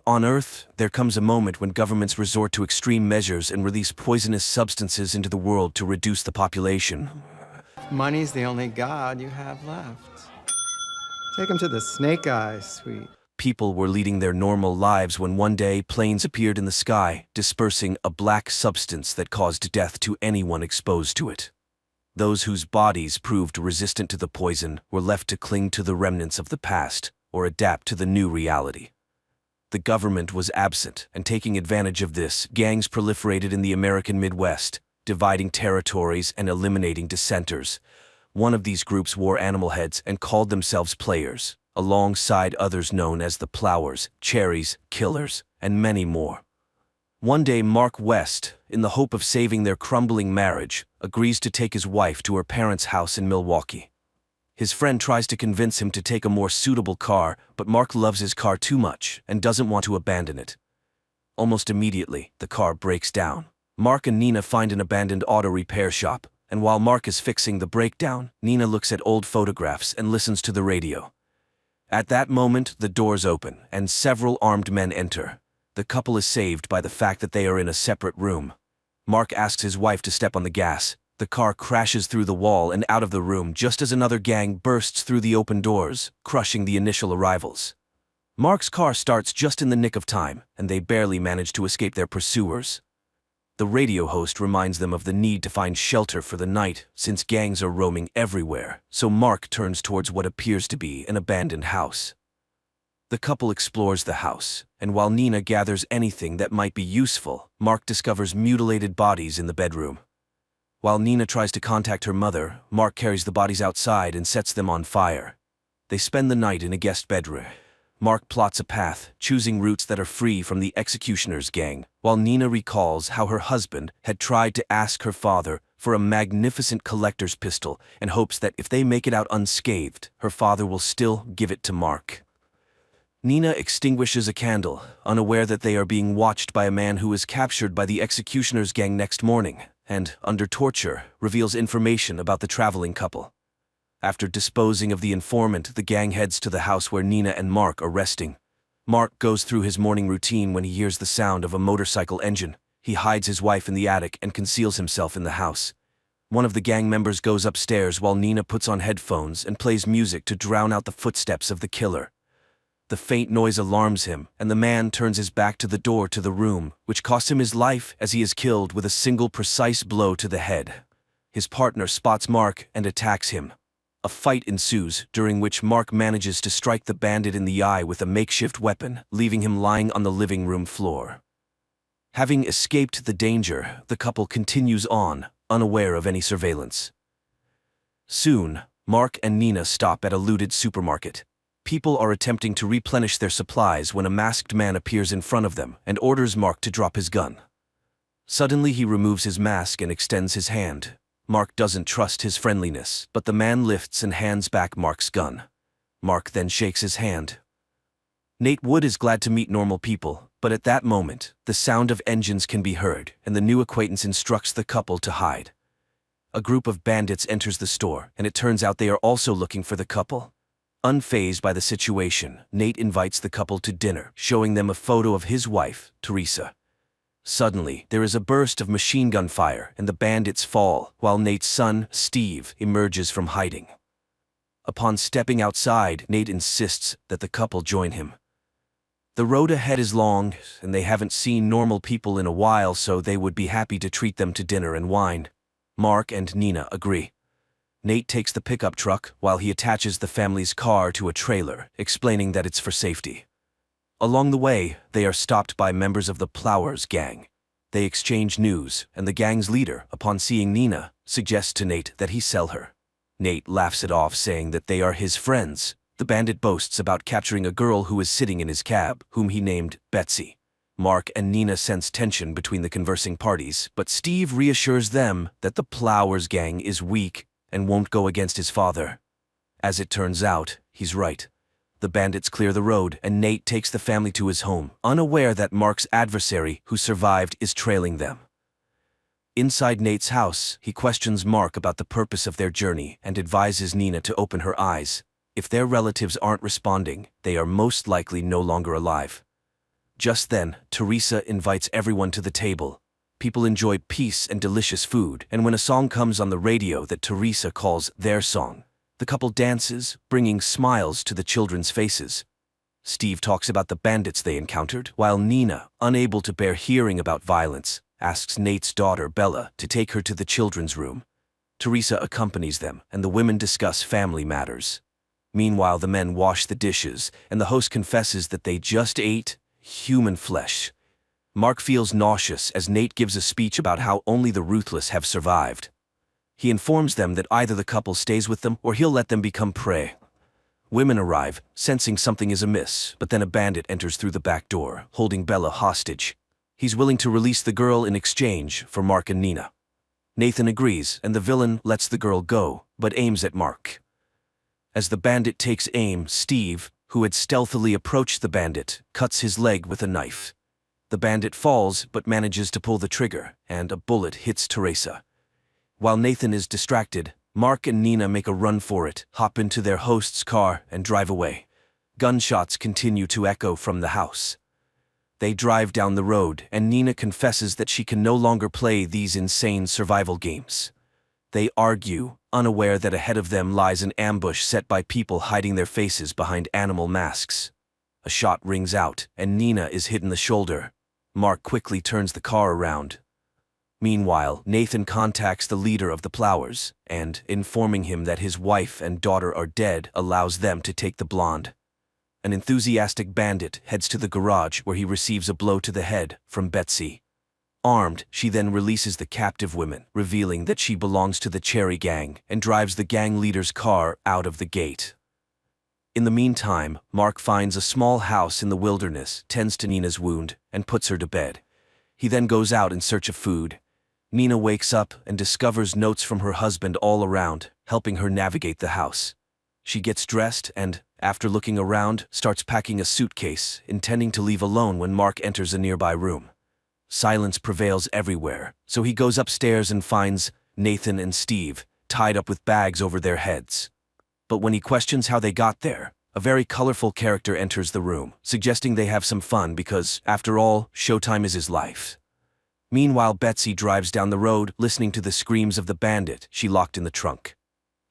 On Earth, there comes a moment when governments resort to extreme measures and release poisonous substances into the world to reduce the population. Money's the only god you have left. Take him to the Snake Eyes, sweet. People were leading their normal lives when one day planes appeared in the sky, dispersing a black substance that caused death to anyone exposed to it. Those whose bodies proved resistant to the poison were left to cling to the remnants of the past or adapt to the new reality. The government was absent, and taking advantage of this, gangs proliferated in the American Midwest, dividing territories and eliminating dissenters. One of these groups wore animal heads and called themselves Players, alongside others known as the Plowers, Cherries, Killers, and many more. One day, Mark West, in the hope of saving their crumbling marriage, agrees to take his wife to her parents' house in Milwaukee. His friend tries to convince him to take a more suitable car, but Mark loves his car too much and doesn't want to abandon it. Almost immediately, the car breaks down. Mark and Nina find an abandoned auto repair shop, and while Mark is fixing the breakdown, Nina looks at old photographs and listens to the radio. At that moment, the doors open, and several armed men enter. The couple is saved by the fact that they are in a separate room. Mark asks his wife to step on the gas. The car crashes through the wall and out of the room just as another gang bursts through the open doors, crushing the initial arrivals. Mark's car starts just in the nick of time, and they barely manage to escape their pursuers. The radio host reminds them of the need to find shelter for the night, since gangs are roaming everywhere, so Mark turns towards what appears to be an abandoned house. The couple explores the house, and while Nina gathers anything that might be useful, Mark discovers mutilated bodies in the bedroom. While Nina tries to contact her mother, Mark carries the bodies outside and sets them on fire. They spend the night in a guest bedroom. Mark plots a path, choosing routes that are free from the executioner's gang, while Nina recalls how her husband had tried to ask her father for a magnificent collector's pistol and hopes that if they make it out unscathed, her father will still give it to Mark. Nina extinguishes a candle, unaware that they are being watched by a man who is captured by the executioner's gang next morning, and, under torture, reveals information about the traveling couple. After disposing of the informant, the gang heads to the house where Nina and Mark are resting. Mark goes through his morning routine when he hears the sound of a motorcycle engine. He hides his wife in the attic and conceals himself in the house. One of the gang members goes upstairs while Nina puts on headphones and plays music to drown out the footsteps of the killer. The faint noise alarms him, and the man turns his back to the door to the room, which costs him his life as he is killed with a single precise blow to the head. His partner spots Mark and attacks him. A fight ensues, during which Mark manages to strike the bandit in the eye with a makeshift weapon, leaving him lying on the living room floor. Having escaped the danger, the couple continues on, unaware of any surveillance. Soon, Mark and Nina stop at a looted supermarket. People are attempting to replenish their supplies when a masked man appears in front of them and orders Mark to drop his gun. Suddenly he removes his mask and extends his hand. Mark doesn't trust his friendliness, but the man lifts and hands back Mark's gun. Mark then shakes his hand. Nate Wood is glad to meet normal people, but at that moment, the sound of engines can be heard, and the new acquaintance instructs the couple to hide. A group of bandits enters the store, and it turns out they are also looking for the couple. Unfazed by the situation, Nate invites the couple to dinner, showing them a photo of his wife, Teresa. Suddenly, there is a burst of machine gun fire and the bandits fall, while Nate's son, Steve, emerges from hiding. Upon stepping outside, Nate insists that the couple join him. The road ahead is long, and they haven't seen normal people in a while, so they would be happy to treat them to dinner and wine. Mark and Nina agree. Nate takes the pickup truck while he attaches the family's car to a trailer, explaining that it's for safety. Along the way, they are stopped by members of the Plowers gang. They exchange news, and the gang's leader, upon seeing Nina, suggests to Nate that he sell her. Nate laughs it off, saying that they are his friends. The bandit boasts about capturing a girl who is sitting in his cab, whom he named Betsy. Mark and Nina sense tension between the conversing parties, but Steve reassures them that the Plowers gang is weak and won't go against his father. As it turns out, he's right. The bandits clear the road, and Nate takes the family to his home, unaware that Mark's adversary, who survived, is trailing them. Inside Nate's house, he questions Mark about the purpose of their journey and advises Nina to open her eyes. If their relatives aren't responding, they are most likely no longer alive. Just then, Teresa invites everyone to the table. People enjoy peace and delicious food, and when a song comes on the radio that Teresa calls their song, the couple dances, bringing smiles to the children's faces. Steve talks about the bandits they encountered, while Nina, unable to bear hearing about violence, asks Nate's daughter Bella to take her to the children's room. Teresa accompanies them, and the women discuss family matters. Meanwhile, the men wash the dishes, and the host confesses that they just ate human flesh. Mark feels nauseous as Nate gives a speech about how only the ruthless have survived. He informs them that either the couple stays with them or he'll let them become prey. Women arrive, sensing something is amiss, but then a bandit enters through the back door, holding Bella hostage. He's willing to release the girl in exchange for Mark and Nina. Nathan agrees, and the villain lets the girl go, but aims at Mark. As the bandit takes aim, Steve, who had stealthily approached the bandit, cuts his leg with a knife. The bandit falls but manages to pull the trigger, and a bullet hits Teresa. While Nathan is distracted, Mark and Nina make a run for it, hop into their host's car, and drive away. Gunshots continue to echo from the house. They drive down the road, and Nina confesses that she can no longer play these insane survival games. They argue, unaware that ahead of them lies an ambush set by people hiding their faces behind animal masks. A shot rings out, and Nina is hit in the shoulder. Mark quickly turns the car around. Meanwhile, Nathan contacts the leader of the Plowers, and, informing him that his wife and daughter are dead, allows them to take the blonde. An enthusiastic bandit heads to the garage where he receives a blow to the head from Betsy. Armed, she then releases the captive women, revealing that she belongs to the Cherry Gang, and drives the gang leader's car out of the gate. In the meantime, Mark finds a small house in the wilderness, tends to Nina's wound, and puts her to bed. He then goes out in search of food. Nina wakes up and discovers notes from her husband all around, helping her navigate the house. She gets dressed and, after looking around, starts packing a suitcase, intending to leave alone when Mark enters a nearby room. Silence prevails everywhere, so he goes upstairs and finds Nathan and Steve tied up with bags over their heads. But when he questions how they got there, a very colorful character enters the room, suggesting they have some fun because, after all, showtime is his life. Meanwhile, Betsy drives down the road, listening to the screams of the bandit she locked in the trunk.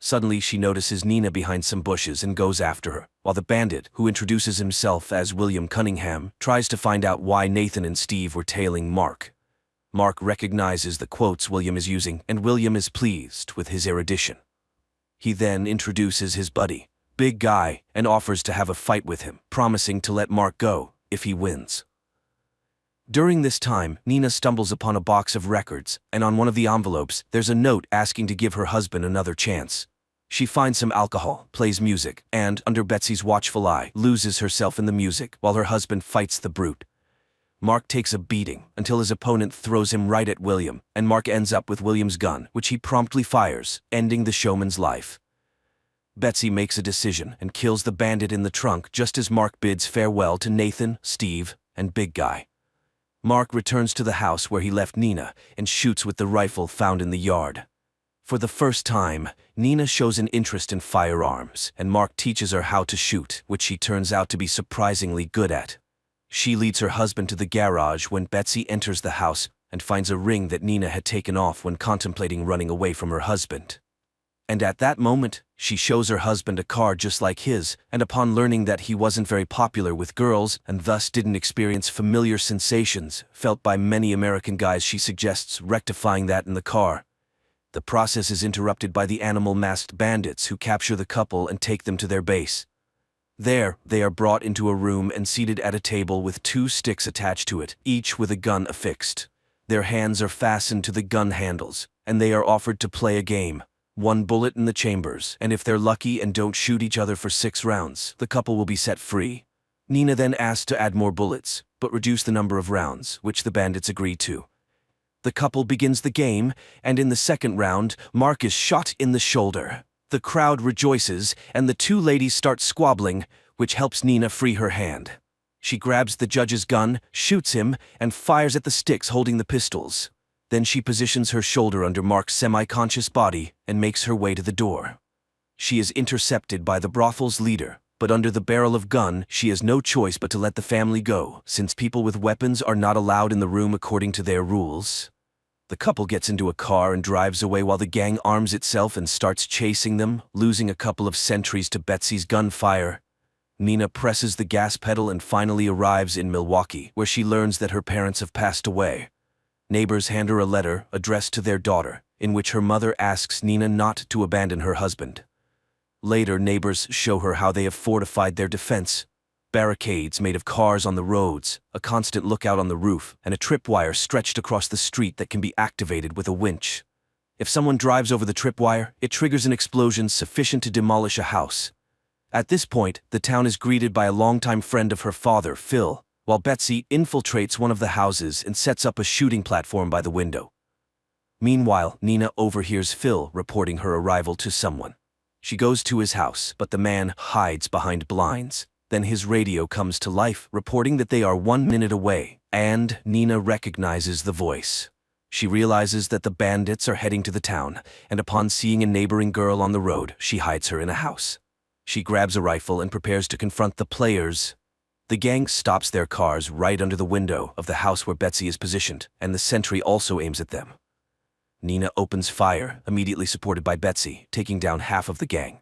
Suddenly, she notices Nina behind some bushes and goes after her, while the bandit, who introduces himself as William Cunningham, tries to find out why Nathan and Steve were tailing Mark. Mark recognizes the quotes William is using, and William is pleased with his erudition. He then introduces his buddy, Big Guy, and offers to have a fight with him, promising to let Mark go if he wins. During this time, Nina stumbles upon a box of records, and on one of the envelopes, there's a note asking to give her husband another chance. She finds some alcohol, plays music, and, under Betsy's watchful eye, loses herself in the music while her husband fights the brute. Mark takes a beating until his opponent throws him right at William, and Mark ends up with William's gun, which he promptly fires, ending the showman's life. Betsy makes a decision and kills the bandit in the trunk just as Mark bids farewell to Nathan, Steve, and Big Guy. Mark returns to the house where he left Nina and shoots with the rifle found in the yard. For the first time, Nina shows an interest in firearms, and Mark teaches her how to shoot, which she turns out to be surprisingly good at. She leads her husband to the garage when Betsy enters the house and finds a ring that Nina had taken off when contemplating running away from her husband. And at that moment, she shows her husband a car just like his, and upon learning that he wasn't very popular with girls and thus didn't experience familiar sensations felt by many American guys, she suggests rectifying that in the car. The process is interrupted by the animal-masked bandits who capture the couple and take them to their base. There, they are brought into a room and seated at a table with 2 sticks attached to it, each with a gun affixed. Their hands are fastened to the gun handles, and they are offered to play a game. 1 bullet in the chambers, and if they're lucky and don't shoot each other for 6 rounds, the couple will be set free. Nina then asks to add more bullets, but reduce the number of rounds, which the bandits agree to. The couple begins the game, and in the second round, Mark is shot in the shoulder. The crowd rejoices, and the 2 ladies start squabbling, which helps Nina free her hand. She grabs the judge's gun, shoots him, and fires at the sticks holding the pistols. Then she positions her shoulder under Mark's semi-conscious body and makes her way to the door. She is intercepted by the brothel's leader, but under the barrel of gun, she has no choice but to let the family go, since people with weapons are not allowed in the room according to their rules. The couple gets into a car and drives away while the gang arms itself and starts chasing them, losing a couple of sentries to Betsy's gunfire. Nina presses the gas pedal and finally arrives in Milwaukee, where she learns that her parents have passed away. Neighbors hand her a letter addressed to their daughter, in which her mother asks Nina not to abandon her husband. Later, neighbors show her how they have fortified their defense. Barricades made of cars on the roads, a constant lookout on the roof, and a tripwire stretched across the street that can be activated with a winch. If someone drives over the tripwire, it triggers an explosion sufficient to demolish a house. At this point, the town is greeted by a longtime friend of her father, Phil, while Betsy infiltrates one of the houses and sets up a shooting platform by the window. Meanwhile, Nina overhears Phil reporting her arrival to someone. She goes to his house, but the man hides behind blinds. Then his radio comes to life, reporting that they are 1 minute away, and Nina recognizes the voice. She realizes that the bandits are heading to the town, and upon seeing a neighboring girl on the road, she hides her in a house. She grabs a rifle and prepares to confront the players. The gang stops their cars right under the window of the house where Betsy is positioned, and the sentry also aims at them. Nina opens fire, immediately supported by Betsy, taking down half of the gang.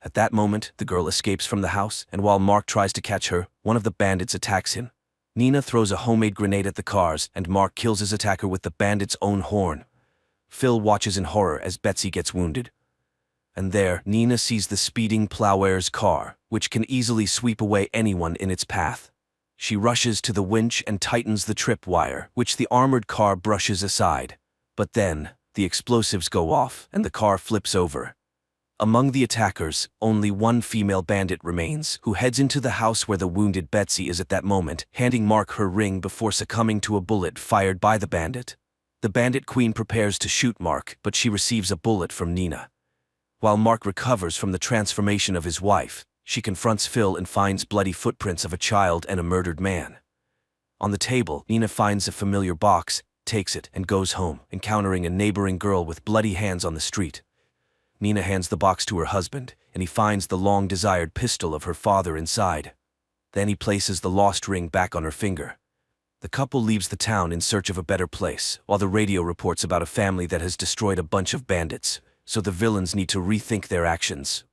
At that moment, the girl escapes from the house, and while Mark tries to catch her, one of the bandits attacks him. Nina throws a homemade grenade at the cars, and Mark kills his attacker with the bandit's own horn. Phil watches in horror as Betsy gets wounded. And there, Nina sees the speeding Plowware's car, which can easily sweep away anyone in its path. She rushes to the winch and tightens the tripwire, which the armored car brushes aside. But then, the explosives go off, and the car flips over. Among the attackers, only one female bandit remains, who heads into the house where the wounded Betsy is at that moment, handing Mark her ring before succumbing to a bullet fired by the bandit. The bandit queen prepares to shoot Mark, but she receives a bullet from Nina. While Mark recovers from the transformation of his wife, she confronts Phil and finds bloody footprints of a child and a murdered man. On the table, Nina finds a familiar box, takes it, and goes home, encountering a neighboring girl with bloody hands on the street. Nina hands the box to her husband, and he finds the long-desired pistol of her father inside. Then he places the lost ring back on her finger. The couple leaves the town in search of a better place, while the radio reports about a family that has destroyed a bunch of bandits, so the villains need to rethink their actions.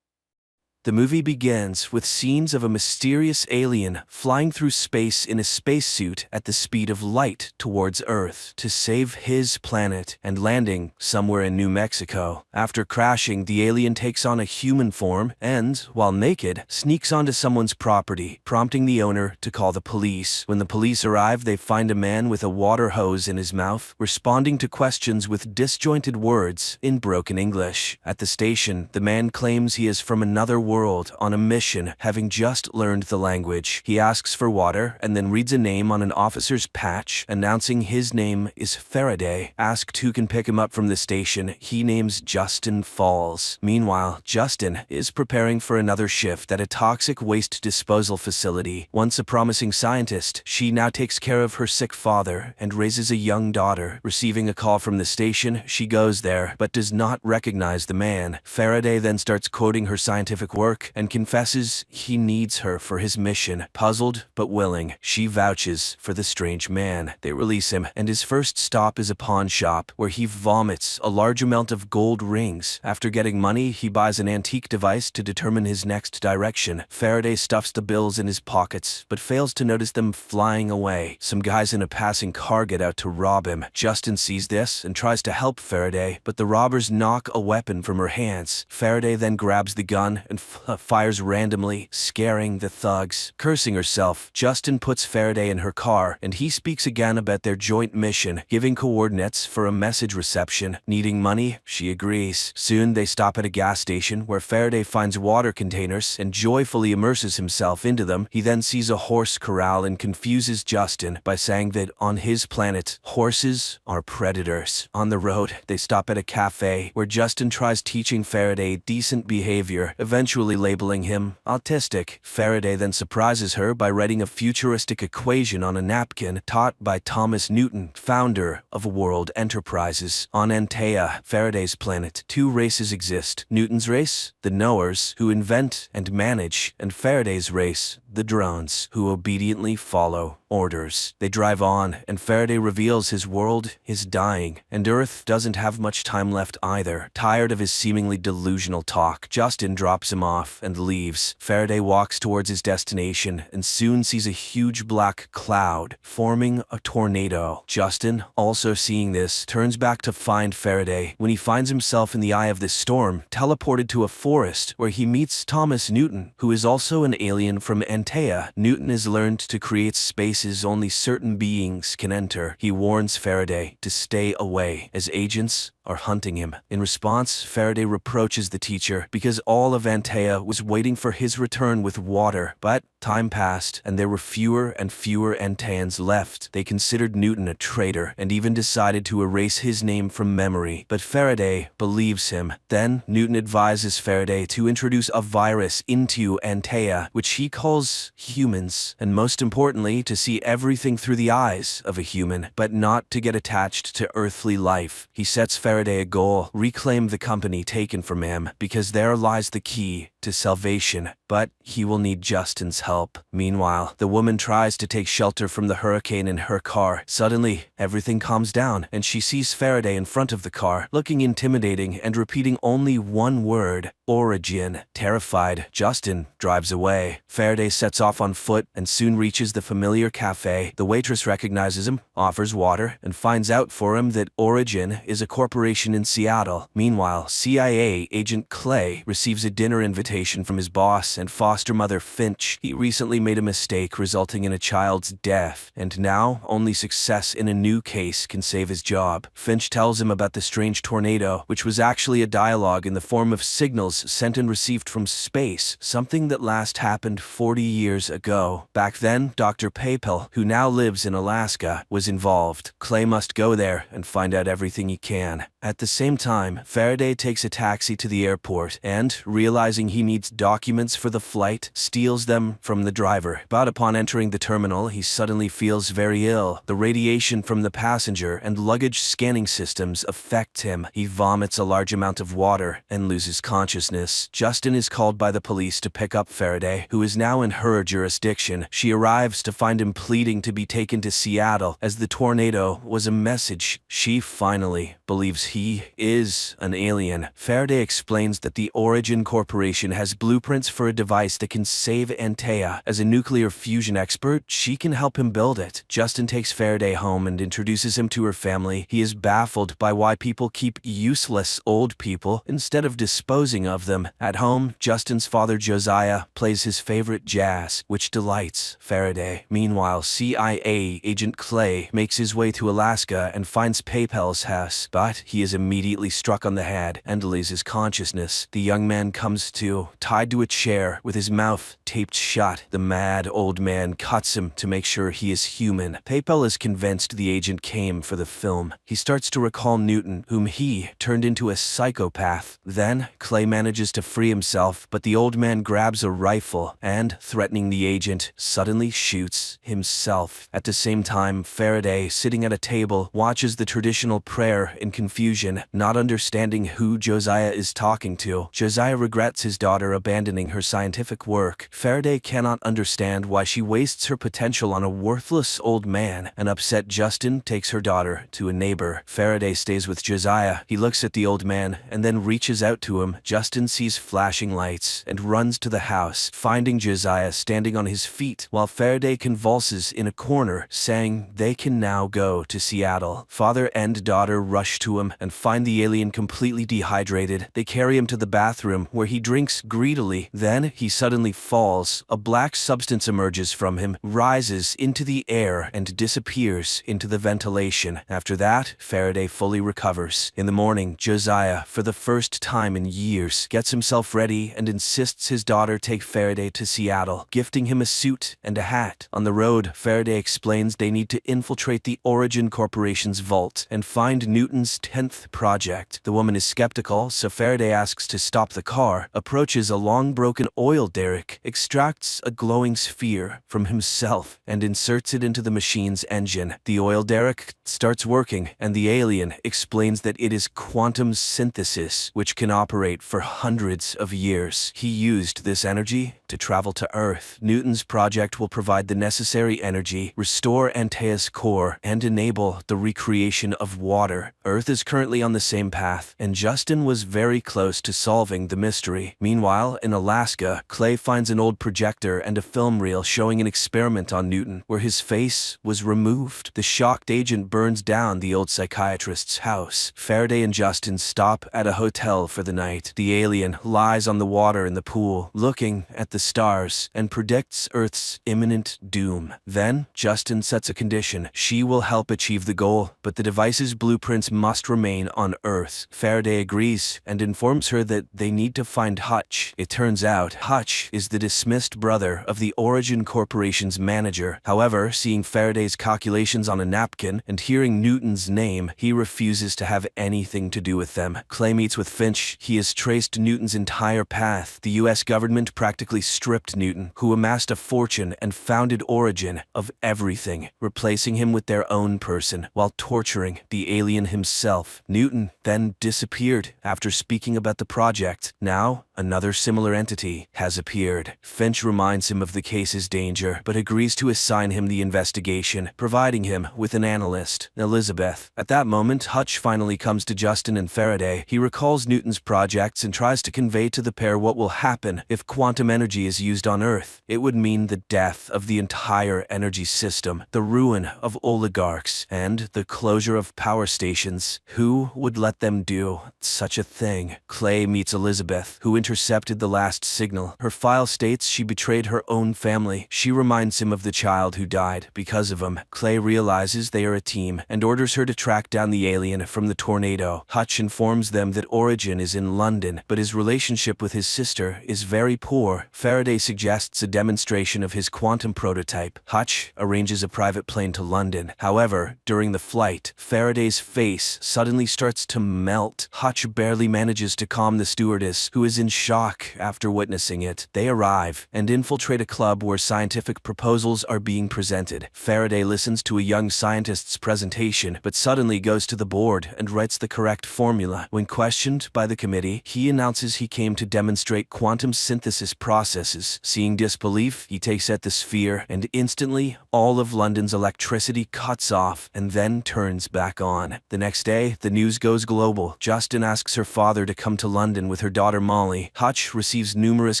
The movie begins with scenes of a mysterious alien flying through space in a spacesuit at the speed of light towards Earth to save his planet and landing somewhere in New Mexico. After crashing, the alien takes on a human form and, while naked, sneaks onto someone's property, prompting the owner to call the police. When the police arrive, they find a man with a water hose in his mouth, responding to questions with disjointed words in broken English. At the station, the man claims he is from another world on a mission, having just learned the language. He asks for water and then reads a name on an officer's patch, announcing his name is Faraday. Asked who can pick him up from the station, he names Justin Falls. Meanwhile, Justin is preparing for another shift at a toxic waste disposal facility. Once a promising scientist, she now takes care of her sick father and raises a young daughter. Receiving a call from the station, she goes there, but does not recognize the man. Faraday then starts quoting her scientific work and confesses he needs her for his mission. Puzzled but willing, she vouches for the strange man. They release him, and his first stop is a pawn shop where he vomits a large amount of gold rings. After getting money, he buys an antique device to determine his next direction. Faraday stuffs the bills in his pockets, but fails to notice them flying away. Some guys in a passing car get out to rob him. Justin sees this and tries to help Faraday, but the robbers knock a weapon from her hands. Faraday then grabs the gun and fires randomly, scaring the thugs. Cursing herself, Justin puts Faraday in her car, and he speaks again about their joint mission, giving coordinates for a message reception. Needing money, she agrees. Soon they stop at a gas station where Faraday finds water containers and joyfully immerses himself into them. He then sees a horse corral and confuses Justin by saying that on his planet, horses are predators. On the road, they stop at a cafe where Justin tries teaching Faraday decent behavior. Eventually, casually labeling him autistic. Faraday then surprises her by writing a futuristic equation on a napkin taught by Thomas Newton, founder of World Enterprises. On Antea, Faraday's planet, two races exist: Newton's race, the knowers, who invent and manage, and Faraday's race, the drones, who obediently follow orders. They drive on, and Faraday reveals his world is dying, and Earth doesn't have much time left either. Tired of his seemingly delusional talk, Justin drops him off and leaves. Faraday walks towards his destination and soon sees a huge black cloud forming a tornado. Justin, also seeing this, turns back to find Faraday. When he finds himself in the eye of this storm, teleported to a forest where he meets Thomas Newton, who is also an alien from Antea. Newton has learned to create spaces only certain beings can enter. He warns Faraday to stay away, as agents are hunting him. In response, Faraday reproaches the teacher because all of Antea was waiting for his return with water. But time passed, and there were fewer and fewer Anteans left. They considered Newton a traitor and even decided to erase his name from memory. But Faraday believes him. Then Newton advises Faraday to introduce a virus into Antea, which he calls humans, and most importantly, to see everything through the eyes of a human, but not to get attached to earthly life. He sets Faraday a goal: reclaim the company taken from him, because there lies the key to salvation. But he will need Justin's help. Meanwhile, the woman tries to take shelter from the hurricane in her car. Suddenly, everything calms down, and she sees Faraday in front of the car, looking intimidating and repeating only one word: origin. Terrified, Justin drives away. Faraday sets off on foot and soon reaches the familiar cafe. The waitress recognizes him, offers water, and finds out for him that Origin is a corporation in Seattle. Meanwhile, CIA agent Clay receives a dinner invitation from his boss and foster mother Finch. He recently made a mistake resulting in a child's death, and now only success in a new case can save his job. Finch tells him about the strange tornado, which was actually a dialogue in the form of signals sent and received from space, something that last happened 40 years ago. Back then, Dr. Papel, who now lives in Alaska, was involved. Clay must go there and find out everything he can. At the same time, Faraday takes a taxi to the airport and, realizing he needs documents for the flight, steals them from the driver. But upon entering the terminal, he suddenly feels very ill. The radiation from the passenger and luggage scanning systems affect him. He vomits a large amount of water and loses consciousness. Justin is called by the police to pick up Faraday, who is now in her jurisdiction. She arrives to find him pleading to be taken to Seattle, as the tornado was a message. She finally believes he is an alien. Faraday explains that the Origin Corporation has blueprints for a device that can save Antea. As a nuclear fusion expert, she can help him build it. Justin takes Faraday home and introduces him to her family. He is baffled by why people keep useless old people instead of disposing of them. At home, Justin's father Josiah plays his favorite jazz, which delights Faraday. Meanwhile, CIA agent Clay makes his way to Alaska and finds Papel's house, but he is immediately struck on the head and loses consciousness. The young man comes to, tied to a chair with his mouth taped shut. The mad old man cuts him to make sure he is human. Papel is convinced the agent came for the film. He starts to recall Newton, whom he turned into a psychopath. Then, Clay manages to free himself, but the old man grabs a rifle and, threatening the agent, suddenly shoots himself. At the same time, Faraday, sitting at a table, watches the traditional prayer in confusion, not understanding who Josiah is talking to. Josiah regrets his daughter abandoning her scientific work. Faraday cannot understand why she wastes her potential on a worthless old man. An upset Justin takes her daughter to a neighbor. Faraday stays with Josiah. He looks at the old man and then reaches out to him. Justin sees flashing lights and runs to the house, finding Josiah standing on his feet while Faraday convulses in a corner, saying they can now go to Seattle. Father and daughter rush to him and find the alien completely dehydrated. They carry him to the bathroom where he drinks greedily. Then he suddenly falls. A black substance emerges from him, rises into the air, and disappears into the ventilation. After that, Faraday fully recovers. In the morning, Josiah, for the first time in years, gets himself ready and insists his daughter take Faraday to Seattle, gifting him a suit and a hat. On the road, Faraday explains they need to infiltrate the Origin Corporation's vault and find Newton's 10 10th project. The woman is skeptical, so Faraday asks to stop the car, approaches a long broken oil derrick, extracts a glowing sphere from himself, and inserts it into the machine's engine. The oil derrick starts working, and the alien explains that it is quantum synthesis, which can operate for hundreds of years. He used this energy to travel to Earth. Newton's project will provide the necessary energy, restore Antaeus' core, and enable the recreation of water. Earth is currently on the same path, and Justin was very close to solving the mystery. Meanwhile, in Alaska, Clay finds an old projector and a film reel showing an experiment on Newton, where his face was removed. The shocked agent burns down the old psychiatrist's house. Faraday and Justin stop at a hotel for the night. The alien lies on the water in the pool, looking at the stars, and predicts Earth's imminent doom. Then, Justin sets a condition. She will help achieve the goal, but the device's blueprints must remain on Earth. Faraday agrees and informs her that they need to find Hutch. It turns out Hutch is the dismissed brother of the Origin Corporation's manager. However, seeing Faraday's calculations on a napkin and hearing Newton's name, he refuses to have anything to do with them. Clay meets with Finch. He has traced Newton's entire path. The US government practically stripped Newton, who amassed a fortune and founded Origin, of everything, replacing him with their own person while torturing the alien himself. Newton then disappeared after speaking about the project. Now, another similar entity has appeared. Finch reminds him of the case's danger, but agrees to assign him the investigation, providing him with an analyst, Elizabeth. At that moment, Hutch finally comes to Justin and Faraday. He recalls Newton's projects and tries to convey to the pair what will happen if quantum energy is used on Earth. It would mean the death of the entire energy system, the ruin of oligarchs, and the closure of power stations. Who would let them do such a thing? Clay meets Elizabeth, who intercepted the last signal. Her file states she betrayed her own family. She reminds him of the child who died because of him. Clay realizes they are a team and orders her to track down the alien from the tornado. Hutch informs them that Origin is in London, but his relationship with his sister is very poor. Faraday suggests a demonstration of his quantum prototype. Hutch arranges a private plane to London. However, during the flight, Faraday's face suddenly starts to melt. Hutch barely manages to calm the stewardess, who is in shock after witnessing it. They arrive and infiltrate a club where scientific proposals are being presented. Faraday listens to a young scientist's presentation, but suddenly goes to the board and writes the correct formula. When questioned by the committee, he announces he came to demonstrate quantum synthesis processes. Seeing disbelief, he takes at the sphere, and instantly, all of London's electricity cuts off and then turns back on. The next day, the news goes global. Justin asks her father to come to London with her daughter Molly. Hutch receives numerous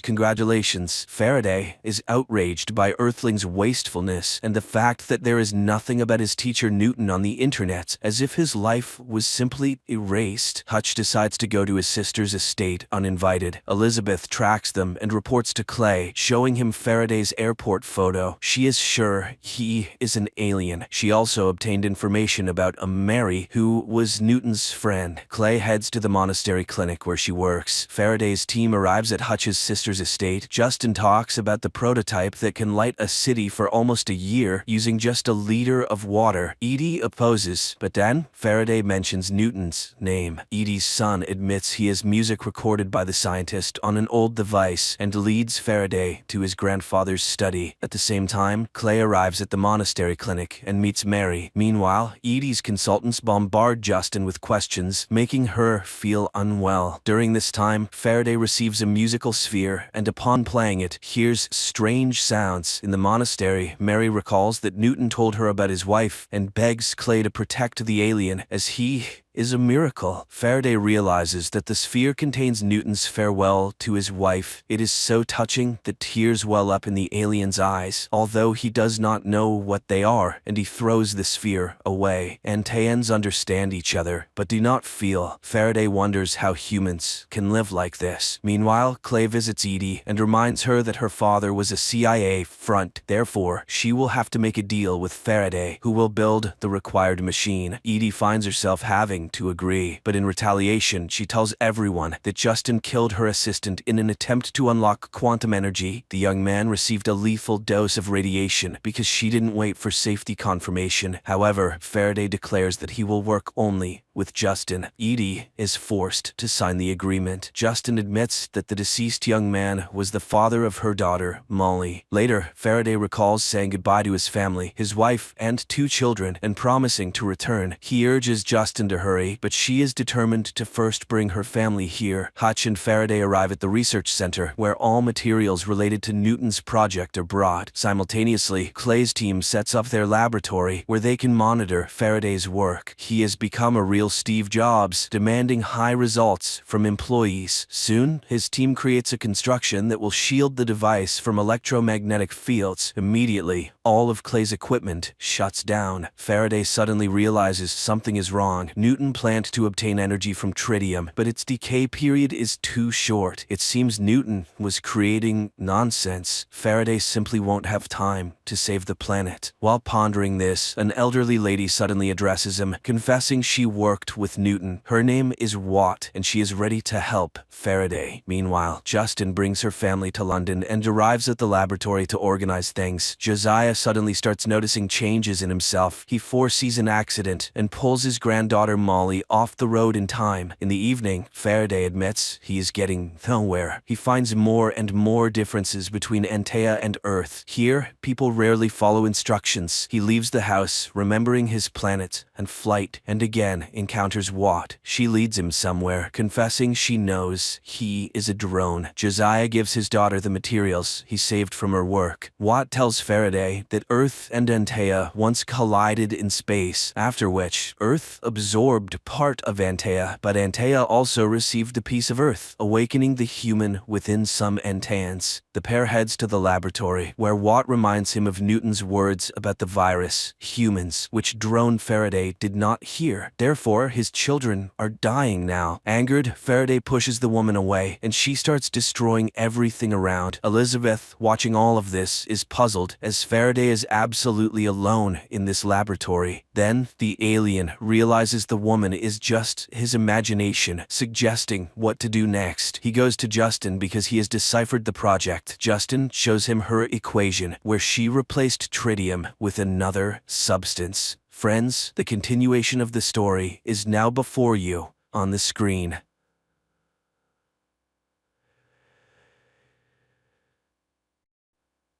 congratulations. Faraday is outraged by Earthling's wastefulness and the fact that there is nothing about his teacher Newton on the internet, as if his life was simply erased. Hutch decides to go to his sister's estate uninvited. Elizabeth tracks them and reports to Clay, showing him Faraday's airport photo. She is sure he is an alien. She also obtained information about a Mary, who was Newton's friend. Clay heads to the monastery clinic where she works. Faraday's team arrives at Hutch's sister's estate. Justin talks about the prototype that can light a city for almost a year using just a liter of water. Edie opposes, but then Faraday mentions Newton's name. Edie's son admits he has music recorded by the scientist on an old device and leads Faraday to his grandfather's study. At the same time, Clay arrives at the monastery clinic and meets Mary. Meanwhile, Edie's consultants bombard Justin with questions, making her feel unwell. During this time, Faraday receives a musical sphere and upon playing it, hears strange sounds. In the monastery, Mary recalls that Newton told her about his wife and begs Clay to protect the alien, as he is a miracle. Faraday realizes that the sphere contains Newton's farewell to his wife. It is so touching that tears well up in the alien's eyes, although he does not know what they are, and he throws the sphere away. Antaeans understand each other, but do not feel. Faraday wonders how humans can live like this. Meanwhile, Clay visits Edie and reminds her that her father was a CIA front. Therefore, she will have to make a deal with Faraday, who will build the required machine. Edie finds herself having willing to agree, but in retaliation, she tells everyone that Justin killed her assistant in an attempt to unlock quantum energy. The young man received a lethal dose of radiation because she didn't wait for safety confirmation. However, Faraday declares that he will work only with Justin. Edie is forced to sign the agreement. Justin admits that the deceased young man was the father of her daughter, Molly. Later, Faraday recalls saying goodbye to his family, his wife, and 2 children, and promising to return. He urges Justin to hurry, but she is determined to first bring her family here. Hutch and Faraday arrive at the research center, where all materials related to Newton's project are brought. Simultaneously, Clay's team sets up their laboratory, where they can monitor Faraday's work. He has become a real Steve Jobs, demanding high results from employees. Soon, his team creates a construction that will shield the device from electromagnetic fields. Immediately, all of Clay's equipment shuts down. Faraday suddenly realizes something is wrong. Newton planned to obtain energy from tritium, but its decay period is too short. It seems Newton was creating nonsense. Faraday simply won't have time to save the planet. While pondering this, an elderly lady suddenly addresses him, confessing she worked with Newton. Her name is Watt, and she is ready to help Faraday. Meanwhile, Justin brings her family to London and arrives at the laboratory to organize things. Josiah suddenly starts noticing changes in himself. He foresees an accident and pulls his granddaughter Molly off the road in time. In the evening, Faraday admits he is getting nowhere. He finds more and more differences between Antea and Earth. Here, people rarely follow instructions. He leaves the house, remembering his planet and flight, and again encounters Watt. She leads him somewhere, confessing she knows he is a drone. Josiah gives his daughter the materials he saved from her work. Watt tells Faraday that Earth and Antea once collided in space, after which Earth absorbed part of Antea, but Antea also received a piece of Earth, awakening the human within some Anteans. The pair heads to the laboratory, where Watt reminds him of Newton's words about the virus, humans, which drone Faraday did not hear. Therefore, his children are dying now. Angered, Faraday pushes the woman away, and she starts destroying everything around. Elizabeth, watching all of this, is puzzled, as Faraday is absolutely alone in this laboratory. Then, the alien realizes the woman is just his imagination, suggesting what to do next. He goes to Justin because he has deciphered the project. Justin shows him her equation, where she replaced tritium with another substance. Friends, the continuation of the story is now before you on the screen.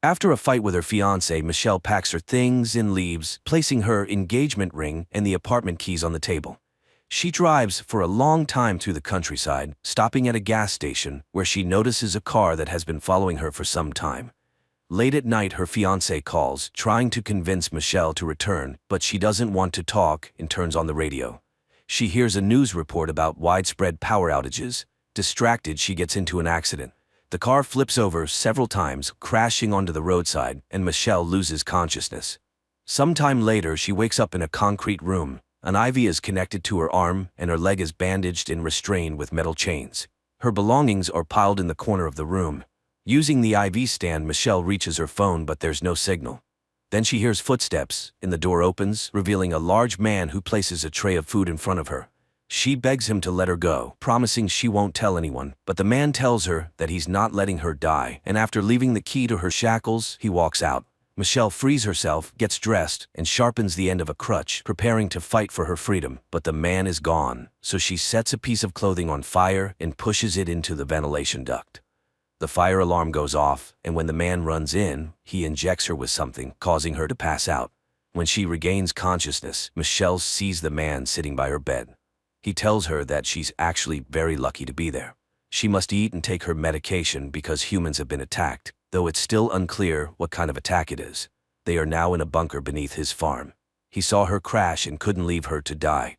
After a fight with her fiancé, Michelle packs her things and leaves, placing her engagement ring and the apartment keys on the table. She drives for a long time through the countryside, stopping at a gas station where she notices a car that has been following her for some time. Late at night, her fiancé calls, trying to convince Michelle to return, but she doesn't want to talk and turns on the radio. She hears a news report about widespread power outages. Distracted, she gets into an accident. The car flips over several times, crashing onto the roadside, and Michelle loses consciousness. Sometime later, she wakes up in a concrete room. An IV is connected to her arm, and her leg is bandaged and restrained with metal chains. Her belongings are piled in the corner of the room. Using the IV stand, Michelle reaches her phone, but there's no signal. Then she hears footsteps, and the door opens, revealing a large man who places a tray of food in front of her. She begs him to let her go, promising she won't tell anyone, but the man tells her that he's not letting her die, and after leaving the key to her shackles, he walks out. Michelle frees herself, gets dressed, and sharpens the end of a crutch, preparing to fight for her freedom, but the man is gone, so she sets a piece of clothing on fire and pushes it into the ventilation duct. The fire alarm goes off, and when the man runs in, he injects her with something, causing her to pass out. When she regains consciousness, Michelle sees the man sitting by her bed. He tells her that she's actually very lucky to be there. She must eat and take her medication because humans have been attacked, though it's still unclear what kind of attack it is. They are now in a bunker beneath his farm. He saw her crash and couldn't leave her to die.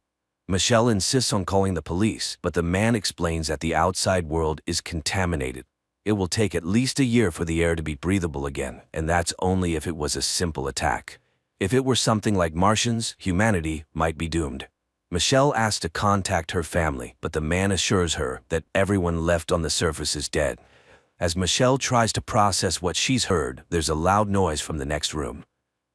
Michelle insists on calling the police, but the man explains that the outside world is contaminated. It will take at least a year for the air to be breathable again, and that's only if it was a simple attack. If it were something like Martians, humanity might be doomed. Michelle asks to contact her family, but the man assures her that everyone left on the surface is dead. As Michelle tries to process what she's heard, there's a loud noise from the next room.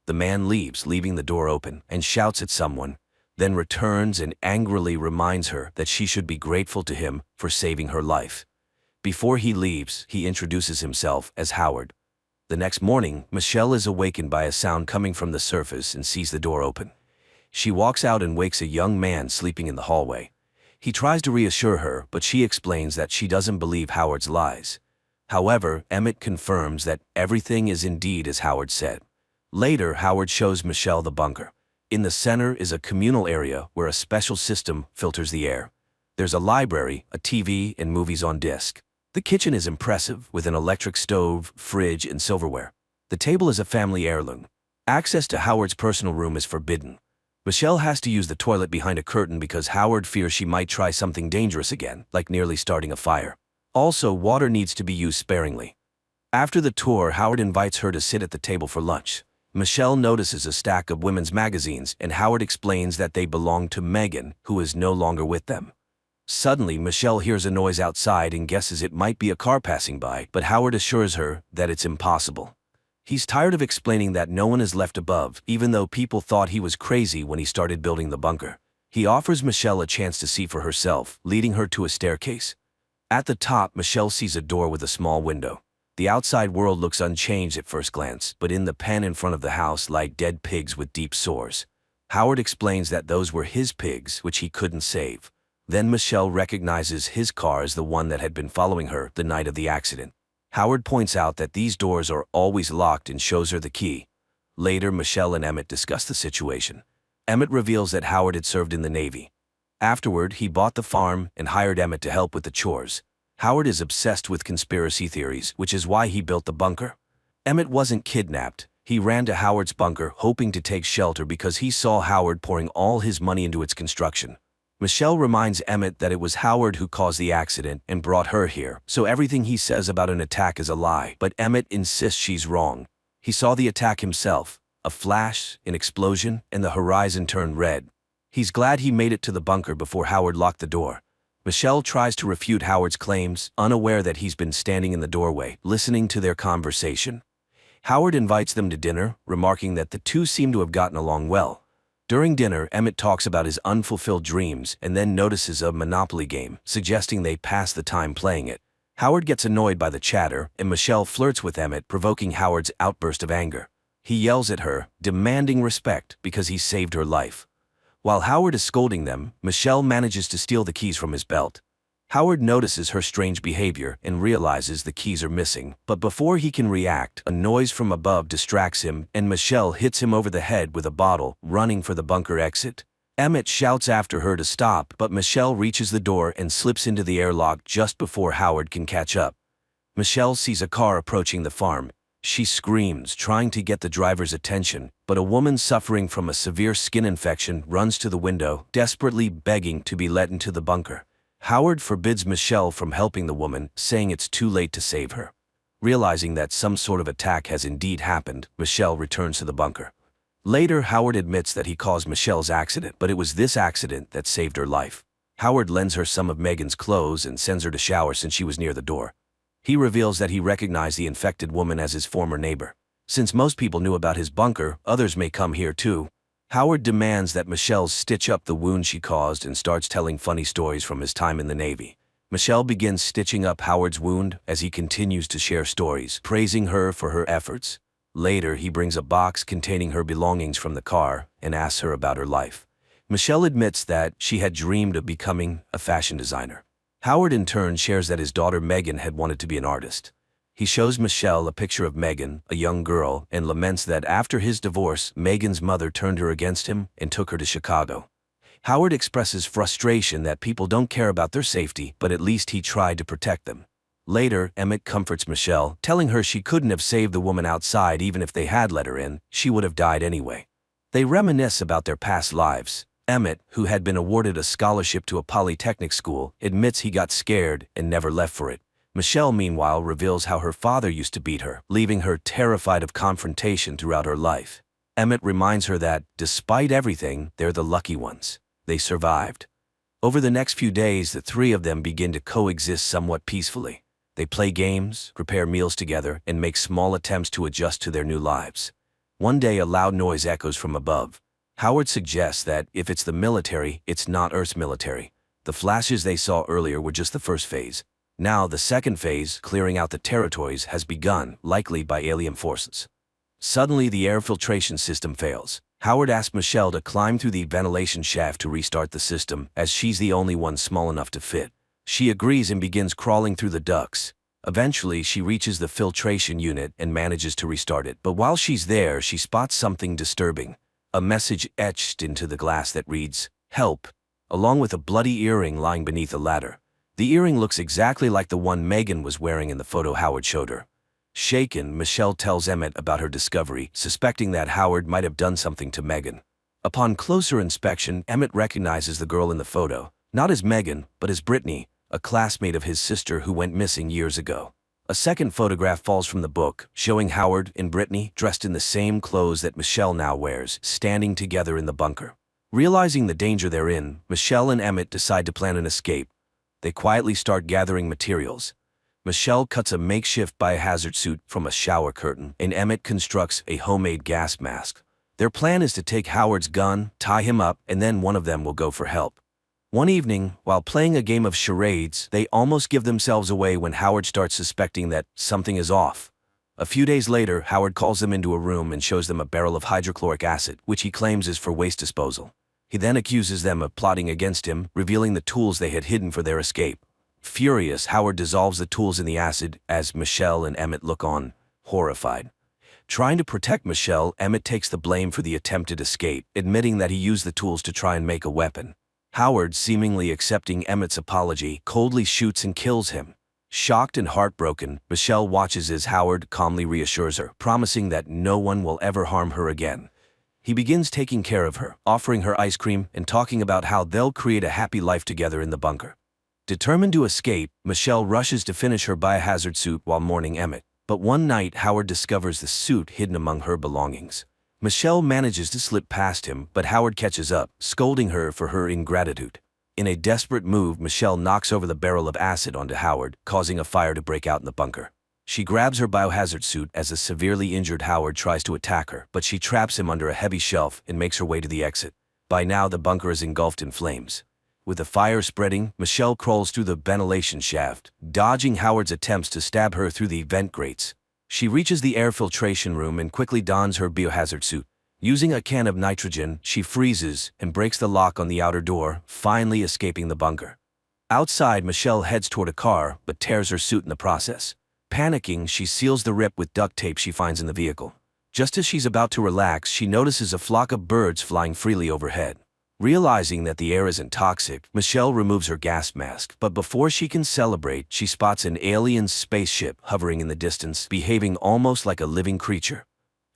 The man leaves, leaving the door open, and shouts at someone. then returns and angrily reminds her that she should be grateful to him for saving her life. Before he leaves, he introduces himself as Howard. The next morning, Michelle is awakened by a sound coming from the surface and sees the door open. She walks out and wakes a young man sleeping in the hallway. He tries to reassure her, but she explains that she doesn't believe Howard's lies. However, Emmett confirms that everything is indeed as Howard said. Later, Howard shows Michelle the bunker. In the center is a communal area where a special system filters the air. There's a library, a TV, and movies on disc. The kitchen is impressive, with an electric stove, fridge, and silverware. The table is a family heirloom. Access to Howard's personal room is forbidden. Michelle has to use the toilet behind a curtain because Howard fears she might try something dangerous again, like nearly starting a fire. Also, water needs to be used sparingly. After the tour, Howard invites her to sit at the table for lunch. Michelle notices a stack of women's magazines, and Howard explains that they belong to Megan, who is no longer with them. Suddenly, Michelle hears a noise outside and guesses it might be a car passing by, but Howard assures her that it's impossible. He's tired of explaining that no one is left above, even though people thought he was crazy when he started building the bunker. He offers Michelle a chance to see for herself, leading her to a staircase. At the top, Michelle sees a door with a small window. The outside world looks unchanged at first glance, but in the pen in front of the house lie dead pigs with deep sores. Howard explains that those were his pigs, which he couldn't save. Then Michelle recognizes his car as the one that had been following her the night of the accident. Howard points out that these doors are always locked and shows her the key. Later, Michelle and Emmett discuss the situation. Emmett reveals that Howard had served in the Navy. Afterward, he bought the farm and hired Emmett to help with the chores. Howard is obsessed with conspiracy theories, which is why he built the bunker. Emmett wasn't kidnapped. He ran to Howard's bunker, hoping to take shelter because he saw Howard pouring all his money into its construction. Michelle reminds Emmett that it was Howard who caused the accident and brought her here, so everything he says about an attack is a lie, but Emmett insists she's wrong. He saw the attack himself, a flash, an explosion, and the horizon turned red. He's glad he made it to the bunker before Howard locked the door. Michelle tries to refute Howard's claims, unaware that he's been standing in the doorway, listening to their conversation. Howard invites them to dinner, remarking that the two seem to have gotten along well. During dinner, Emmett talks about his unfulfilled dreams and then notices a Monopoly game, suggesting they pass the time playing it. Howard gets annoyed by the chatter, and Michelle flirts with Emmett, provoking Howard's outburst of anger. He yells at her, demanding respect because he saved her life. While Howard is scolding them, Michelle manages to steal the keys from his belt. Howard notices her strange behavior and realizes the keys are missing, but before he can react, a noise from above distracts him and Michelle hits him over the head with a bottle, running for the bunker exit. Emmett shouts after her to stop, but Michelle reaches the door and slips into the airlock just before Howard can catch up. Michelle sees a car approaching the farm. She screams, trying to get the driver's attention, but a woman suffering from a severe skin infection runs to the window, desperately begging to be let into the bunker. Howard forbids Michelle from helping the woman, saying it's too late to save her. Realizing that some sort of attack has indeed happened, Michelle returns to the bunker. Later, Howard admits that he caused Michelle's accident, but it was this accident that saved her life. Howard lends her some of Megan's clothes and sends her to shower since she was near the door. He reveals that he recognized the infected woman as his former neighbor. Since most people knew about his bunker, others may come here too. Howard demands that Michelle stitch up the wound she caused and starts telling funny stories from his time in the Navy. Michelle begins stitching up Howard's wound as he continues to share stories, praising her for her efforts. Later, he brings a box containing her belongings from the car and asks her about her life. Michelle admits that she had dreamed of becoming a fashion designer. Howard in turn shares that his daughter Megan had wanted to be an artist. He shows Michelle a picture of Megan, a young girl, and laments that after his divorce, Megan's mother turned her against him and took her to Chicago. Howard expresses frustration that people don't care about their safety, but at least he tried to protect them. Later, Emmett comforts Michelle, telling her she couldn't have saved the woman outside even if they had let her in, she would have died anyway. They reminisce about their past lives. Emmett, who had been awarded a scholarship to a polytechnic school, admits he got scared and never left for it. Michelle, meanwhile, reveals how her father used to beat her, leaving her terrified of confrontation throughout her life. Emmett reminds her that, despite everything, they're the lucky ones. They survived. Over the next few days, the three of them begin to coexist somewhat peacefully. They play games, prepare meals together, and make small attempts to adjust to their new lives. One day, a loud noise echoes from above. Howard suggests that if it's the military, it's not Earth's military. The flashes they saw earlier were just the first phase. Now the second phase, clearing out the territories, has begun, likely by alien forces. Suddenly the air filtration system fails. Howard asks Michelle to climb through the ventilation shaft to restart the system, as she's the only one small enough to fit. She agrees and begins crawling through the ducts. Eventually, she reaches the filtration unit and manages to restart it. But while she's there, she spots something disturbing. A message etched into the glass that reads, "Help," along with a bloody earring lying beneath a ladder. The earring looks exactly like the one Megan was wearing in the photo Howard showed her. Shaken, Michelle tells Emmett about her discovery, suspecting that Howard might have done something to Megan. Upon closer inspection, Emmett recognizes the girl in the photo, not as Megan, but as Brittany, a classmate of his sister who went missing years ago. A second photograph falls from the book, showing Howard and Brittany dressed in the same clothes that Michelle now wears, standing together in the bunker. Realizing the danger they're in, Michelle and Emmett decide to plan an escape. They quietly start gathering materials. Michelle cuts a makeshift biohazard suit from a shower curtain, and Emmett constructs a homemade gas mask. Their plan is to take Howard's gun, tie him up, and then one of them will go for help. One evening, while playing a game of charades, they almost give themselves away when Howard starts suspecting that something is off. A few days later, Howard calls them into a room and shows them a barrel of hydrochloric acid, which he claims is for waste disposal. He then accuses them of plotting against him, revealing the tools they had hidden for their escape. Furious, Howard dissolves the tools in the acid as Michelle and Emmett look on, horrified. Trying to protect Michelle, Emmett takes the blame for the attempted escape, admitting that he used the tools to try and make a weapon. Howard, seemingly accepting Emmett's apology, coldly shoots and kills him. Shocked and heartbroken, Michelle watches as Howard calmly reassures her, promising that no one will ever harm her again. He begins taking care of her, offering her ice cream and talking about how they'll create a happy life together in the bunker. Determined to escape, Michelle rushes to finish her biohazard suit while mourning Emmett. But one night, Howard discovers the suit hidden among her belongings. Michelle manages to slip past him, but Howard catches up, scolding her for her ingratitude. In a desperate move, Michelle knocks over the barrel of acid onto Howard, causing a fire to break out in the bunker. She grabs her biohazard suit as a severely injured Howard tries to attack her, but she traps him under a heavy shelf and makes her way to the exit. By now, the bunker is engulfed in flames. With the fire spreading, Michelle crawls through the ventilation shaft, dodging Howard's attempts to stab her through the vent grates. She reaches the air filtration room and quickly dons her biohazard suit. Using a can of nitrogen, she freezes and breaks the lock on the outer door, finally escaping the bunker. Outside, Michelle heads toward a car, but tears her suit in the process. Panicking, she seals the rip with duct tape she finds in the vehicle. Just as she's about to relax, she notices a flock of birds flying freely overhead. Realizing that the air isn't toxic, Michelle removes her gas mask, but before she can celebrate, she spots an alien spaceship hovering in the distance, behaving almost like a living creature.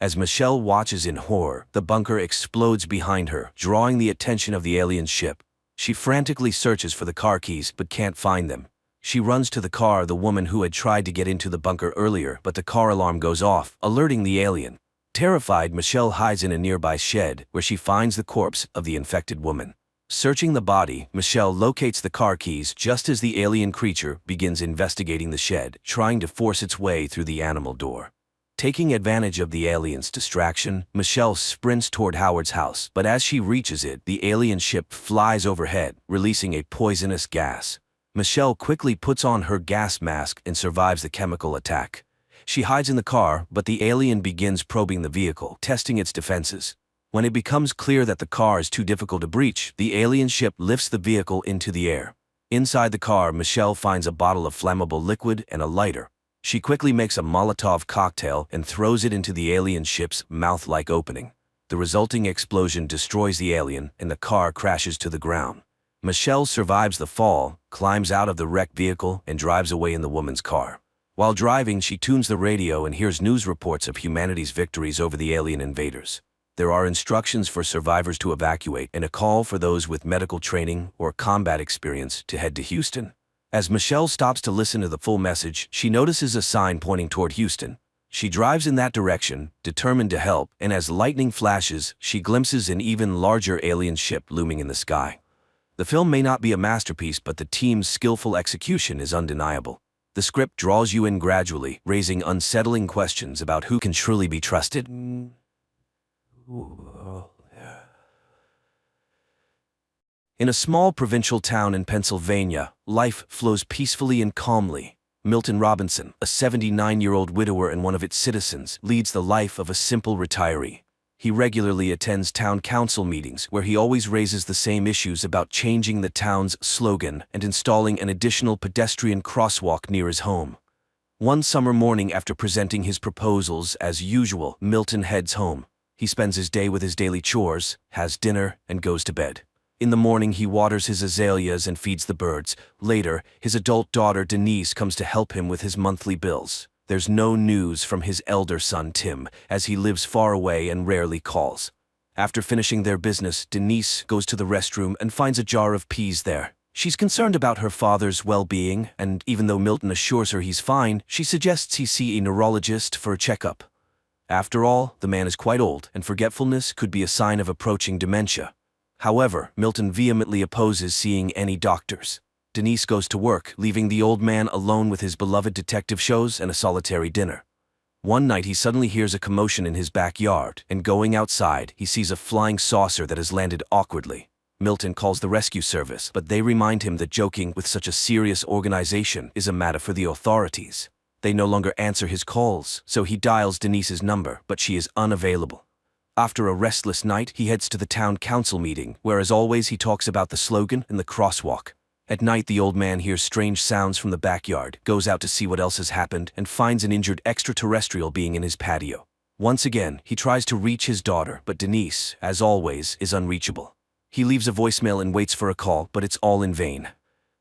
As Michelle watches in horror, the bunker explodes behind her, drawing the attention of the alien ship. She frantically searches for the car keys, but can't find them. She runs to the car, the woman who had tried to get into the bunker earlier, but the car alarm goes off, alerting the alien. Terrified, Michelle hides in a nearby shed, where she finds the corpse of the infected woman. Searching the body, Michelle locates the car keys just as the alien creature begins investigating the shed, trying to force its way through the animal door. Taking advantage of the alien's distraction, Michelle sprints toward Howard's house, but as she reaches it, the alien ship flies overhead, releasing a poisonous gas. Michelle quickly puts on her gas mask and survives the chemical attack. She hides in the car, but the alien begins probing the vehicle, testing its defenses. When it becomes clear that the car is too difficult to breach, the alien ship lifts the vehicle into the air. Inside the car, Michelle finds a bottle of flammable liquid and a lighter. She quickly makes a Molotov cocktail and throws it into the alien ship's mouth-like opening. The resulting explosion destroys the alien, and the car crashes to the ground. Michelle survives the fall, climbs out of the wrecked vehicle, and drives away in the woman's car. While driving, she tunes the radio and hears news reports of humanity's victories over the alien invaders. There are instructions for survivors to evacuate and a call for those with medical training or combat experience to head to Houston. As Michelle stops to listen to the full message, she notices a sign pointing toward Houston. She drives in that direction, determined to help, and as lightning flashes, she glimpses an even larger alien ship looming in the sky. The film may not be a masterpiece, but the team's skillful execution is undeniable. The script draws you in gradually, raising unsettling questions about who can truly be trusted. In a small provincial town in Pennsylvania, life flows peacefully and calmly. Milton Robinson, a 79-year-old widower and one of its citizens, leads the life of a simple retiree. He regularly attends town council meetings where he always raises the same issues about changing the town's slogan and installing an additional pedestrian crosswalk near his home. One summer morning after presenting his proposals as usual, Milton heads home. He spends his day with his daily chores, has dinner, and goes to bed. In the morning, he waters his azaleas and feeds the birds. Later, his adult daughter Denise comes to help him with his monthly bills. There's no news from his elder son Tim, as he lives far away and rarely calls. After finishing their business, Denise goes to the restroom and finds a jar of peas there. She's concerned about her father's well-being, and even though Milton assures her he's fine, she suggests he see a neurologist for a checkup. After all, the man is quite old, and forgetfulness could be a sign of approaching dementia. However, Milton vehemently opposes seeing any doctors. Denise goes to work, leaving the old man alone with his beloved detective shows and a solitary dinner. One night he suddenly hears a commotion in his backyard, and going outside, he sees a flying saucer that has landed awkwardly. Milton calls the rescue service, but they remind him that joking with such a serious organization is a matter for the authorities. They no longer answer his calls, so he dials Denise's number, but she is unavailable. After a restless night, he heads to the town council meeting, where as always he talks about the slogan and the crosswalk. At night, the old man hears strange sounds from the backyard, goes out to see what else has happened, and finds an injured extraterrestrial being in his patio. Once again, he tries to reach his daughter, but Denise, as always, is unreachable. He leaves a voicemail and waits for a call, but it's all in vain.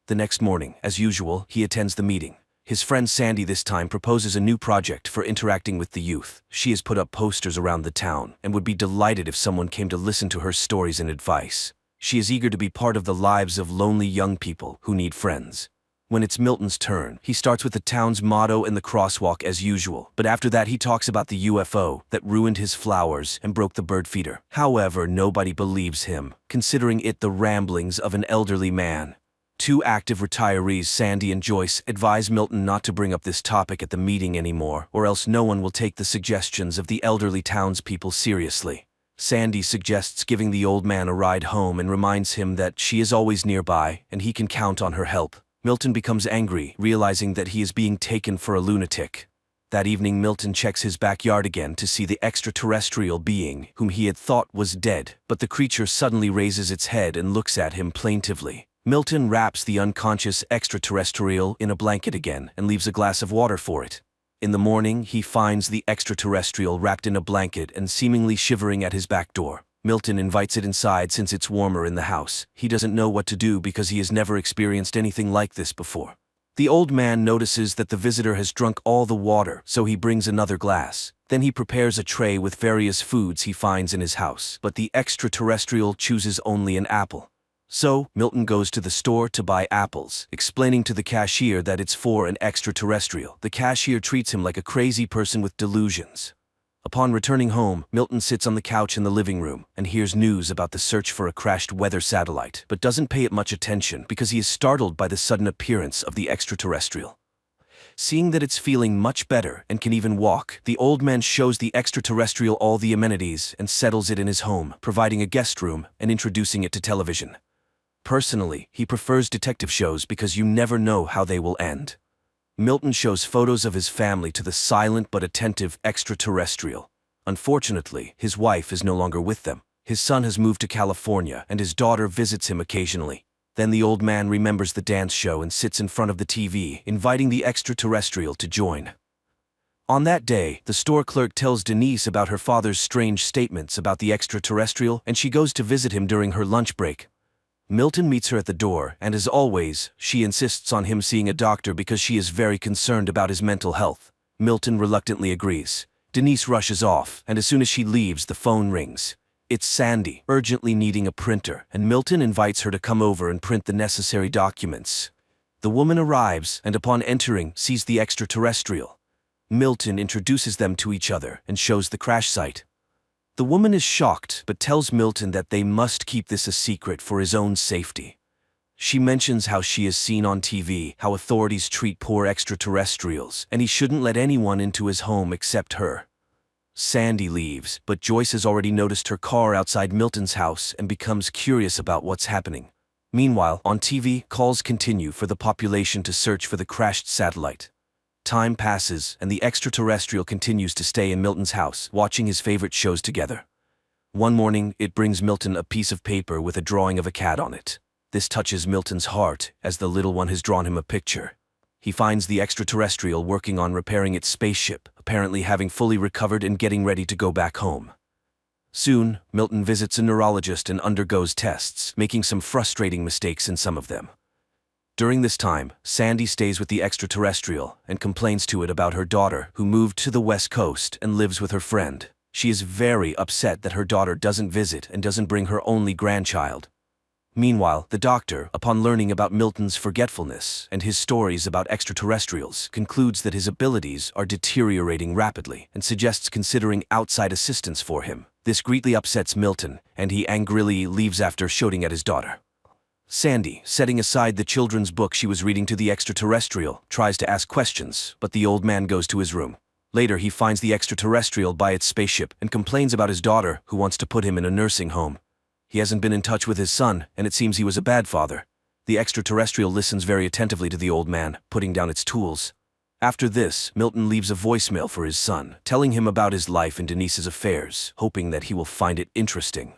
The next morning, as usual, he attends the meeting. His friend Sandy this time proposes a new project for interacting with the youth. She has put up posters around the town and would be delighted if someone came to listen to her stories and advice. She is eager to be part of the lives of lonely young people who need friends. When it's Milton's turn, he starts with the town's motto and the crosswalk as usual, but after that he talks about the UFO that ruined his flowers and broke the bird feeder. However, nobody believes him, considering it the ramblings of an elderly man. Two active retirees, Sandy and Joyce, advise Milton not to bring up this topic at the meeting anymore, or else no one will take the suggestions of the elderly townspeople seriously. Sandy suggests giving the old man a ride home and reminds him that she is always nearby and he can count on her help. Milton becomes angry, realizing that he is being taken for a lunatic. That evening, Milton checks his backyard again to see the extraterrestrial being whom he had thought was dead, but the creature suddenly raises its head and looks at him plaintively. Milton wraps the unconscious extraterrestrial in a blanket again and leaves a glass of water for it. In the morning, he finds the extraterrestrial wrapped in a blanket and seemingly shivering at his back door. Milton invites it inside since it's warmer in the house. He doesn't know what to do because he has never experienced anything like this before. The old man notices that the visitor has drunk all the water, so he brings another glass. Then he prepares a tray with various foods he finds in his house, but the extraterrestrial chooses only an apple. So, Milton goes to the store to buy apples, explaining to the cashier that it's for an extraterrestrial. The cashier treats him like a crazy person with delusions. Upon returning home, Milton sits on the couch in the living room and hears news about the search for a crashed weather satellite, but doesn't pay it much attention because he is startled by the sudden appearance of the extraterrestrial. Seeing that it's feeling much better and can even walk, the old man shows the extraterrestrial all the amenities and settles it in his home, providing a guest room and introducing it to television. Personally, he prefers detective shows because you never know how they will end. Milton shows photos of his family to the silent but attentive extraterrestrial. Unfortunately, his wife is no longer with them. His son has moved to California and his daughter visits him occasionally. Then the old man remembers the dance show and sits in front of the TV, inviting the extraterrestrial to join. On that day, the store clerk tells Denise about her father's strange statements about the extraterrestrial, and she goes to visit him during her lunch break. Milton meets her at the door, and as always, she insists on him seeing a doctor because she is very concerned about his mental health. Milton reluctantly agrees. Denise rushes off, and as soon as she leaves, the phone rings. It's Sandy, urgently needing a printer, and Milton invites her to come over and print the necessary documents. The woman arrives, and upon entering, sees the extraterrestrial. Milton introduces them to each other and shows the crash site. The woman is shocked, but tells Milton that they must keep this a secret for his own safety. She mentions how she has seen on TV how authorities treat poor extraterrestrials, and he shouldn't let anyone into his home except her. Sandy leaves, but Joyce has already noticed her car outside Milton's house and becomes curious about what's happening. Meanwhile, on TV, calls continue for the population to search for the crashed satellite. Time passes, and the extraterrestrial continues to stay in Milton's house, watching his favorite shows together. One morning, it brings Milton a piece of paper with a drawing of a cat on it. This touches Milton's heart, as the little one has drawn him a picture. He finds the extraterrestrial working on repairing its spaceship, apparently having fully recovered and getting ready to go back home. Soon, Milton visits a neurologist and undergoes tests, making some frustrating mistakes in some of them. During this time, Sandy stays with the extraterrestrial and complains to it about her daughter, who moved to the West Coast and lives with her friend. She is very upset that her daughter doesn't visit and doesn't bring her only grandchild. Meanwhile, the doctor, upon learning about Milton's forgetfulness and his stories about extraterrestrials, concludes that his abilities are deteriorating rapidly and suggests considering outside assistance for him. This greatly upsets Milton, and he angrily leaves after shouting at his daughter. Sandy, setting aside the children's book she was reading to the extraterrestrial, tries to ask questions, but the old man goes to his room. Later, he finds the extraterrestrial by its spaceship and complains about his daughter, who wants to put him in a nursing home. He hasn't been in touch with his son, and it seems he was a bad father. The extraterrestrial listens very attentively to the old man, putting down its tools. After this, Milton leaves a voicemail for his son, telling him about his life and Denise's affairs, hoping that he will find it interesting.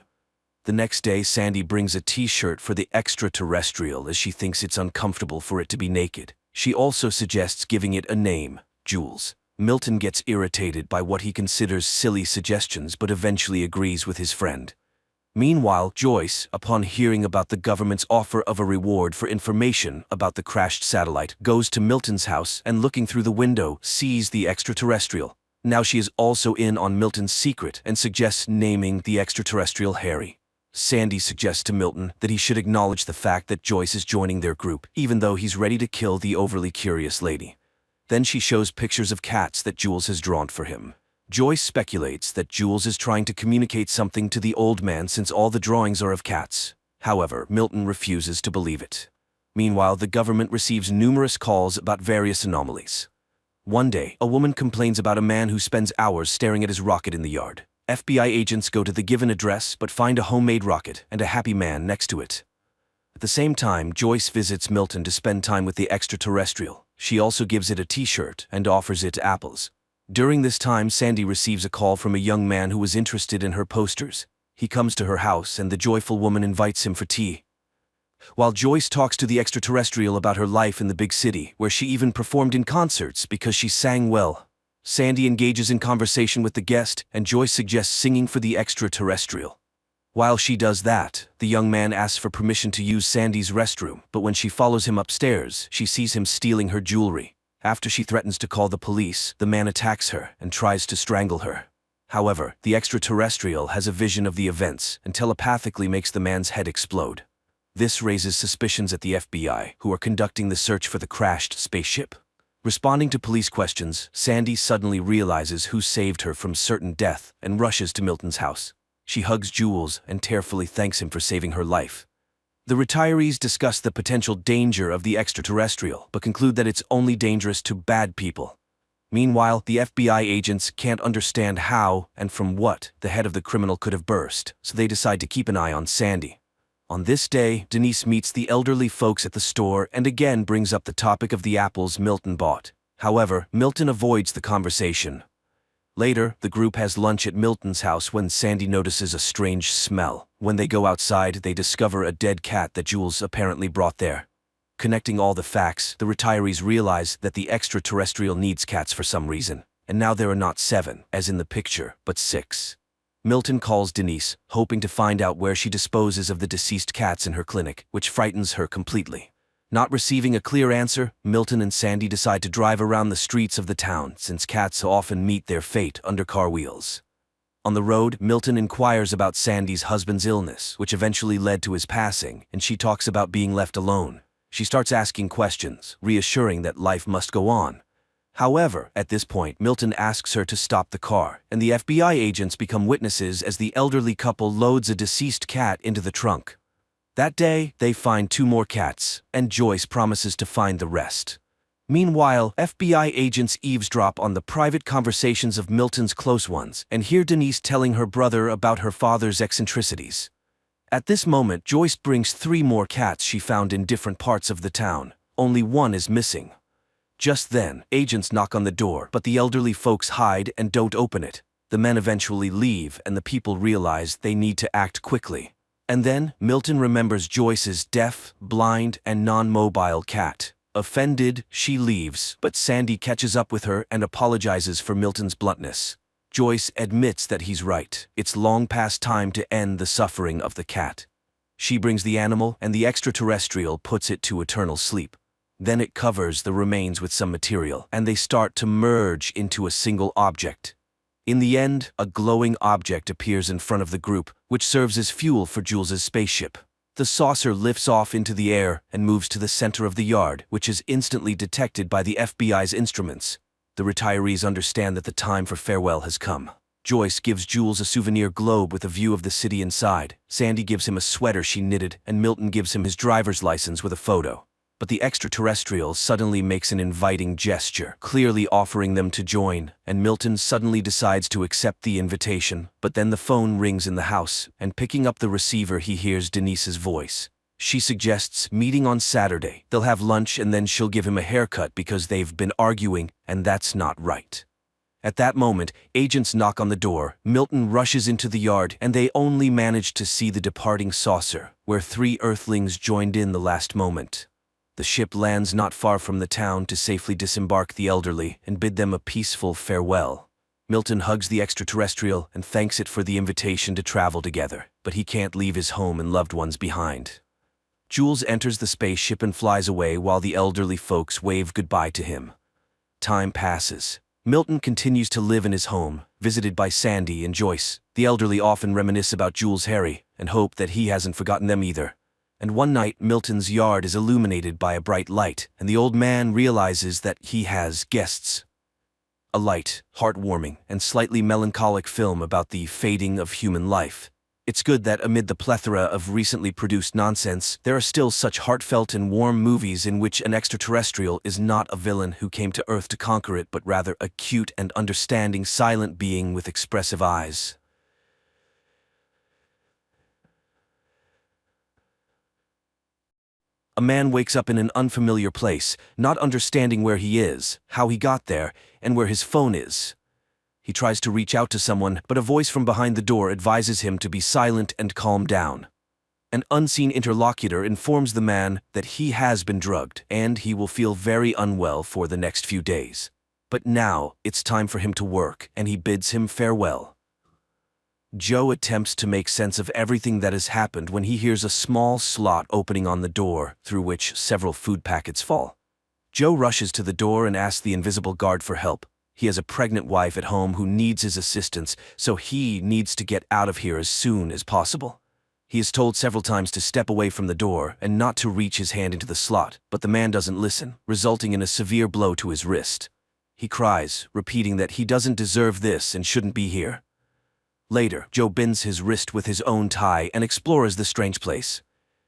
The next day, Sandy brings a t-shirt for the extraterrestrial as she thinks it's uncomfortable for it to be naked. She also suggests giving it a name, Jules. Milton gets irritated by what he considers silly suggestions but eventually agrees with his friend. Meanwhile, Joyce, upon hearing about the government's offer of a reward for information about the crashed satellite, goes to Milton's house and, looking through the window, sees the extraterrestrial. Now she is also in on Milton's secret and suggests naming the extraterrestrial Harry. Sandy suggests to Milton that he should acknowledge the fact that Joyce is joining their group, even though he's ready to kill the overly curious lady. Then she shows pictures of cats that Jules has drawn for him. Joyce speculates that Jules is trying to communicate something to the old man since all the drawings are of cats. However, Milton refuses to believe it. Meanwhile, the government receives numerous calls about various anomalies. One day, a woman complains about a man who spends hours staring at his rocket in the yard. FBI agents go to the given address but find a homemade rocket and a happy man next to it. At the same time, Joyce visits Milton to spend time with the extraterrestrial. She also gives it a t-shirt and offers it apples. During this time, Sandy receives a call from a young man who was interested in her posters. He comes to her house and the joyful woman invites him for tea. While Joyce talks to the extraterrestrial about her life in the big city, where she even performed in concerts because she sang well, Sandy engages in conversation with the guest and Joyce suggests singing for the extraterrestrial. While she does that, the young man asks for permission to use Sandy's restroom, but when she follows him upstairs, she sees him stealing her jewelry. After she threatens to call the police, the man attacks her and tries to strangle her. However, the extraterrestrial has a vision of the events and telepathically makes the man's head explode. This raises suspicions at the FBI, who are conducting the search for the crashed spaceship. Responding to police questions, Sandy suddenly realizes who saved her from certain death and rushes to Milton's house. She hugs Jules and tearfully thanks him for saving her life. The retirees discuss the potential danger of the extraterrestrial, but conclude that it's only dangerous to bad people. Meanwhile, the FBI agents can't understand how and from what the head of the criminal could have burst, so they decide to keep an eye on Sandy. On this day, Denise meets the elderly folks at the store and again brings up the topic of the apples Milton bought. However, Milton avoids the conversation. Later, the group has lunch at Milton's house when Sandy notices a strange smell. When they go outside, they discover a dead cat that Jules apparently brought there. Connecting all the facts, the retirees realize that the extraterrestrial needs cats for some reason, and now there are not 7, as in the picture, but 6. Milton calls Denise, hoping to find out where she disposes of the deceased cats in her clinic, which frightens her completely. Not receiving a clear answer, Milton and Sandy decide to drive around the streets of the town since cats often meet their fate under car wheels. On the road, Milton inquires about Sandy's husband's illness, which eventually led to his passing, and she talks about being left alone. She starts asking questions, reassuring that life must go on. However, at this point, Milton asks her to stop the car, and the FBI agents become witnesses as the elderly couple loads a deceased cat into the trunk. That day, they find 2 more cats, and Joyce promises to find the rest. Meanwhile, FBI agents eavesdrop on the private conversations of Milton's close ones and hear Denise telling her brother about her father's eccentricities. At this moment, Joyce brings 3 more cats she found in different parts of the town. Only one is missing. Just then, agents knock on the door, but the elderly folks hide and don't open it. The men eventually leave, and the people realize they need to act quickly. And then, Milton remembers Joyce's deaf, blind, and non-mobile cat. Offended, she leaves, but Sandy catches up with her and apologizes for Milton's bluntness. Joyce admits that he's right. It's long past time to end the suffering of the cat. She brings the animal, and the extraterrestrial puts it to eternal sleep. Then it covers the remains with some material, and they start to merge into a single object. In the end, a glowing object appears in front of the group, which serves as fuel for Jules's spaceship. The saucer lifts off into the air and moves to the center of the yard, which is instantly detected by the FBI's instruments. The retirees understand that the time for farewell has come. Joyce gives Jules a souvenir globe with a view of the city inside. Sandy gives him a sweater she knitted, and Milton gives him his driver's license with a photo. But the extraterrestrial suddenly makes an inviting gesture, clearly offering them to join, and Milton suddenly decides to accept the invitation. But then the phone rings in the house, and picking up the receiver he hears Denise's voice. She suggests meeting on Saturday. They'll have lunch and then she'll give him a haircut because they've been arguing, and that's not right. At that moment, agents knock on the door. Milton rushes into the yard, and they only manage to see the departing saucer, where 3 Earthlings joined in the last moment. The ship lands not far from the town to safely disembark the elderly and bid them a peaceful farewell. Milton hugs the extraterrestrial and thanks it for the invitation to travel together, but he can't leave his home and loved ones behind. Jules enters the spaceship and flies away while the elderly folks wave goodbye to him. Time passes. Milton continues to live in his home, visited by Sandy and Joyce. The elderly often reminisce about Jules' Harry and hope that he hasn't forgotten them either. And one night, Milton's yard is illuminated by a bright light, and the old man realizes that he has guests. A light, heartwarming, and slightly melancholic film about the fading of human life. It's good that amid the plethora of recently produced nonsense, there are still such heartfelt and warm movies in which an extraterrestrial is not a villain who came to Earth to conquer it, but rather a cute and understanding silent being with expressive eyes. A man wakes up in an unfamiliar place, not understanding where he is, how he got there, and where his phone is. He tries to reach out to someone, but a voice from behind the door advises him to be silent and calm down. An unseen interlocutor informs the man that he has been drugged, and he will feel very unwell for the next few days. But now, it's time for him to work, and he bids him farewell. Joe attempts to make sense of everything that has happened when he hears a small slot opening on the door, through which several food packets fall. Joe rushes to the door and asks the invisible guard for help. He has a pregnant wife at home who needs his assistance, so he needs to get out of here as soon as possible. He is told several times to step away from the door and not to reach his hand into the slot, but the man doesn't listen, resulting in a severe blow to his wrist. He cries, repeating that he doesn't deserve this and shouldn't be here. Later, Joe binds his wrist with his own tie and explores the strange place.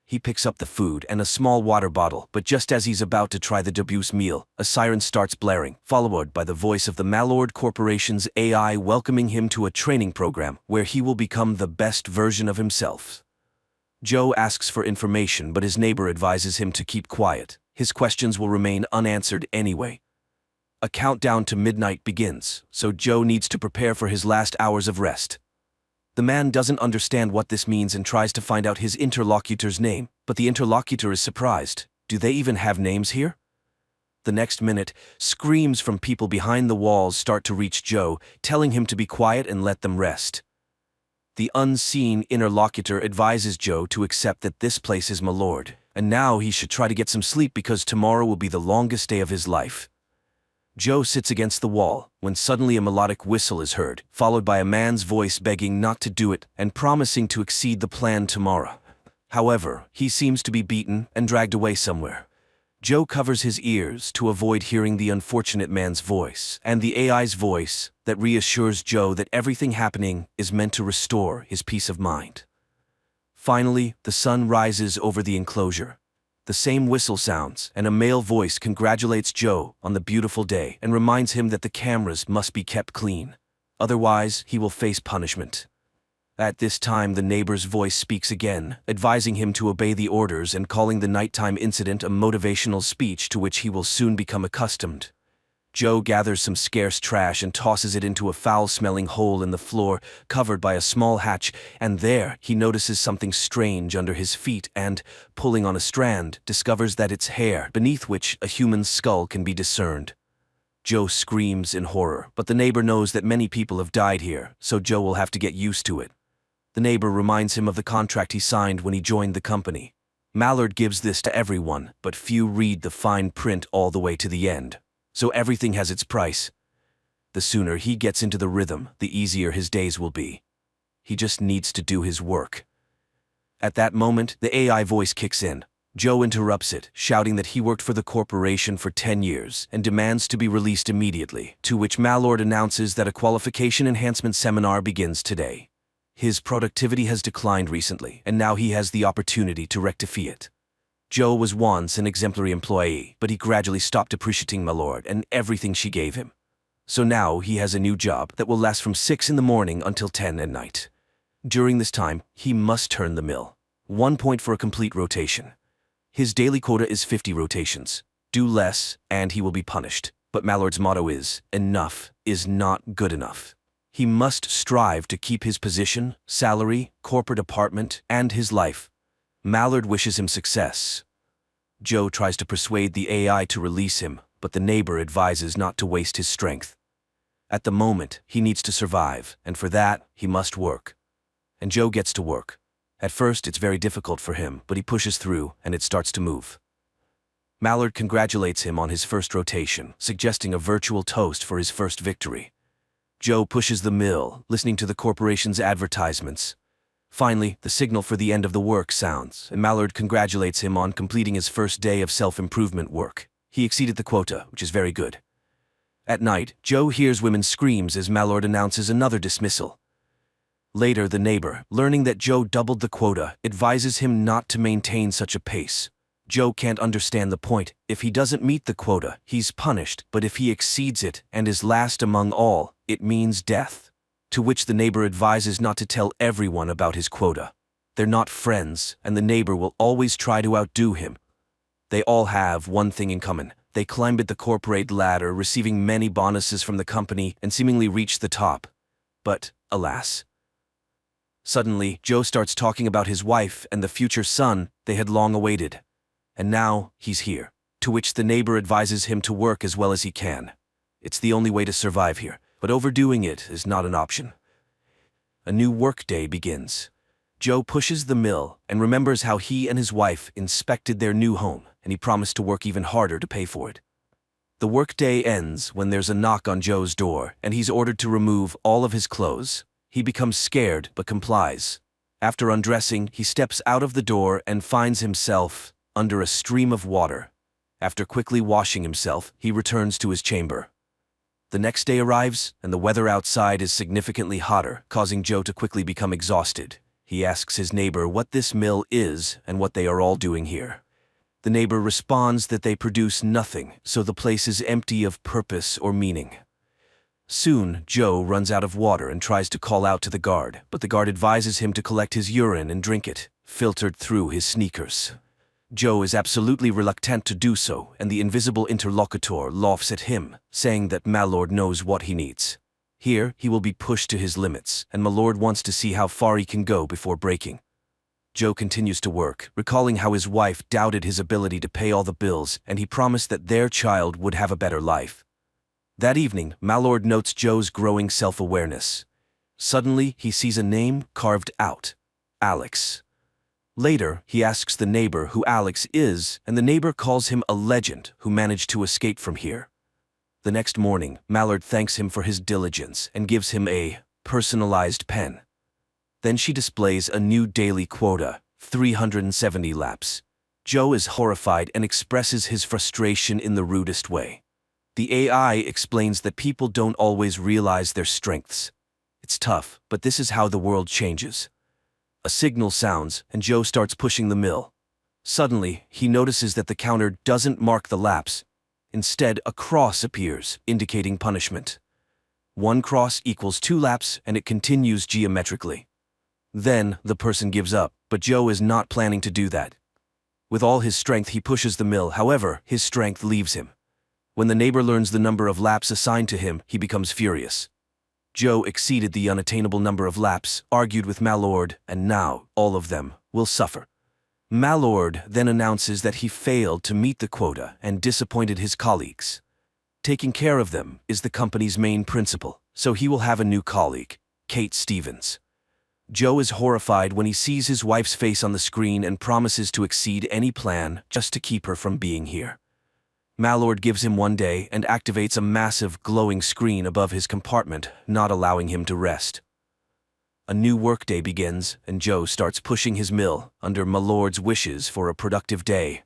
He picks up the food and a small water bottle, but just as he's about to try the debut meal, a siren starts blaring, followed by the voice of the Malord Corporation's AI welcoming him to a training program where he will become the best version of himself. Joe asks for information, but his neighbor advises him to keep quiet. His questions will remain unanswered anyway. A countdown to midnight begins, so Joe needs to prepare for his last hours of rest. The man doesn't understand what this means and tries to find out his interlocutor's name, but the interlocutor is surprised. Do they even have names here? The next minute, screams from people behind the walls start to reach Joe, telling him to be quiet and let them rest. The unseen interlocutor advises Joe to accept that this place is Malord, and now he should try to get some sleep because tomorrow will be the longest day of his life. Joe sits against the wall, when suddenly a melodic whistle is heard, followed by a man's voice begging not to do it and promising to exceed the plan tomorrow. However, he seems to be beaten and dragged away somewhere. Joe covers his ears to avoid hearing the unfortunate man's voice, and the AI's voice that reassures Joe that everything happening is meant to restore his peace of mind. Finally, the sun rises over the enclosure. The same whistle sounds, and a male voice congratulates Joe on the beautiful day and reminds him that the cameras must be kept clean. Otherwise, he will face punishment. At this time, the neighbor's voice speaks again, advising him to obey the orders and calling the nighttime incident a motivational speech to which he will soon become accustomed. Joe gathers some scarce trash and tosses it into a foul-smelling hole in the floor, covered by a small hatch, and there he notices something strange under his feet and, pulling on a strand, discovers that it's hair, beneath which a human skull can be discerned. Joe screams in horror, but the neighbor knows that many people have died here, so Joe will have to get used to it. The neighbor reminds him of the contract he signed when he joined the company. Mallard gives this to everyone, but few read the fine print all the way to the end. So everything has its price. The sooner he gets into the rhythm, the easier his days will be. He just needs to do his work. At that moment, the AI voice kicks in. Joe interrupts it, shouting that he worked for the corporation for 10 years and demands to be released immediately, to which Mallard announces that a qualification enhancement seminar begins today. His productivity has declined recently, and now he has the opportunity to rectify it. Joe was once an exemplary employee, but he gradually stopped appreciating Mallard and everything she gave him. So now he has a new job that will last from 6 in the morning until 10 at night. During this time, he must turn the mill. 1 point for a complete rotation. His daily quota is 50 rotations. Do less, and he will be punished. But Mallard's motto is, enough is not good enough. He must strive to keep his position, salary, corporate apartment, and his life. Mallard wishes him success. Joe tries to persuade the AI to release him, but the neighbor advises not to waste his strength. At the moment, he needs to survive, and for that, he must work. And Joe gets to work. At first, it's very difficult for him, but he pushes through, and it starts to move. Mallard congratulates him on his first rotation, suggesting a virtual toast for his first victory. Joe pushes the mill, listening to the corporation's advertisements. Finally, the signal for the end of the work sounds, and Mallard congratulates him on completing his first day of self-improvement work. He exceeded the quota, which is very good. At night, Joe hears women's screams as Mallard announces another dismissal. Later, the neighbor, learning that Joe doubled the quota, advises him not to maintain such a pace. Joe can't understand the point. If he doesn't meet the quota, he's punished, but if he exceeds it and is last among all, it means death. To which the neighbor advises not to tell everyone about his quota. They're not friends, and the neighbor will always try to outdo him. They all have one thing in common. They climbed the corporate ladder, receiving many bonuses from the company, and seemingly reached the top. But, alas. Suddenly, Joe starts talking about his wife and the future son they had long awaited. And now, he's here. To which the neighbor advises him to work as well as he can. It's the only way to survive here. But overdoing it is not an option. A new workday begins. Joe pushes the mill and remembers how he and his wife inspected their new home, and he promised to work even harder to pay for it. The workday ends when there's a knock on Joe's door, and he's ordered to remove all of his clothes. He becomes scared but complies. After undressing, he steps out of the door and finds himself under a stream of water. After quickly washing himself, he returns to his chamber. The next day arrives, and the weather outside is significantly hotter, causing Joe to quickly become exhausted. He asks his neighbor what this mill is and what they are all doing here. The neighbor responds that they produce nothing, so the place is empty of purpose or meaning. Soon, Joe runs out of water and tries to call out to the guard, but the guard advises him to collect his urine and drink it, filtered through his sneakers. Joe is absolutely reluctant to do so, and the invisible interlocutor laughs at him, saying that Mallard knows what he needs. Here, he will be pushed to his limits, and Mallard wants to see how far he can go before breaking. Joe continues to work, recalling how his wife doubted his ability to pay all the bills, and he promised that their child would have a better life. That evening, Mallard notes Joe's growing self-awareness. Suddenly, he sees a name carved out: Alex. Later, he asks the neighbor who Alex is, and the neighbor calls him a legend who managed to escape from here. The next morning, Mallard thanks him for his diligence and gives him a personalized pen. Then she displays a new daily quota, 370 laps. Joe is horrified and expresses his frustration in the rudest way. The AI explains that people don't always realize their strengths. It's tough, but this is how the world changes. A signal sounds, and Joe starts pushing the mill. Suddenly, he notices that the counter doesn't mark the laps. Instead, a cross appears, indicating punishment. 1 cross equals 2 laps, and it continues geometrically. Then the person gives up, but Joe is not planning to do that. With all his strength he pushes the mill, however, his strength leaves him. When the neighbor learns the number of laps assigned to him, he becomes furious. Joe exceeded the unattainable number of laps, argued with Malord, and now all of them will suffer. Malord then announces that he failed to meet the quota and disappointed his colleagues. Taking care of them is the company's main principle, so he will have a new colleague, Kate Stevens. Joe is horrified when he sees his wife's face on the screen and promises to exceed any plan just to keep her from being here. Malord gives him one day and activates a massive glowing screen above his compartment, not allowing him to rest. A new workday begins, and Joe starts pushing his mill under Malord's wishes for a productive day.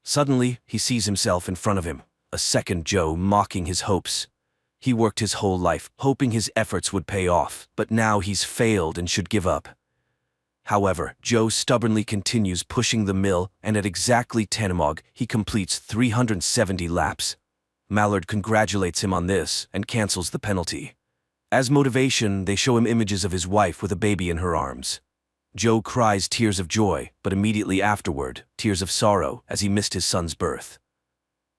Suddenly, he sees himself in front of him, a second Joe mocking his hopes. He worked his whole life, hoping his efforts would pay off, but now he's failed and should give up. However, Joe stubbornly continues pushing the mill, and at exactly 10 he completes 370 laps. Malord congratulates him on this and cancels the penalty. As motivation, they show him images of his wife with a baby in her arms. Joe cries tears of joy, but immediately afterward, tears of sorrow as he missed his son's birth.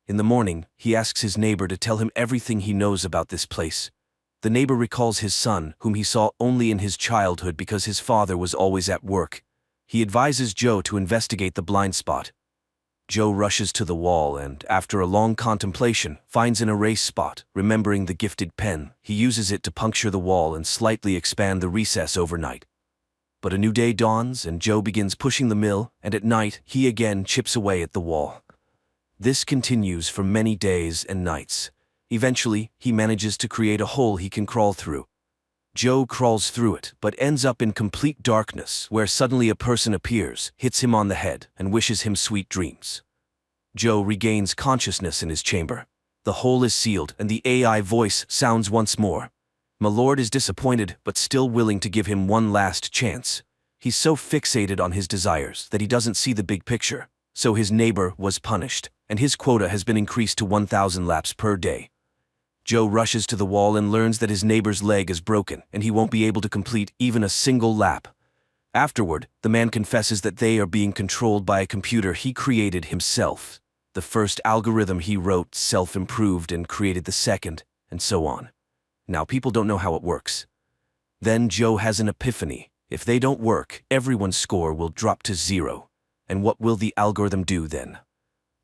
In the morning, he asks his neighbor to tell him everything he knows about this place. The neighbor recalls his son, whom he saw only in his childhood because his father was always at work. He advises Joe to investigate the blind spot. Joe rushes to the wall and, after a long contemplation, finds an erase spot. Remembering the gifted pen, he uses it to puncture the wall and slightly expand the recess overnight. But a new day dawns and Joe begins pushing the mill, and at night he again chips away at the wall. This continues for many days and nights. Eventually, he manages to create a hole he can crawl through. Joe crawls through it, but ends up in complete darkness, where suddenly a person appears, hits him on the head, and wishes him sweet dreams. Joe regains consciousness in his chamber. The hole is sealed, and the AI voice sounds once more. Malord is disappointed, but still willing to give him one last chance. He's so fixated on his desires that he doesn't see the big picture. So his neighbor was punished, and his quota has been increased to 1,000 laps per day. Joe rushes to the wall and learns that his neighbor's leg is broken, and he won't be able to complete even a single lap. Afterward, the man confesses that they are being controlled by a computer he created himself. The first algorithm he wrote self-improved and created the second, and so on. Now people don't know how it works. Then Joe has an epiphany. If they don't work, everyone's score will drop to 0. And what will the algorithm do then?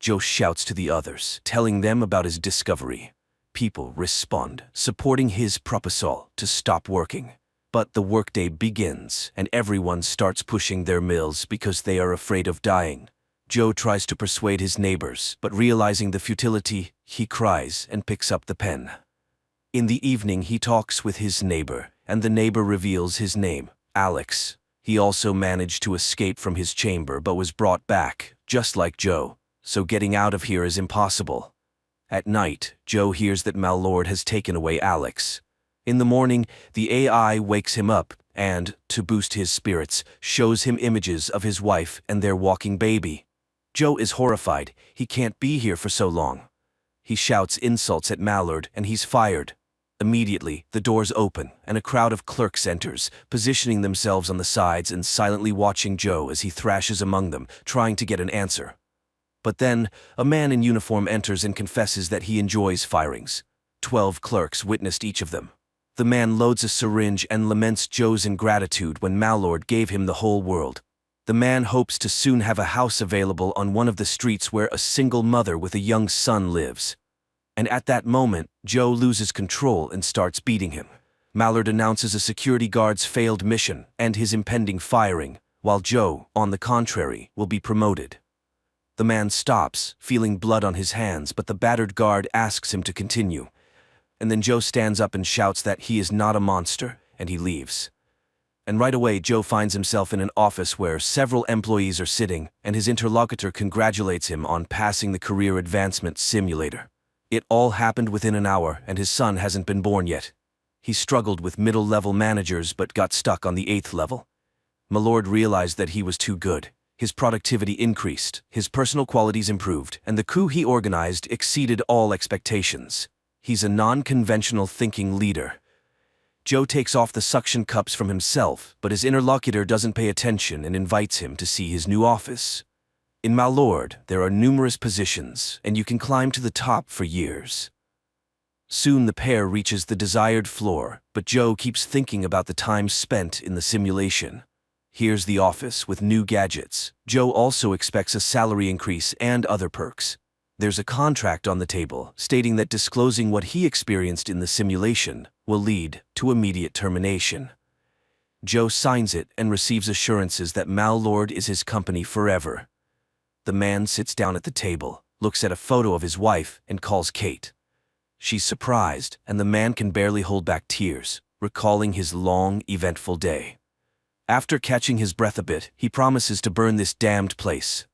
Joe shouts to the others, telling them about his discovery. People respond, supporting his proposal to stop working. But the workday begins, and everyone starts pushing their mills because they are afraid of dying. Joe tries to persuade his neighbors, but realizing the futility, he cries and picks up the pen. In the evening, he talks with his neighbor, and the neighbor reveals his name, Alex. He also managed to escape from his chamber but was brought back, just like Joe, so getting out of here is impossible. At night, Joe hears that Malord has taken away Alex. In the morning, the AI wakes him up and, to boost his spirits, shows him images of his wife and their walking baby. Joe is horrified. He can't be here for so long. He shouts insults at Malord and he's fired. Immediately, the doors open and a crowd of clerks enters, positioning themselves on the sides and silently watching Joe as he thrashes among them, trying to get an answer. But then, a man in uniform enters and confesses that he enjoys firings. 12 clerks witnessed each of them. The man loads a syringe and laments Joe's ingratitude when Malord gave him the whole world. The man hopes to soon have a house available on one of the streets where a single mother with a young son lives. And at that moment, Joe loses control and starts beating him. Malord announces a security guard's failed mission and his impending firing, while Joe, on the contrary, will be promoted. The man stops, feeling blood on his hands, but the battered guard asks him to continue. And then Joe stands up and shouts that he is not a monster, and he leaves. And right away, Joe finds himself in an office where several employees are sitting, and his interlocutor congratulates him on passing the career advancement simulator. It all happened within an hour, and his son hasn't been born yet. He struggled with middle-level managers but got stuck on the 8th level. Malord realized that he was too good. His productivity increased, his personal qualities improved, and the coup he organized exceeded all expectations. He's a non-conventional thinking leader. Joe takes off the suction cups from himself, but his interlocutor doesn't pay attention and invites him to see his new office. In Malord, there are numerous positions, and you can climb to the top for years. Soon the pair reaches the desired floor, but Joe keeps thinking about the time spent in the simulation. Here's the office with new gadgets. Joe also expects a salary increase and other perks. There's a contract on the table stating that disclosing what he experienced in the simulation will lead to immediate termination. Joe signs it and receives assurances that Malord is his company forever. The man sits down at the table, looks at a photo of his wife, and calls Kate. She's surprised, and the man can barely hold back tears, recalling his long, eventful day. After catching his breath a bit, he promises to burn this damned place.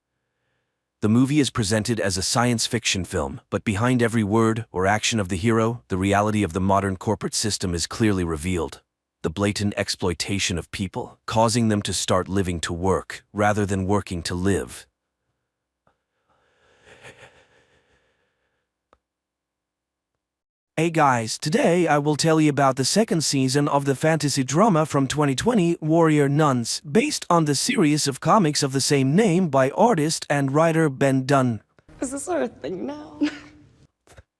The movie is presented as a science fiction film, but behind every word or action of the hero, the reality of the modern corporate system is clearly revealed. The blatant exploitation of people, causing them to start living to work, rather than working to live. Hey guys, today I will tell you about the second season of the fantasy drama from 2020, Warrior Nuns, based on the series of comics of the same name by artist and writer Ben Dunn. Is this our thing now?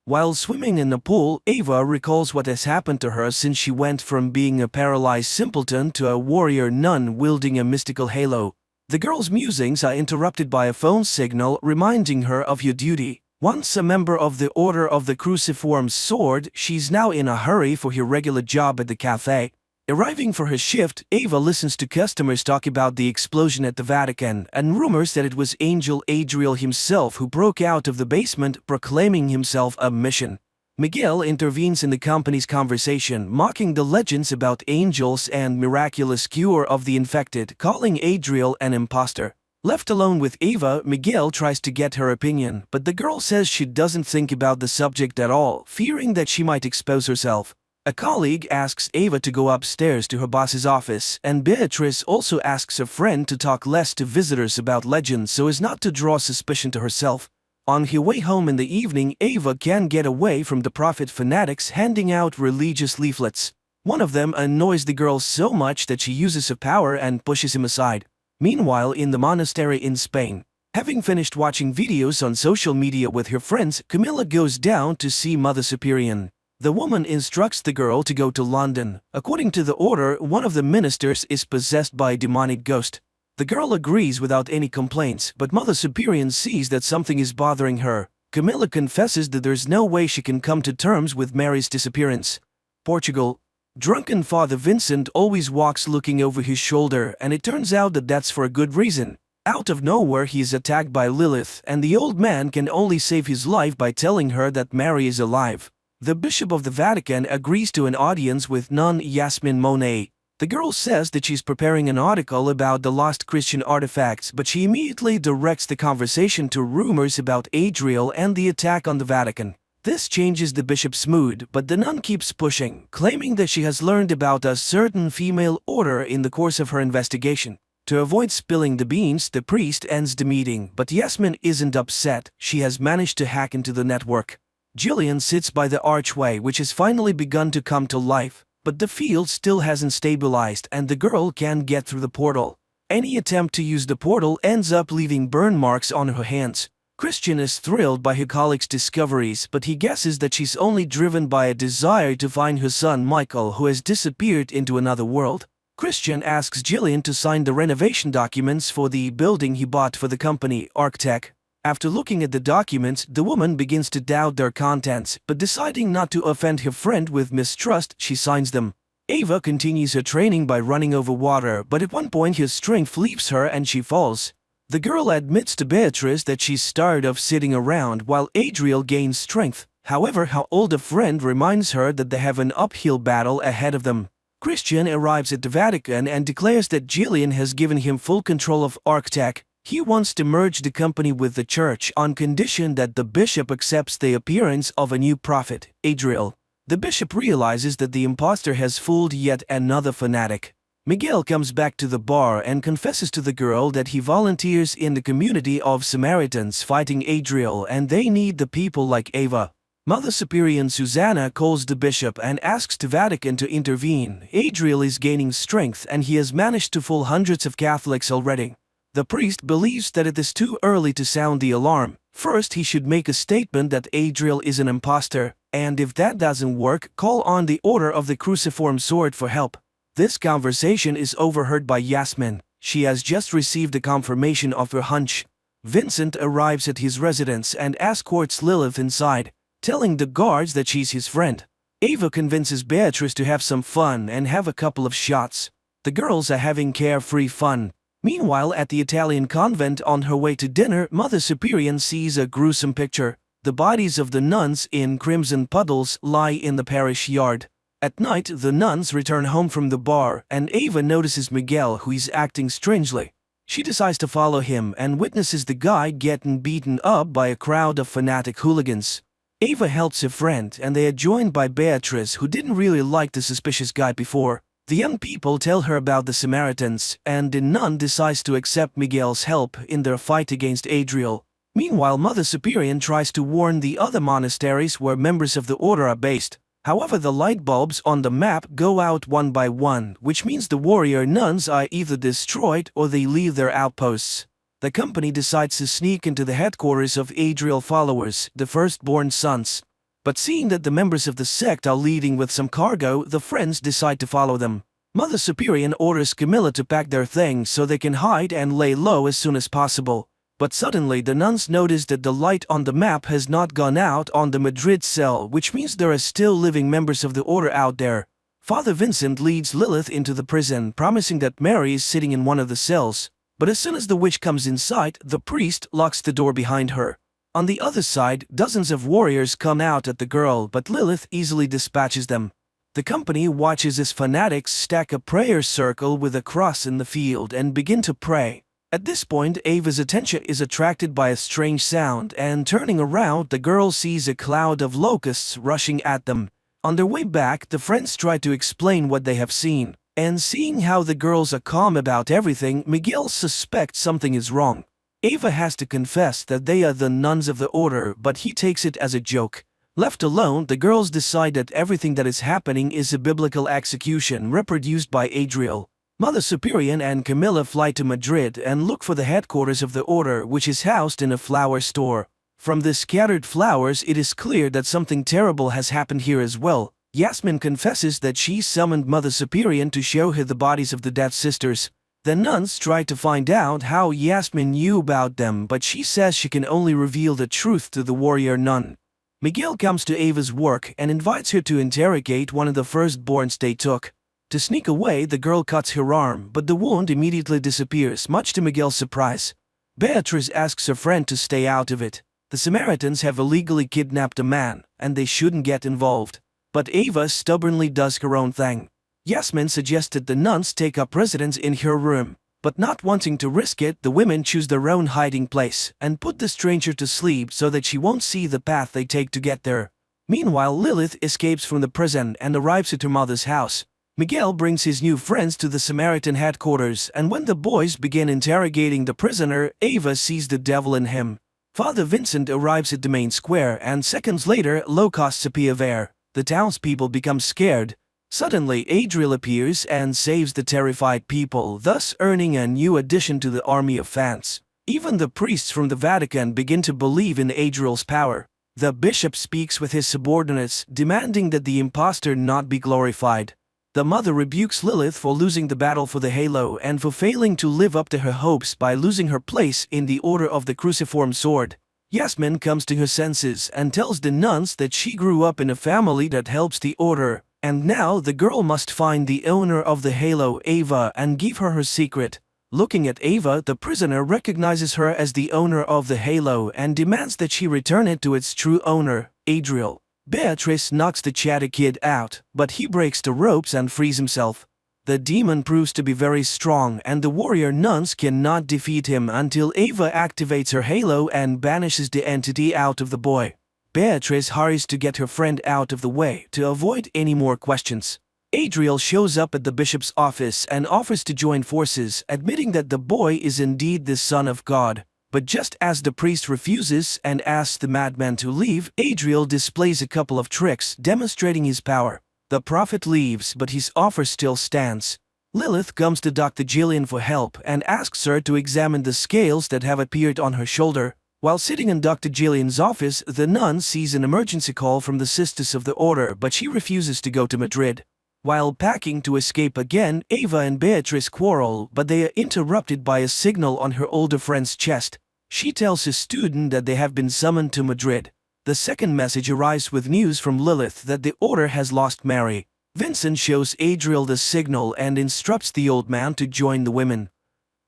While swimming in the pool, Ava recalls what has happened to her since she went from being a paralyzed simpleton to a warrior nun wielding a mystical halo. The girl's musings are interrupted by a phone signal reminding her of her duty. Once a member of the Order of the Cruciform Sword, she's now in a hurry for her regular job at the cafe. Arriving for her shift, Ava listens to customers talk about the explosion at the Vatican and rumors that it was Angel Adriel himself who broke out of the basement, proclaiming himself a mission. Miguel intervenes in the company's conversation, mocking the legends about angels and miraculous cure of the infected, calling Adriel an imposter. Left alone with Ava, Miguel tries to get her opinion, but the girl says she doesn't think about the subject at all, fearing that she might expose herself. A colleague asks Ava to go upstairs to her boss's office, and Beatrice also asks a friend to talk less to visitors about legends so as not to draw suspicion to herself. On her way home in the evening, Ava can't get away from the prophet fanatics handing out religious leaflets. One of them annoys the girl so much that she uses her power and pushes him aside. Meanwhile, in the monastery in Spain, having finished watching videos on social media with her friends, Camilla goes down to see Mother Superior. The woman instructs the girl to go to London. According to the order, one of the ministers is possessed by a demonic ghost. The girl agrees without any complaints, but Mother Superior sees that something is bothering her. Camilla confesses that there's no way she can come to terms with Mary's disappearance. Portugal. Drunken Father Vincent always walks looking over his shoulder, and it turns out that that's for a good reason. Out of nowhere, he is attacked by Lilith, and the old man can only save his life by telling her that Mary is alive. The Bishop of the Vatican agrees to an audience with nun Yasmin Monet. The girl says that she's preparing an article about the lost Christian artifacts, but she immediately directs the conversation to rumors about Adriel and the attack on the Vatican. This changes the bishop's mood, but the nun keeps pushing, claiming that she has learned about a certain female order in the course of her investigation. To avoid spilling the beans, the priest ends the meeting, but Yasmin isn't upset. She has managed to hack into the network. Jillian sits by the archway, which has finally begun to come to life, but the field still hasn't stabilized and the girl can't get through the portal. Any attempt to use the portal ends up leaving burn marks on her hands. Christian is thrilled by her colleague's discoveries, but he guesses that she's only driven by a desire to find her son Michael, who has disappeared into another world. Christian asks Jillian to sign the renovation documents for the building he bought for the company, Arctech. After looking at the documents, the woman begins to doubt their contents, but deciding not to offend her friend with mistrust, she signs them. Ava continues her training by running over water, but at one point her strength leaves her and she falls. The girl admits to Beatrice that she's tired of sitting around while Adriel gains strength. However, her older friend reminds her that they have an uphill battle ahead of them. Christian arrives at the Vatican and declares that Jillian has given him full control of Arctech. He wants to merge the company with the church on condition that the bishop accepts the appearance of a new prophet, Adriel. The bishop realizes that the impostor has fooled yet another fanatic. Miguel comes back to the bar and confesses to the girl that he volunteers in the community of Samaritans fighting Adriel and they need the people like Ava. Mother Superior Susanna calls the bishop and asks the Vatican to intervene. Adriel is gaining strength and he has managed to fool hundreds of Catholics already. The priest believes that it is too early to sound the alarm. First, he should make a statement that Adriel is an impostor, and if that doesn't work, call on the Order of the Cruciform Sword for help. This conversation is overheard by Yasmin. She has just received a confirmation of her hunch. Vincent arrives at his residence and escorts Lilith inside, telling the guards that she's his friend. Ava convinces Beatrice to have some fun and have a couple of shots. The girls are having carefree fun. Meanwhile, at the Italian convent on her way to dinner, Mother Superior sees a gruesome picture. The bodies of the nuns in crimson puddles lie in the parish yard. At night, the nuns return home from the bar, and Ava notices Miguel, who is acting strangely. She decides to follow him and witnesses the guy getting beaten up by a crowd of fanatic hooligans. Ava helps her friend, and they are joined by Beatrice, who didn't really like the suspicious guy before. The young people tell her about the Samaritans, and the nun decides to accept Miguel's help in their fight against Adriel. Meanwhile, Mother Superior tries to warn the other monasteries where members of the order are based. However, the light bulbs on the map go out one by one, which means the warrior nuns are either destroyed or they leave their outposts. The company decides to sneak into the headquarters of Adriel followers, the firstborn sons. But seeing that the members of the sect are leading with some cargo, the friends decide to follow them. Mother Superior orders Camilla to pack their things so they can hide and lay low as soon as possible. But suddenly the nuns notice that the light on the map has not gone out on the Madrid cell, which means there are still living members of the order out there. Father Vincent leads Lilith into the prison, promising that Mary is sitting in one of the cells. But as soon as the witch comes inside, the priest locks the door behind her. On the other side, dozens of warriors come out at the girl, but Lilith easily dispatches them. The company watches as fanatics stack a prayer circle with a cross in the field and begin to pray. At this point, Ava's attention is attracted by a strange sound, and turning around, the girl sees a cloud of locusts rushing at them. On their way back, the friends try to explain what they have seen. And seeing how the girls are calm about everything, Miguel suspects something is wrong. Ava has to confess that they are the nuns of the order, but he takes it as a joke. Left alone, the girls decide that everything that is happening is a biblical execution reproduced by Adriel. Mother Superior and Camilla fly to Madrid and look for the headquarters of the order, which is housed in a flower store. From the scattered flowers, it is clear that something terrible has happened here as well. Yasmin confesses that she summoned Mother Superior to show her the bodies of the dead sisters. The nuns try to find out how Yasmin knew about them, but she says she can only reveal the truth to the warrior nun. Miguel comes to Ava's work and invites her to interrogate one of the firstborns they took. To sneak away, the girl cuts her arm, but the wound immediately disappears, much to Miguel's surprise. Beatrice asks her friend to stay out of it. The Samaritans have illegally kidnapped a man, and they shouldn't get involved. But Ava stubbornly does her own thing. Yasmin suggested the nuns take up residence in her room, but not wanting to risk it, the women choose their own hiding place and put the stranger to sleep so that she won't see the path they take to get there. Meanwhile, Lilith escapes from the prison and arrives at her mother's house. Miguel brings his new friends to the Samaritan headquarters, and when the boys begin interrogating the prisoner, Ava sees the devil in him. Father Vincent arrives at the main square, and seconds later, locusts appear there. The townspeople become scared. Suddenly, Adriel appears and saves the terrified people, thus earning a new addition to the army of fans. Even the priests from the Vatican begin to believe in Adriel's power. The bishop speaks with his subordinates, demanding that the impostor not be glorified. The mother rebukes Lilith for losing the battle for the halo and for failing to live up to her hopes by losing her place in the Order of the Cruciform Sword. Yasmin comes to her senses and tells the nuns that she grew up in a family that helps the order, and now the girl must find the owner of the halo, Ava, and give her secret. Looking at Ava, the prisoner recognizes her as the owner of the halo and demands that she return it to its true owner, Adriel. Beatrice knocks the chatty kid out, but he breaks the ropes and frees himself. The demon proves to be very strong, and the warrior nuns cannot defeat him until Ava activates her halo and banishes the entity out of the boy. Beatrice hurries to get her friend out of the way to avoid any more questions. Adriel shows up at the bishop's office and offers to join forces, admitting that the boy is indeed the son of God. But just as the priest refuses and asks the madman to leave, Adriel displays a couple of tricks demonstrating his power. The prophet leaves, but his offer still stands. Lilith comes to Dr. Jillian for help and asks her to examine the scales that have appeared on her shoulder. While sitting in Dr. Jillian's office, the nun sees an emergency call from the Sisters of the Order, but she refuses to go to Madrid. While packing to escape again, Ava and Beatrice quarrel, but they are interrupted by a signal on her older friend's chest. She tells a student that they have been summoned to Madrid. The second message arrives with news from Lilith that the Order has lost Mary. Vincent shows Adriel the signal and instructs the old man to join the women.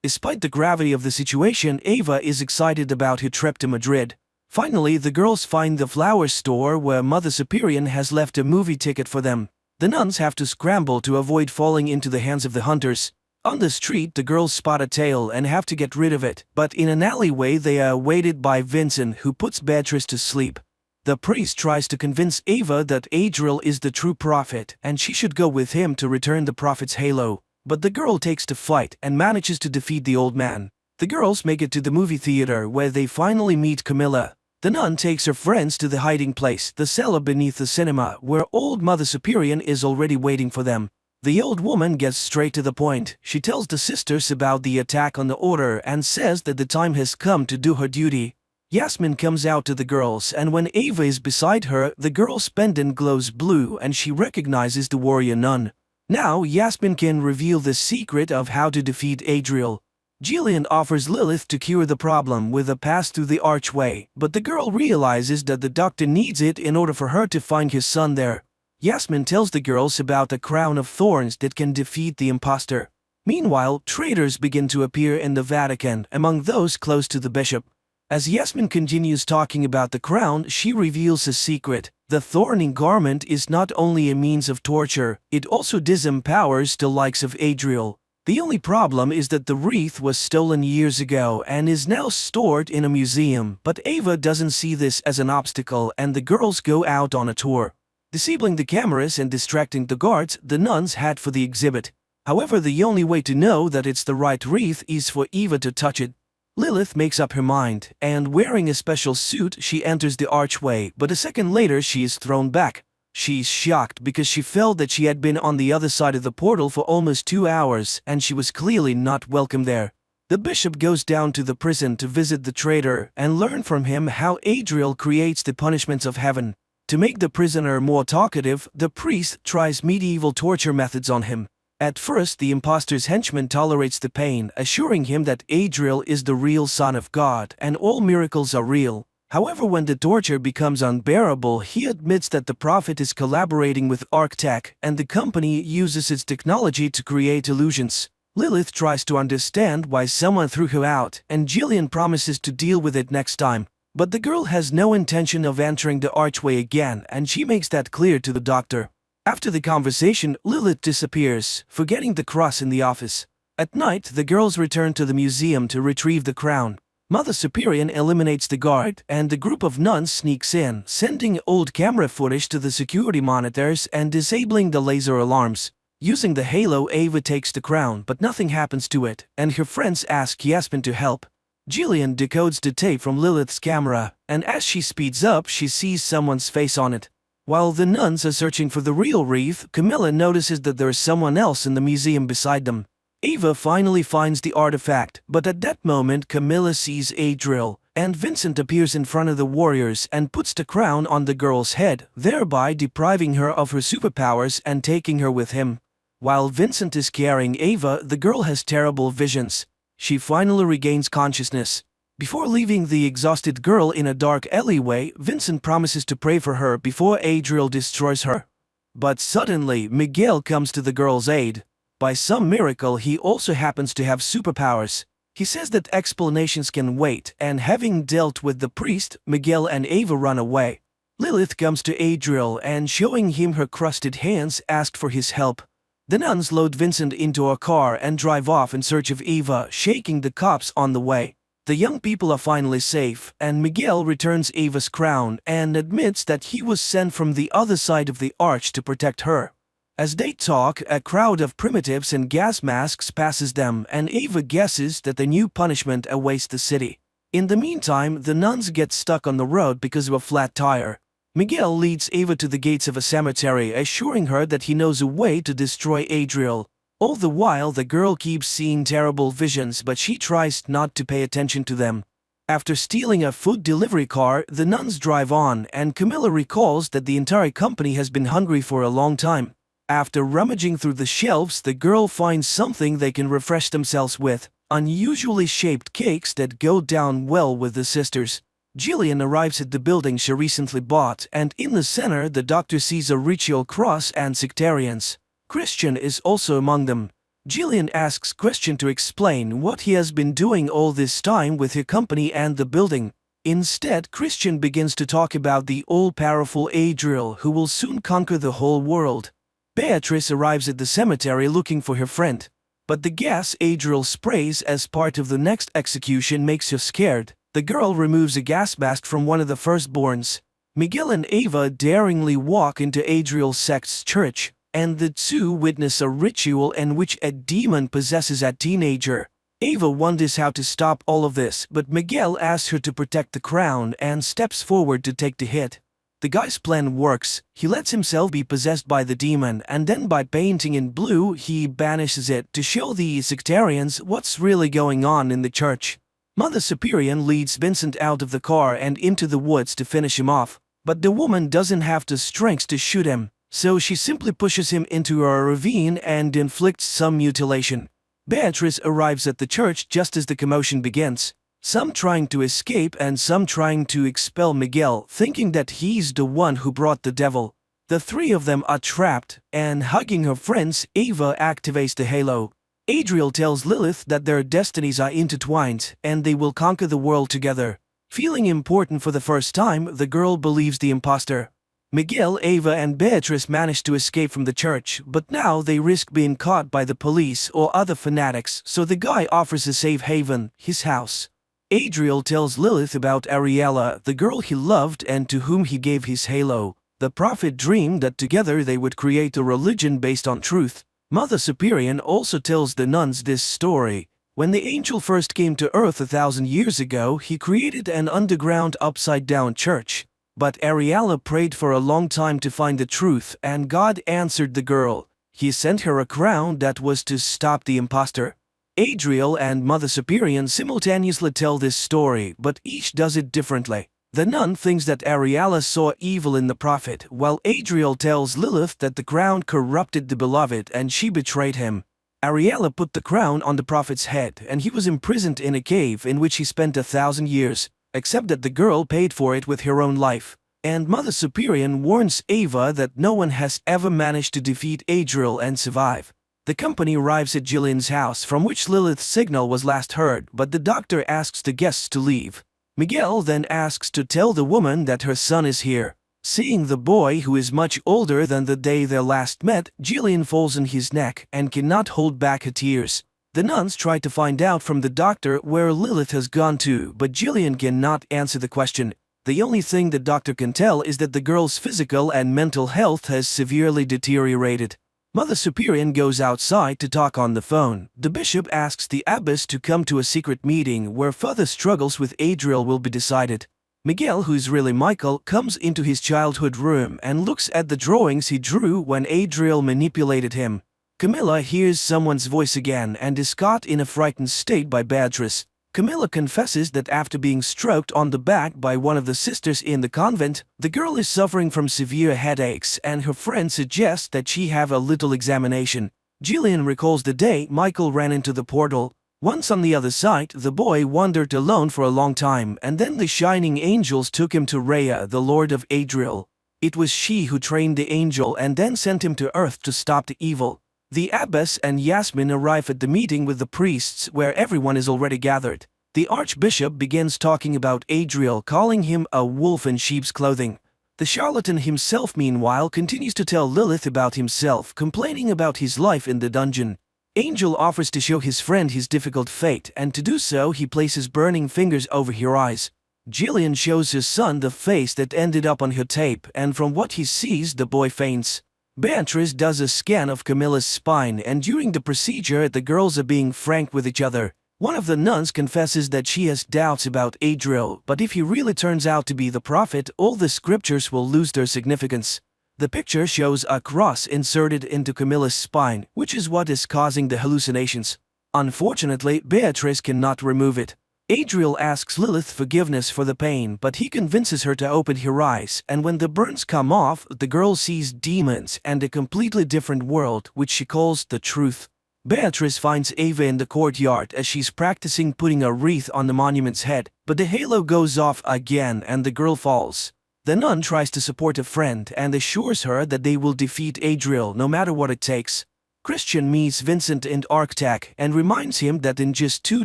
Despite the gravity of the situation, Ava is excited about her trip to Madrid. Finally, the girls find the flower store where Mother Superior has left a movie ticket for them. The nuns have to scramble to avoid falling into the hands of the hunters. On the street, the girls spot a tail and have to get rid of it, but in an alleyway they are awaited by Vincent, who puts Beatrice to sleep. The priest tries to convince Ava that Adriel is the true prophet and she should go with him to return the prophet's halo, but the girl takes to flight and manages to defeat the old man. The girls make it to the movie theater where they finally meet Camilla. The nun takes her friends to the hiding place, the cellar beneath the cinema, where old Mother Superior is already waiting for them. The old woman gets straight to the point. She tells the sisters about the attack on the Order and says that the time has come to do her duty. Yasmin comes out to the girls, and when Ava is beside her, the girl's pendant glows blue and she recognizes the warrior nun. Now Yasmin can reveal the secret of how to defeat Adriel. Jillian offers Lilith to cure the problem with a pass through the archway, but the girl realizes that the doctor needs it in order for her to find his son there. Yasmin tells the girls about the crown of thorns that can defeat the imposter. Meanwhile, traitors begin to appear in the Vatican, among those close to the bishop. As Yasmin continues talking about the crown, she reveals a secret. The thorny garment is not only a means of torture, it also disempowers the likes of Adriel. The only problem is that the wreath was stolen years ago and is now stored in a museum, but Ava doesn't see this as an obstacle and the girls go out on a tour. Disabling the cameras and distracting the guards, the nuns head for the exhibit. However, the only way to know that it's the right wreath is for Eva to touch it. Lilith makes up her mind, and wearing a special suit, she enters the archway, but a second later she is thrown back. She's shocked because she felt that she had been on the other side of the portal for almost 2 hours, and she was clearly not welcome there. The bishop goes down to the prison to visit the traitor and learn from him how Adriel creates the punishments of heaven. To make the prisoner more talkative, the priest tries medieval torture methods on him. At first, the impostor's henchman tolerates the pain, assuring him that Adriel is the real Son of God and all miracles are real. However, when the torture becomes unbearable, he admits that the prophet is collaborating with Arctech and the company uses its technology to create illusions. Lilith tries to understand why someone threw her out, and Jillian promises to deal with it next time. But the girl has no intention of entering the archway again, and she makes that clear to the doctor. After the conversation, Lilith disappears, forgetting the cross in the office. At night, the girls return to the museum to retrieve the crown. Mother Superior eliminates the guard, and the group of nuns sneaks in, sending old camera footage to the security monitors and disabling the laser alarms. Using the halo, Ava takes the crown, but nothing happens to it, and her friends ask Yasmin to help. Jillian decodes the tape from Lilith's camera, and as she speeds up, she sees someone's face on it. While the nuns are searching for the real wreath, Camilla notices that there is someone else in the museum beside them. Ava finally finds the artifact, but at that moment Camilla sees Adriel, and Vincent appears in front of the warriors and puts the crown on the girl's head, thereby depriving her of her superpowers and taking her with him. While Vincent is carrying Ava, the girl has terrible visions. She finally regains consciousness. Before leaving the exhausted girl in a dark alleyway, Vincent promises to pray for her before Adriel destroys her. But suddenly, Miguel comes to the girl's aid. By some miracle, he also happens to have superpowers. He says that explanations can wait, and having dealt with the priest, Miguel and Ava run away. Lilith comes to Adriel and, showing him her crusted hands, asks for his help. The nuns load Vincent into a car and drive off in search of Eva, shaking the cops on the way. The young people are finally safe, and Miguel returns Ava's crown and admits that he was sent from the other side of the arch to protect her. As they talk, a crowd of primitives in gas masks passes them, and Ava guesses that the new punishment awaits the city. In the meantime, the nuns get stuck on the road because of a flat tire. Miguel leads Ava to the gates of a cemetery, assuring her that he knows a way to destroy Adriel. All the while, the girl keeps seeing terrible visions, but she tries not to pay attention to them. After stealing a food delivery car, the nuns drive on, and Camilla recalls that the entire company has been hungry for a long time. After rummaging through the shelves, the girl finds something they can refresh themselves with, unusually shaped cakes that go down well with the sisters. Jillian arrives at the building she recently bought, and in the center the doctor sees a ritual cross and sectarians. Christian is also among them. Jillian asks Christian to explain what he has been doing all this time with her company and the building. Instead, Christian begins to talk about the all-powerful Adriel who will soon conquer the whole world. Beatrice arrives at the cemetery looking for her friend, but the gas Adriel sprays as part of the next execution makes her scared. The girl removes a gas mask from one of the firstborns. Miguel and Ava daringly walk into Adriel's sect's church, and the two witness a ritual in which a demon possesses a teenager. Ava wonders how to stop all of this, but Miguel asks her to protect the crown and steps forward to take the hit. The guy's plan works. He lets himself be possessed by the demon, and then by painting in blue, he banishes it to show the sectarians what's really going on in the church. Mother Superior leads Vincent out of the car and into the woods to finish him off, but the woman doesn't have the strength to shoot him, so she simply pushes him into a ravine and inflicts some mutilation. Beatrice arrives at the church just as the commotion begins, some trying to escape and some trying to expel Miguel, thinking that he's the one who brought the devil. The three of them are trapped, and hugging her friends, Ava activates the halo. Adriel tells Lilith that their destinies are intertwined, and they will conquer the world together. Feeling important for the first time, the girl believes the imposter. Miguel, Ava, and Beatrice manage to escape from the church, but now they risk being caught by the police or other fanatics, so the guy offers a safe haven, his house. Adriel tells Lilith about Ariella, the girl he loved and to whom he gave his halo. The prophet dreamed that together they would create a religion based on truth. Mother Superior also tells the nuns this story. When the angel first came to Earth 1,000 years ago, he created an underground upside-down church. But Ariella prayed for a long time to find the truth, and God answered the girl. He sent her a crown that was to stop the imposter. Adriel and Mother Superior simultaneously tell this story, but each does it differently. The nun thinks that Ariella saw evil in the prophet, while Adriel tells Lilith that the crown corrupted the beloved and she betrayed him. Ariella put the crown on the prophet's head, and he was imprisoned in a cave in which he spent 1,000 years, except that the girl paid for it with her own life. And Mother Superior warns Ava that no one has ever managed to defeat Adriel and survive. The company arrives at Jillian's house, from which Lilith's signal was last heard, but the doctor asks the guests to leave. Miguel then asks to tell the woman that her son is here. Seeing the boy, who is much older than the day they last met, Jillian falls on his neck and cannot hold back her tears. The nuns try to find out from the doctor where Lilith has gone to, but Jillian cannot answer the question. The only thing the doctor can tell is that the girl's physical and mental health has severely deteriorated. Mother Superior goes outside to talk on the phone. The bishop asks the abbess to come to a secret meeting where further struggles with Adriel will be decided. Miguel, who is really Michael, comes into his childhood room and looks at the drawings he drew when Adriel manipulated him. Camilla hears someone's voice again and is caught in a frightened state by Beatrice. Camilla confesses that after being stroked on the back by one of the sisters in the convent, the girl is suffering from severe headaches, and her friend suggests that she have a little examination. Jillian recalls the day Michael ran into the portal. Once on the other side, the boy wandered alone for a long time, and then the shining angels took him to Rhea, the lord of Adriel. It was she who trained the angel and then sent him to Earth to stop the evil. The abbess and Yasmin arrive at the meeting with the priests, where everyone is already gathered. The archbishop begins talking about Adriel, calling him a wolf in sheep's clothing. The charlatan himself, meanwhile, continues to tell Lilith about himself, complaining about his life in the dungeon. Angel offers to show his friend his difficult fate, and to do so he places burning fingers over her eyes. Jillian shows her son the face that ended up on her tape, and from what he sees, the boy faints. Beatrice does a scan of Camilla's spine, and during the procedure the girls are being frank with each other. One of the nuns confesses that she has doubts about Adriel, but if he really turns out to be the prophet, all the scriptures will lose their significance. The picture shows a cross inserted into Camilla's spine, which is what is causing the hallucinations. Unfortunately, Beatrice cannot remove it. Adriel asks Lilith forgiveness for the pain, but he convinces her to open her eyes, and when the burns come off, the girl sees demons and a completely different world, which she calls the truth. Beatrice finds Ava in the courtyard as she's practicing putting a wreath on the monument's head, but the halo goes off again and the girl falls. The nun tries to support a friend and assures her that they will defeat Adriel no matter what it takes. Christian meets Vincent in Arctac and reminds him that in just 2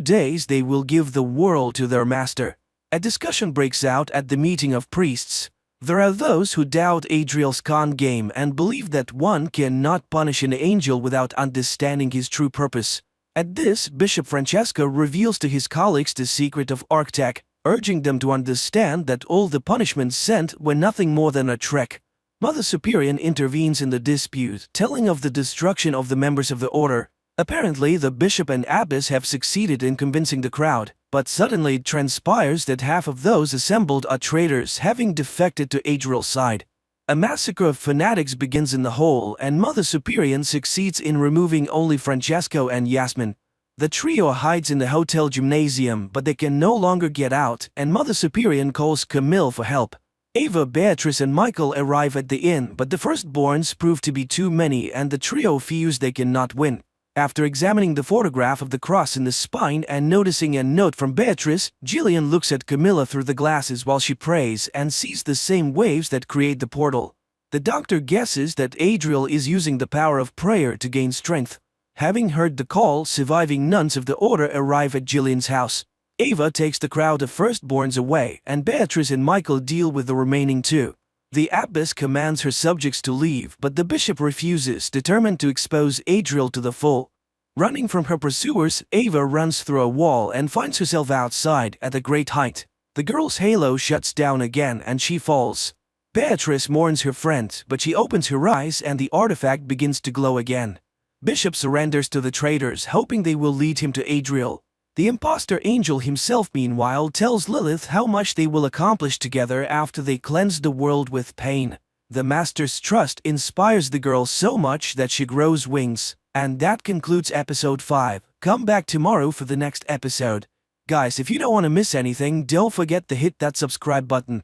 days they will give the world to their master. A discussion breaks out at the meeting of priests. There are those who doubt Adriel's con game and believe that one cannot punish an angel without understanding his true purpose. At this, Bishop Francesco reveals to his colleagues the secret of Arctac, urging them to understand that all the punishments sent were nothing more than a trick. Mother Superior intervenes in the dispute, telling of the destruction of the members of the order. Apparently, the bishop and abbess have succeeded in convincing the crowd, but suddenly it transpires that half of those assembled are traitors, having defected to Adriel's side. A massacre of fanatics begins in the hall, and Mother Superior succeeds in removing only Francesco and Yasmin. The trio hides in the hotel gymnasium, but they can no longer get out, and Mother Superior calls Camille for help. Ava, Beatrice, and Michael arrive at the inn, but the firstborns prove to be too many, and the trio fears they cannot win. After examining the photograph of the cross in the spine and noticing a note from Beatrice, Jillian looks at Camilla through the glasses while she prays and sees the same waves that create the portal. The doctor guesses that Adriel is using the power of prayer to gain strength. Having heard the call, surviving nuns of the order arrive at Jillian's house. Ava takes the crowd of firstborns away, and Beatrice and Michael deal with the remaining 2. The abbess commands her subjects to leave, but the bishop refuses, determined to expose Adriel to the full. Running from her pursuers, Ava runs through a wall and finds herself outside at a great height. The girl's halo shuts down again and she falls. Beatrice mourns her friend, but she opens her eyes and the artifact begins to glow again. Bishop surrenders to the traitors, hoping they will lead him to Adriel. The imposter angel himself, meanwhile, tells Lilith how much they will accomplish together after they cleanse the world with pain. The master's trust inspires the girl so much that she grows wings. And that concludes episode 5. Come back tomorrow for the next episode. Guys, if you don't want to miss anything, don't forget to hit that subscribe button.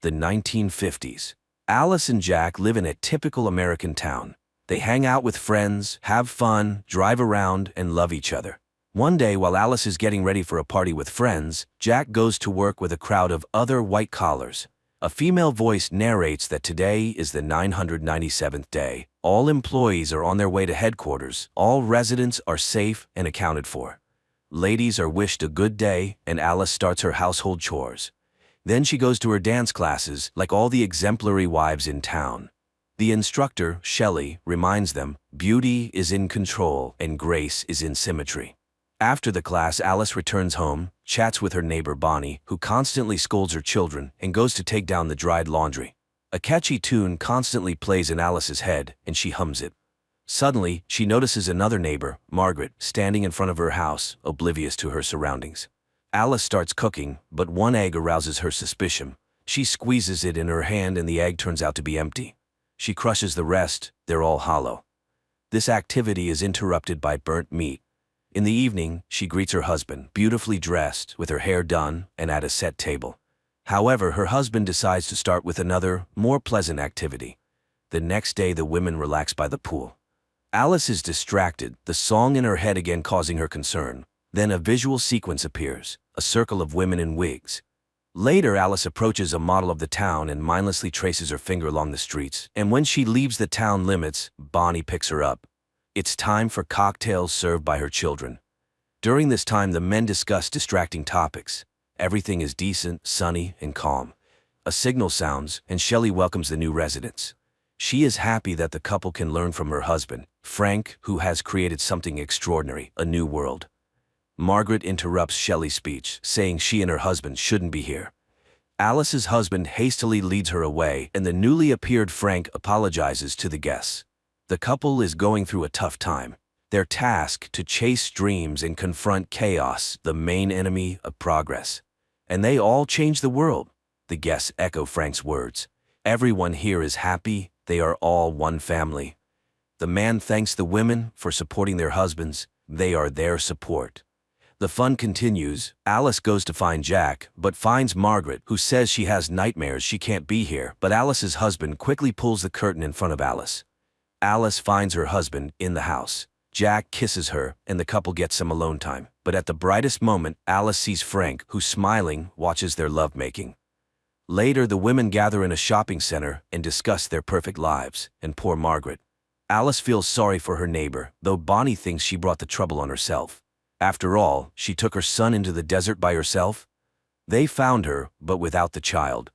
The 1950s. Alice and Jack live in a typical American town. They hang out with friends, have fun, drive around, and love each other. One day, while Alice is getting ready for a party with friends, Jack goes to work with a crowd of other white collars. A female voice narrates that today is the 997th day. All employees are on their way to headquarters. All residents are safe and accounted for. Ladies are wished a good day, and Alice starts her household chores. Then she goes to her dance classes, like all the exemplary wives in town. The instructor, Shelley, reminds them, beauty is in control and grace is in symmetry. After the class, Alice returns home, chats with her neighbor Bonnie, who constantly scolds her children, and goes to take down the dried laundry. A catchy tune constantly plays in Alice's head, and she hums it. Suddenly, she notices another neighbor, Margaret, standing in front of her house, oblivious to her surroundings. Alice starts cooking, but one egg arouses her suspicion. She squeezes it in her hand and the egg turns out to be empty. She crushes the rest, they're all hollow. This activity is interrupted by burnt meat. In the evening, she greets her husband, beautifully dressed, with her hair done, and at a set table. However, her husband decides to start with another, more pleasant activity. The next day, the women relax by the pool. Alice is distracted, the song in her head again causing her concern. Then a visual sequence appears, a circle of women in wigs. Later, Alice approaches a model of the town and mindlessly traces her finger along the streets, and when she leaves the town limits, Bonnie picks her up. It's time for cocktails served by her children. During this time, the men discuss distracting topics. Everything is decent, sunny, and calm. A signal sounds, and Shelley welcomes the new residents. She is happy that the couple can learn from her husband, Frank, who has created something extraordinary, a new world. Margaret interrupts Shelley's speech, saying she and her husband shouldn't be here. Alice's husband hastily leads her away, and the newly appeared Frank apologizes to the guests. The couple is going through a tough time. Their task to chase dreams and confront chaos, the main enemy of progress. And they all change the world. The guests echo Frank's words. Everyone here is happy, they are all one family. The man thanks the women for supporting their husbands, they are their support. The fun continues. Alice goes to find Jack, but finds Margaret, who says she has nightmares she can't be here, but Alice's husband quickly pulls the curtain in front of Alice. Alice finds her husband in the house. Jack kisses her, and the couple gets some alone time. But at the brightest moment, Alice sees Frank, who smiling, watches their lovemaking. Later, the women gather in a shopping center and discuss their perfect lives, and poor Margaret. Alice feels sorry for her neighbor, though Bonnie thinks she brought the trouble on herself. After all, she took her son into the desert by herself. They found her, but without the child.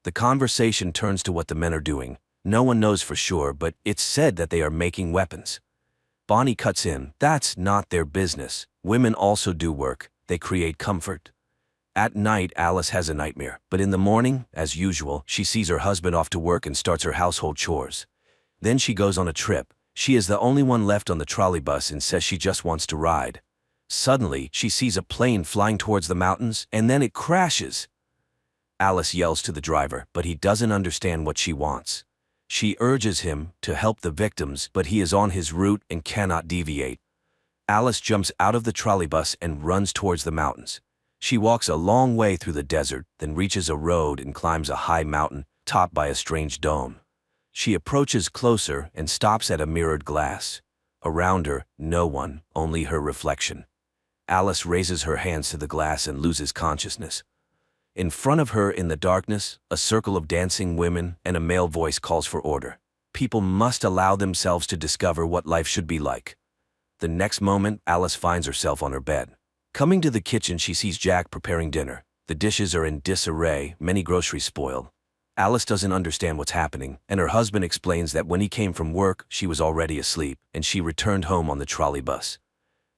The conversation turns to what the men are doing. No one knows for sure, but it's said that they are making weapons. Bonnie cuts in. That's not their business. Women also do work. They create comfort. At night, Alice has a nightmare, but in the morning, as usual, she sees her husband off to work and starts her household chores. Then she goes on a trip. She is the only one left on the trolley bus and says she just wants to ride. Suddenly, she sees a plane flying towards the mountains, and then it crashes. Alice yells to the driver, but he doesn't understand what she wants. She urges him to help the victims, but he is on his route and cannot deviate. Alice jumps out of the trolley bus and runs towards the mountains. She walks a long way through the desert, then reaches a road and climbs a high mountain, topped by a strange dome. She approaches closer and stops at a mirrored glass. Around her, no one, only her reflection. Alice raises her hands to the glass and loses consciousness. In front of her in the darkness, a circle of dancing women and a male voice calls for order. People must allow themselves to discover what life should be like. The next moment, Alice finds herself on her bed. Coming to the kitchen, she sees Jack preparing dinner. The dishes are in disarray, many groceries spoiled. Alice doesn't understand what's happening, and her husband explains that when he came from work, she was already asleep, and she returned home on the trolley bus.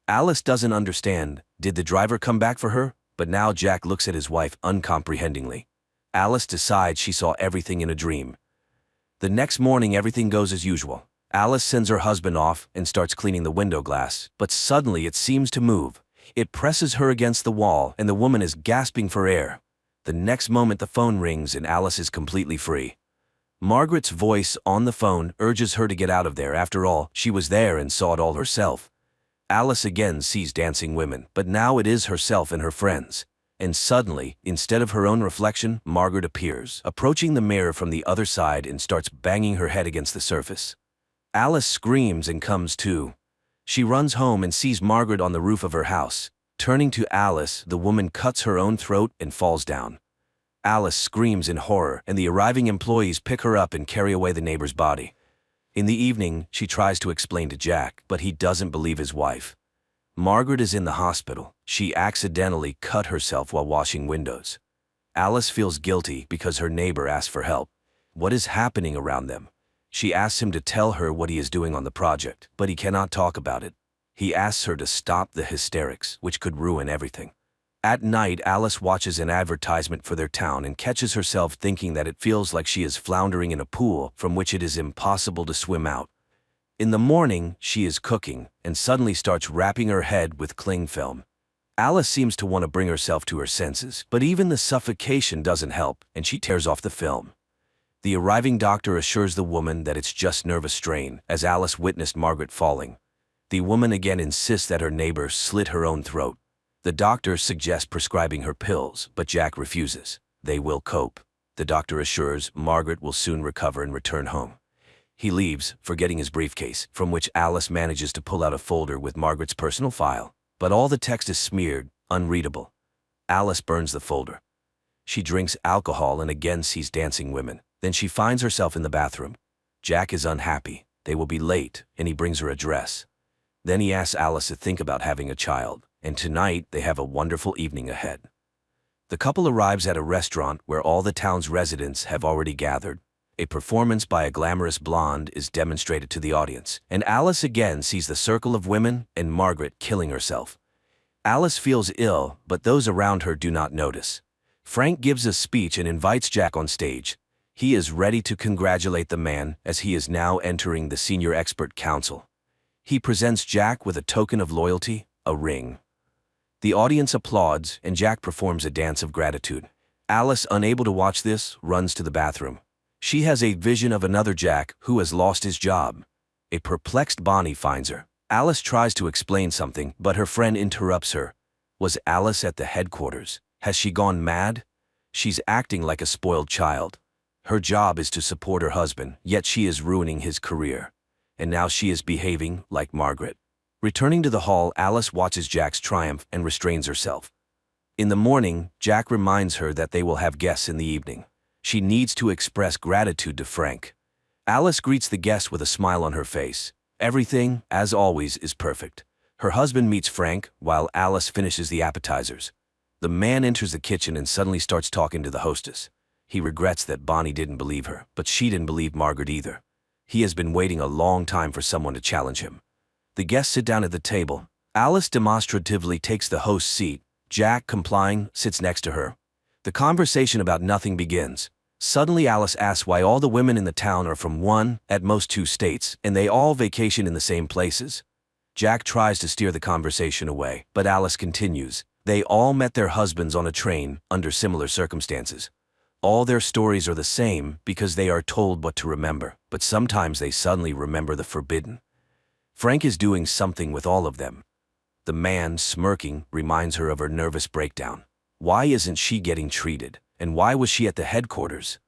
Alice doesn't understand. Did the driver come back for her? But now Jack looks at his wife uncomprehendingly. Alice decides she saw everything in a dream. The next morning, everything goes as usual. Alice sends her husband off and starts cleaning the window glass, but suddenly it seems to move. It presses her against the wall, and the woman is gasping for air. The next moment, the phone rings and Alice is completely free. Margaret's voice on the phone urges her to get out of there. After all, she was there and saw it all herself. Alice again sees dancing women, but now it is herself and her friends. And suddenly, instead of her own reflection, Margaret appears, approaching the mirror from the other side and starts banging her head against the surface. Alice screams and comes to. She runs home and sees Margaret on the roof of her house. Turning to Alice, the woman cuts her own throat and falls down. Alice screams in horror, and the arriving employees pick her up and carry away the neighbor's body. In the evening, she tries to explain to Jack, but he doesn't believe his wife. Margaret is in the hospital. She accidentally cut herself while washing windows. Alice feels guilty because her neighbor asked for help. What is happening around them? She asks him to tell her what he is doing on the project, but he cannot talk about it. He asks her to stop the hysterics, which could ruin everything. At night, Alice watches an advertisement for their town and catches herself thinking that it feels like she is floundering in a pool from which it is impossible to swim out. In the morning, she is cooking and suddenly starts wrapping her head with cling film. Alice seems to want to bring herself to her senses, but even the suffocation doesn't help, and she tears off the film. The arriving doctor assures the woman that it's just nervous strain, as Alice witnessed Margaret falling. The woman again insists that her neighbor slit her own throat. The doctor suggests prescribing her pills, but Jack refuses. They will cope. The doctor assures Margaret will soon recover and return home. He leaves, forgetting his briefcase, from which Alice manages to pull out a folder with Margaret's personal file. But all the text is smeared, unreadable. Alice burns the folder. She drinks alcohol and again sees dancing women. Then she finds herself in the bathroom. Jack is unhappy. They will be late, and he brings her a dress. Then he asks Alice to think about having a child. And tonight they have a wonderful evening ahead. The couple arrives at a restaurant where all the town's residents have already gathered. A performance by a glamorous blonde is demonstrated to the audience, and Alice again sees the circle of women and Margaret killing herself. Alice feels ill, but those around her do not notice. Frank gives a speech and invites Jack on stage. He is ready to congratulate the man as he is now entering the senior expert council. He presents Jack with a token of loyalty, a ring. The audience applauds and Jack performs a dance of gratitude. Alice, unable to watch this, runs to the bathroom. She has a vision of another Jack who has lost his job. A perplexed Bonnie finds her. Alice tries to explain something, but her friend interrupts her. Was Alice at the headquarters? Has she gone mad? She's acting like a spoiled child. Her job is to support her husband, yet she is ruining his career. And now she is behaving like Margaret. Returning to the hall, Alice watches Jack's triumph and restrains herself. In the morning, Jack reminds her that they will have guests in the evening. She needs to express gratitude to Frank. Alice greets the guests with a smile on her face. Everything, as always, is perfect. Her husband meets Frank while Alice finishes the appetizers. The man enters the kitchen and suddenly starts talking to the hostess. He regrets that Bonnie didn't believe her, but she didn't believe Margaret either. He has been waiting a long time for someone to challenge him. The guests sit down at the table. Alice demonstratively takes the host's seat. Jack, complying, sits next to her. The conversation about nothing begins. Suddenly Alice asks why all the women in the town are from one, at most two states, and they all vacation in the same places. Jack tries to steer the conversation away, but Alice continues. They all met their husbands on a train, under similar circumstances. All their stories are the same because they are told what to remember, but sometimes they suddenly remember the forbidden. Frank is doing something with all of them. The man, smirking, reminds her of her nervous breakdown. Why isn't she getting treated? And why was she at the headquarters?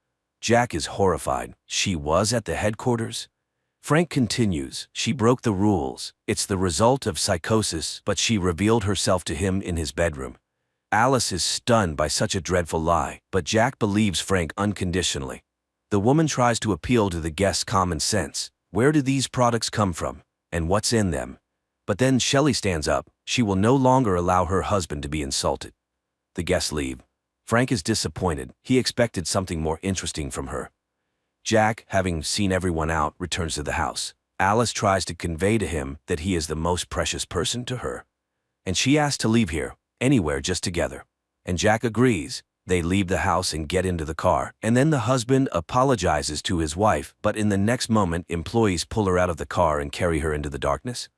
Jack is horrified. She was at the headquarters? Frank continues. She broke the rules. It's the result of psychosis, but she revealed herself to him in his bedroom. Alice is stunned by such a dreadful lie, but Jack believes Frank unconditionally. The woman tries to appeal to the guests' common sense. Where do these products come from? And what's in them? But then Shelley stands up. She will no longer allow her husband to be insulted. The guests leave. Frank is disappointed. He expected something more interesting from her. Jack, having seen everyone out, returns to the house. Alice tries to convey to him that he is the most precious person to her. And she asks to leave here, anywhere, just together. And Jack agrees. They leave the house and get into the car, and then the husband apologizes to his wife, but in the next moment employees pull her out of the car and carry her into the darkness.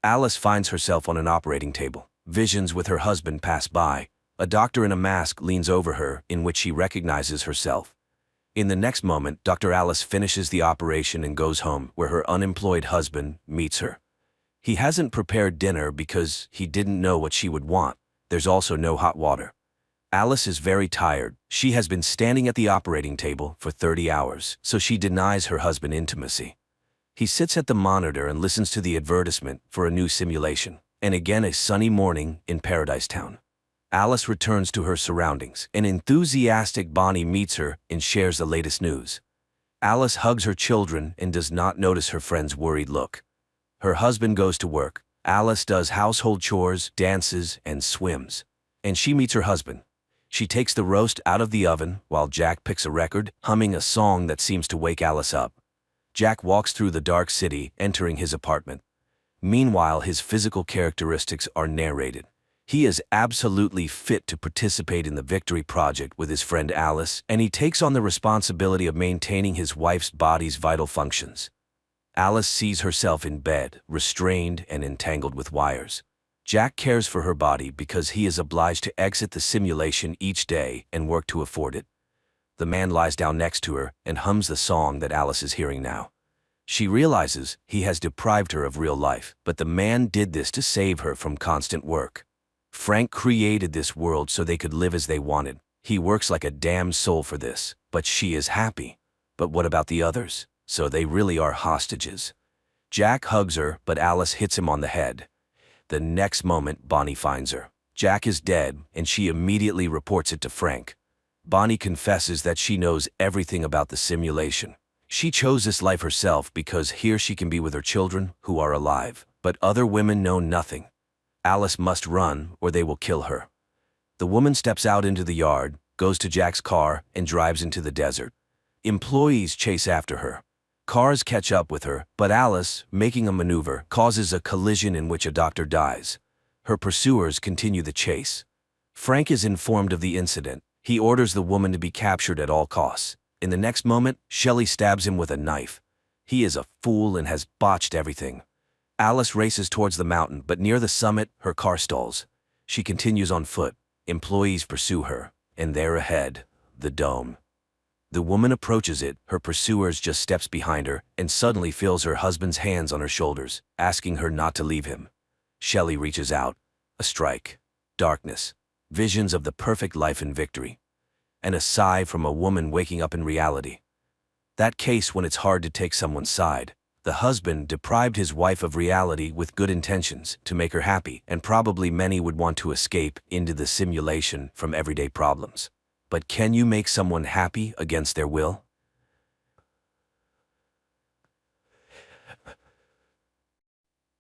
Alice finds herself on an operating table. Visions with her husband pass by. A doctor in a mask leans over her, in which she recognizes herself. In the next moment, Dr. Alice finishes the operation and goes home, where her unemployed husband meets her. He hasn't prepared dinner because he didn't know what she would want. There's also no hot water. Alice is very tired. She has been standing at the operating table for 30 hours, so she denies her husband intimacy. He sits at the monitor and listens to the advertisement for a new simulation. And again, a sunny morning in Paradise Town. Alice returns to her surroundings. An enthusiastic Bonnie meets her and shares the latest news. Alice hugs her children and does not notice her friend's worried look. Her husband goes to work. Alice does household chores, dances, and swims. And she meets her husband. She takes the roast out of the oven while Jack picks a record, humming a song that seems to wake Alice up. Jack walks through the dark city, entering his apartment. Meanwhile, his physical characteristics are narrated. He is absolutely fit to participate in the Victory Project with his friend Alice, and he takes on the responsibility of maintaining his wife's body's vital functions. Alice sees herself in bed, restrained and entangled with wires. Jack cares for her body because he is obliged to exit the simulation each day and work to afford it. The man lies down next to her and hums the song that Alice is hearing now. She realizes he has deprived her of real life, but the man did this to save her from constant work. Frank created this world so they could live as they wanted. He works like a damned soul for this, but she is happy. But what about the others? So they really are hostages. Jack hugs her, but Alice hits him on the head. The next moment, Bonnie finds her. Jack is dead, and she immediately reports it to Frank. Bonnie confesses that she knows everything about the simulation. She chose this life herself because here she can be with her children, who are alive, but other women know nothing. Alice must run, or they will kill her. The woman steps out into the yard, goes to Jack's car, and drives into the desert. Employees chase after her. Cars catch up with her, but Alice, making a maneuver, causes a collision in which a doctor dies. Her pursuers continue the chase. Frank is informed of the incident. He orders the woman to be captured at all costs. In the next moment, Shelley stabs him with a knife. He is a fool and has botched everything. Alice races towards the mountain, but near the summit, her car stalls. She continues on foot. Employees pursue her, and there ahead, the dome. The woman approaches it, her pursuers just steps behind her, and suddenly feels her husband's hands on her shoulders, asking her not to leave him. Shelley reaches out. A strike. Darkness. Visions of the perfect life and victory. And a sigh from a woman waking up in reality. That case when it's hard to take someone's side. The husband deprived his wife of reality with good intentions to make her happy, and probably many would want to escape into the simulation from everyday problems. But can you make someone happy against their will?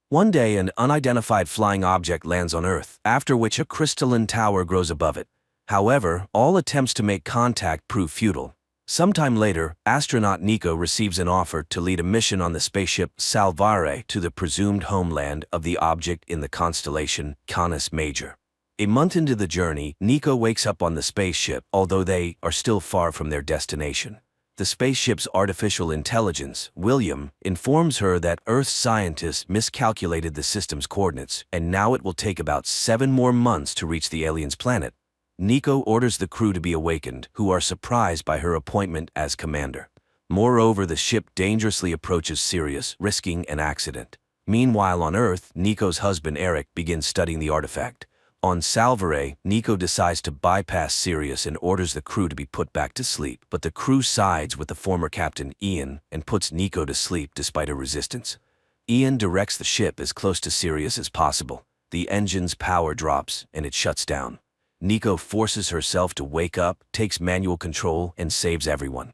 One day, an unidentified flying object lands on Earth, after which a crystalline tower grows above it. However, all attempts to make contact prove futile. Sometime later, astronaut Nico receives an offer to lead a mission on the spaceship Salvare to the presumed homeland of the object in the constellation Canis Major. A month into the journey, Nico wakes up on the spaceship, although they are still far from their destination. The spaceship's artificial intelligence, William, informs her that Earth's scientists miscalculated the system's coordinates, and now it will take about 7 more months to reach the aliens' planet. Nico orders the crew to be awakened, who are surprised by her appointment as commander. Moreover, the ship dangerously approaches Sirius, risking an accident. Meanwhile on Earth, Nico's husband Eric begins studying the artifact. On Salvare, Nico decides to bypass Sirius and orders the crew to be put back to sleep, but the crew sides with the former captain Ian and puts Nico to sleep despite her resistance. Ian directs the ship as close to Sirius as possible. The engine's power drops and it shuts down. Nico forces herself to wake up, takes manual control, and saves everyone.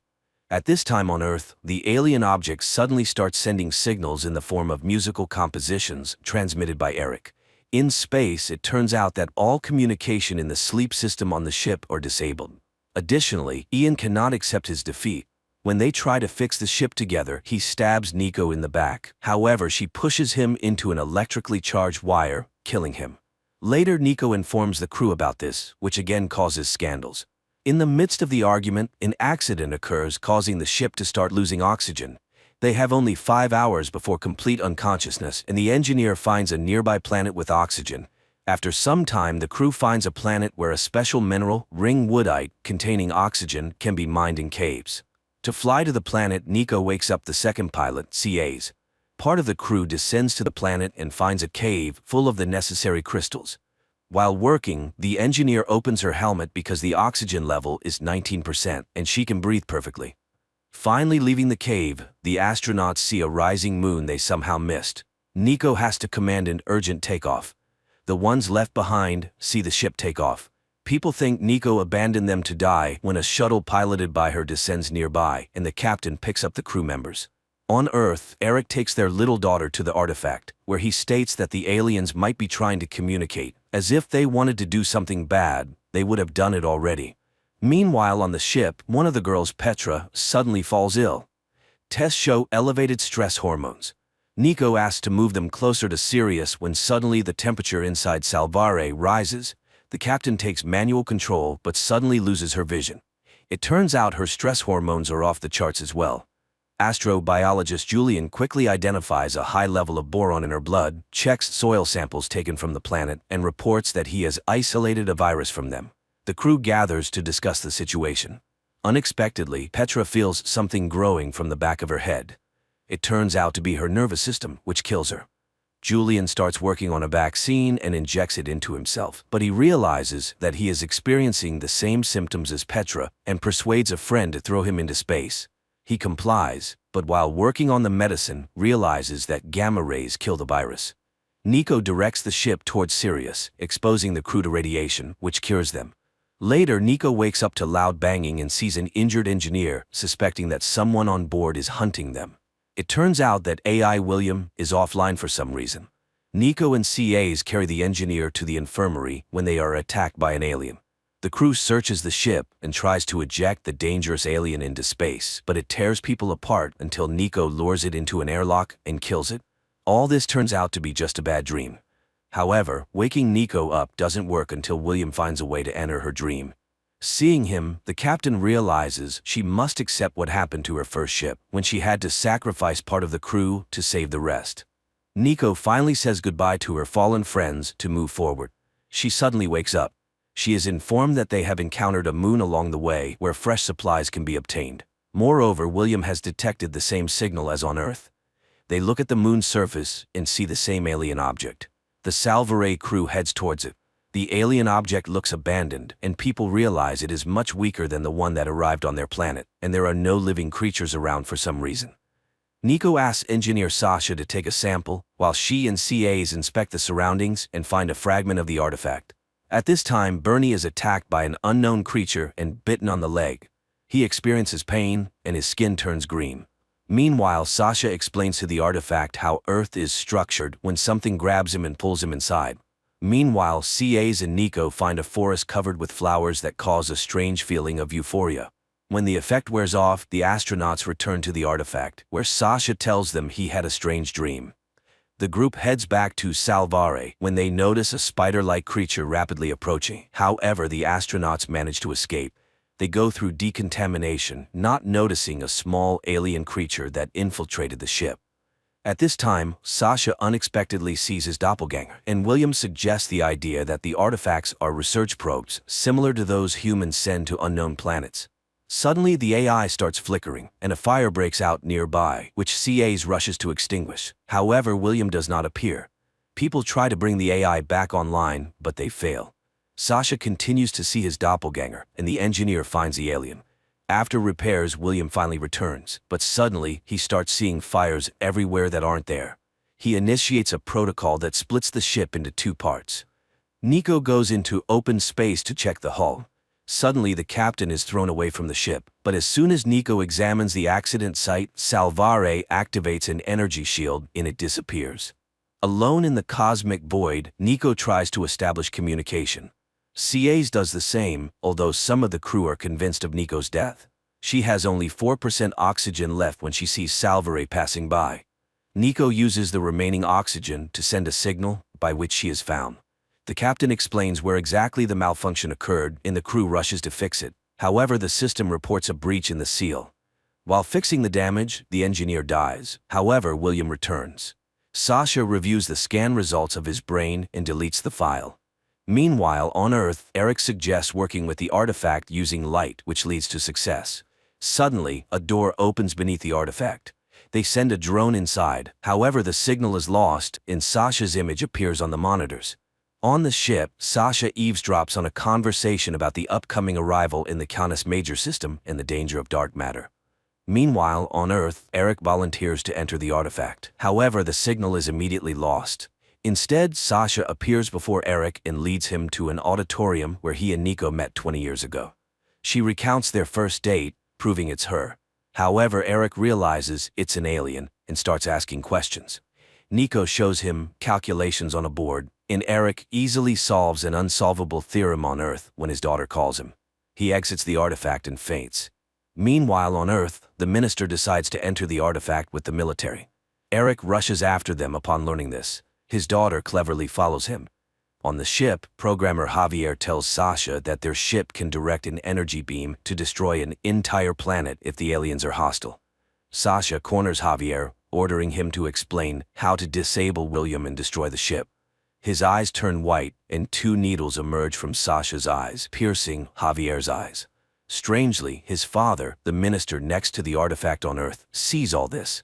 At this time on Earth, the alien object suddenly starts sending signals in the form of musical compositions transmitted by Eric. In space, it turns out that all communication in the sleep system on the ship are disabled. Additionally, Ian cannot accept his defeat. When they try to fix the ship together, he stabs Nico in the back. However, she pushes him into an electrically charged wire, killing him. Later, Nico informs the crew about this, which again causes scandals. In the midst of the argument, an accident occurs, causing the ship to start losing oxygen. They have only 5 hours before complete unconsciousness, and the engineer finds a nearby planet with oxygen. After some time, the crew finds a planet where a special mineral, ring woodite, containing oxygen, can be mined in caves. To fly to the planet, Nico wakes up the second pilot, CAs. Part of the crew descends to the planet and finds a cave full of the necessary crystals. While working, the engineer opens her helmet because the oxygen level is 19% and she can breathe perfectly. Finally leaving the cave, the astronauts see a rising moon they somehow missed. Nico has to command an urgent takeoff. The ones left behind see the ship take off. People think Nico abandoned them to die when a shuttle piloted by her descends nearby and the captain picks up the crew members. On Earth, Eric takes their little daughter to the artifact, where he states that the aliens might be trying to communicate. As if they wanted to do something bad, they would have done it already. Meanwhile on the ship, one of the girls, Petra, suddenly falls ill. Tests show elevated stress hormones. Nico asks to move them closer to Sirius when suddenly the temperature inside Salvare rises. The captain takes manual control but suddenly loses her vision. It turns out her stress hormones are off the charts as well. Astrobiologist Julian quickly identifies a high level of boron in her blood, checks soil samples taken from the planet, and reports that he has isolated a virus from them. The crew gathers to discuss the situation. Unexpectedly, Petra feels something growing from the back of her head. It turns out to be her nervous system, which kills her. Julian starts working on a vaccine and injects it into himself, but he realizes that he is experiencing the same symptoms as Petra and persuades a friend to throw him into space. He complies, but while working on the medicine, realizes that gamma rays kill the virus. Nico directs the ship towards Sirius, exposing the crew to radiation, which cures them. Later, Nico wakes up to loud banging and sees an injured engineer, suspecting that someone on board is hunting them. It turns out that AI William is offline for some reason. Nico and CAs carry the engineer to the infirmary when they are attacked by an alien. The crew searches the ship and tries to eject the dangerous alien into space, but it tears people apart until Nico lures it into an airlock and kills it. All this turns out to be just a bad dream. However, waking Nico up doesn't work until William finds a way to enter her dream. Seeing him, the captain realizes she must accept what happened to her first ship when she had to sacrifice part of the crew to save the rest. Nico finally says goodbye to her fallen friends to move forward. She suddenly wakes up. She is informed that they have encountered a moon along the way where fresh supplies can be obtained. Moreover, William has detected the same signal as on Earth. They look at the moon's surface and see the same alien object. The Salvare crew heads towards it. The alien object looks abandoned, and people realize it is much weaker than the one that arrived on their planet, and there are no living creatures around for some reason. Nico asks engineer Sasha to take a sample, while she and CAs inspect the surroundings and find a fragment of the artifact. At this time, Bernie is attacked by an unknown creature and bitten on the leg. He experiences pain, and his skin turns green. Meanwhile, Sasha explains to the artifact how Earth is structured when something grabs him and pulls him inside. Meanwhile, CAs and Nico find a forest covered with flowers that cause a strange feeling of euphoria. When the effect wears off, the astronauts return to the artifact, where Sasha tells them he had a strange dream. The group heads back to Salvare when they notice a spider-like creature rapidly approaching. However, the astronauts manage to escape. They go through decontamination, not noticing a small alien creature that infiltrated the ship. At this time, Sasha unexpectedly sees his doppelganger, and William suggests the idea that the artifacts are research probes, similar to those humans send to unknown planets. Suddenly, the AI starts flickering, and a fire breaks out nearby, which CAs rushes to extinguish. However, William does not appear. People try to bring the AI back online, but they fail. Sasha continues to see his doppelganger, and the engineer finds the alien. After repairs, William finally returns, but suddenly he starts seeing fires everywhere that aren't there. He initiates a protocol that splits the ship into two parts. Nico goes into open space to check the hull. Suddenly, the captain is thrown away from the ship, but as soon as Nico examines the accident site, Salvare activates an energy shield and it disappears. Alone in the cosmic void, Nico tries to establish communication. CAs does the same, although some of the crew are convinced of Nico's death. She has only 4% oxygen left when she sees Salvare passing by. Nico uses the remaining oxygen to send a signal, by which she is found. The captain explains where exactly the malfunction occurred, and the crew rushes to fix it. However, the system reports a breach in the seal. While fixing the damage, the engineer dies. However, William returns. Sasha reviews the scan results of his brain and deletes the file. Meanwhile, on Earth, Eric suggests working with the artifact using light, which leads to success. Suddenly, a door opens beneath the artifact. They send a drone inside. However, the signal is lost, and Sasha's image appears on the monitors. On the ship, Sasha eavesdrops on a conversation about the upcoming arrival in the Canis Major system and the danger of dark matter. Meanwhile, on Earth, Eric volunteers to enter the artifact. However, the signal is immediately lost. Instead, Sasha appears before Eric and leads him to an auditorium where he and Nico met 20 years ago. She recounts their first date, proving it's her. However, Eric realizes it's an alien and starts asking questions. Nico shows him calculations on a board, and Eric easily solves an unsolvable theorem on Earth when his daughter calls him. He exits the artifact and faints. Meanwhile, on Earth, the minister decides to enter the artifact with the military. Eric rushes after them upon learning this. His daughter cleverly follows him. On the ship, programmer Javier tells Sasha that their ship can direct an energy beam to destroy an entire planet if the aliens are hostile. Sasha corners Javier, ordering him to explain how to disable William and destroy the ship. His eyes turn white, and two needles emerge from Sasha's eyes, piercing Javier's eyes. Strangely, his father, the minister next to the artifact on Earth, sees all this.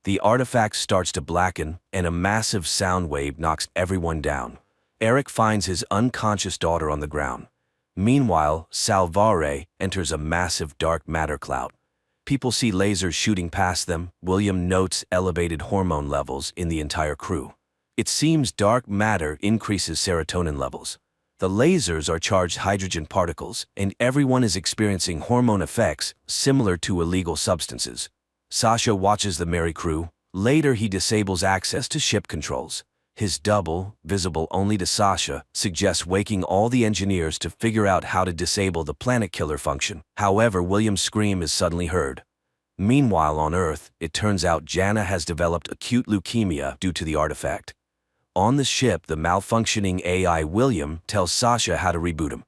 The artifact starts to blacken, and a massive sound wave knocks everyone down. Eric finds his unconscious daughter on the ground. Meanwhile, Salvare enters a massive dark matter cloud. People see lasers shooting past them. William notes elevated hormone levels in the entire crew. It seems dark matter increases serotonin levels. The lasers are charged hydrogen particles, and everyone is experiencing hormone effects similar to illegal substances. Sasha watches the merry crew. Later, he disables access to ship controls. His double, visible only to Sasha, suggests waking all the engineers to figure out how to disable the planet killer function. However, William's scream is suddenly heard. Meanwhile, on Earth, it turns out Jana has developed acute leukemia due to the artifact. On the ship, the malfunctioning AI William tells Sasha how to reboot him.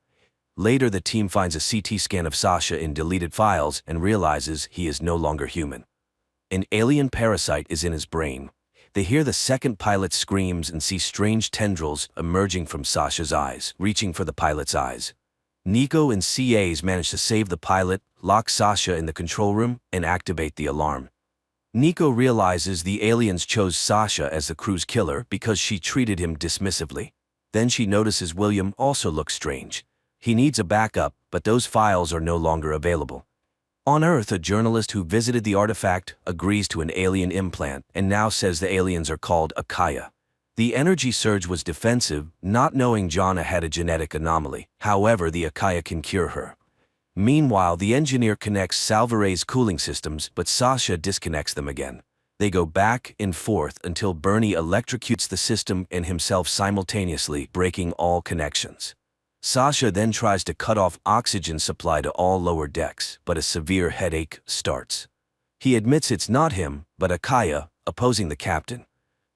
Later, the team finds a CT scan of Sasha in deleted files and realizes he is no longer human. An alien parasite is in his brain. They hear the second pilot's screams and see strange tendrils emerging from Sasha's eyes, reaching for the pilot's eyes. Nico and CAs manage to save the pilot, lock Sasha in the control room, and activate the alarm. Nico realizes the aliens chose Sasha as the crew's killer because she treated him dismissively. Then she notices William also looks strange. He needs a backup, but those files are no longer available. On Earth, a journalist who visited the artifact agrees to an alien implant and now says the aliens are called Akaya. The energy surge was defensive, not knowing Jana had a genetic anomaly. However, the Akaya can cure her. Meanwhile, the engineer connects Salvare's cooling systems, but Sasha disconnects them again. They go back and forth until Bernie electrocutes the system and himself simultaneously, breaking all connections. Sasha then tries to cut off oxygen supply to all lower decks, but a severe headache starts. He admits it's not him, but Akaya, opposing the captain.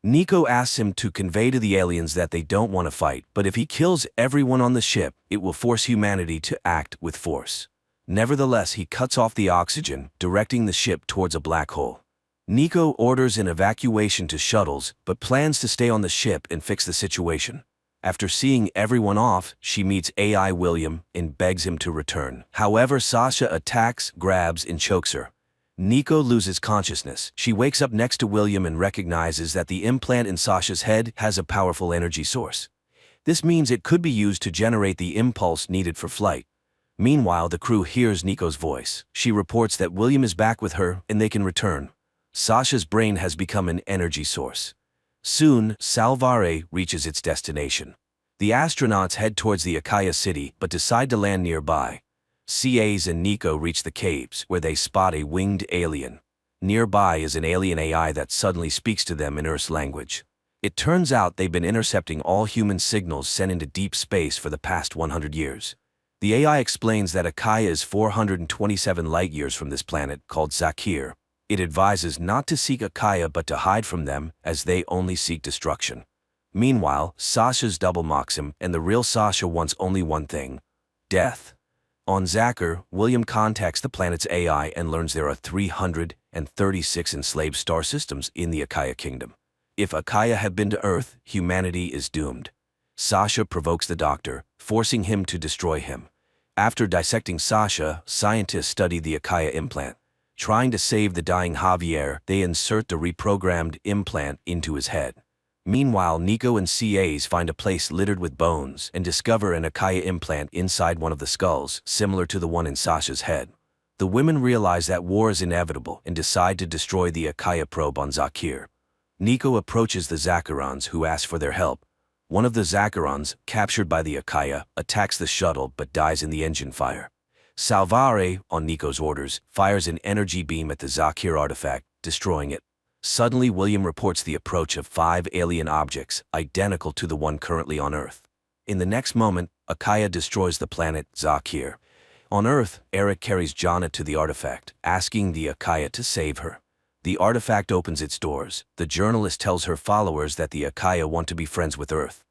Nico asks him to convey to the aliens that they don't want to fight, but if he kills everyone on the ship, it will force humanity to act with force. Nevertheless, he cuts off the oxygen, directing the ship towards a black hole. Nico orders an evacuation to shuttles, but plans to stay on the ship and fix the situation. After seeing everyone off, she meets AI William and begs him to return. However, Sasha attacks, grabs, and chokes her. Nico loses consciousness. She wakes up next to William and recognizes that the implant in Sasha's head has a powerful energy source. This means it could be used to generate the impulse needed for flight. Meanwhile, the crew hears Nico's voice. She reports that William is back with her and they can return. Sasha's brain has become an energy source. Soon, Salvare reaches its destination. The astronauts head towards the Akaya city but decide to land nearby. CAs and Nico reach the caves, where they spot a winged alien. Nearby is an alien AI that suddenly speaks to them in Earth's language. It turns out they've been intercepting all human signals sent into deep space for the past 100 years. The AI explains that Akaya is 427 light-years from this planet, called Zakir. It advises not to seek Akaya but to hide from them, as they only seek destruction. Meanwhile, Sasha's double mocks him, and the real Sasha wants only one thing: death. On Zakir, William contacts the planet's AI and learns there are 336 enslaved star systems in the Akaya kingdom. If Akaya had been to Earth, humanity is doomed. Sasha provokes the doctor, forcing him to destroy him. After dissecting Sasha, scientists study the Akaya implant. Trying to save the dying Javier, they insert the reprogrammed implant into his head. Meanwhile, Nico and CAs find a place littered with bones and discover an Akaya implant inside one of the skulls, similar to the one in Sasha's head. The women realize that war is inevitable and decide to destroy the Akaya probe on Zakir. Nico approaches the Zakirans, who ask for their help. One of the Zakirans, captured by the Akaya, attacks the shuttle but dies in the engine fire. Salvare, on Nico's orders, fires an energy beam at the Zakir artifact, destroying it. Suddenly, William reports the approach of 5 alien objects, identical to the one currently on Earth. In the next moment, Akaya destroys the planet Zakir. On Earth, Eric carries Jana to the artifact, asking the Akaya to save her. The artifact opens its doors. The journalist tells her followers that the Akaya want to be friends with Earth.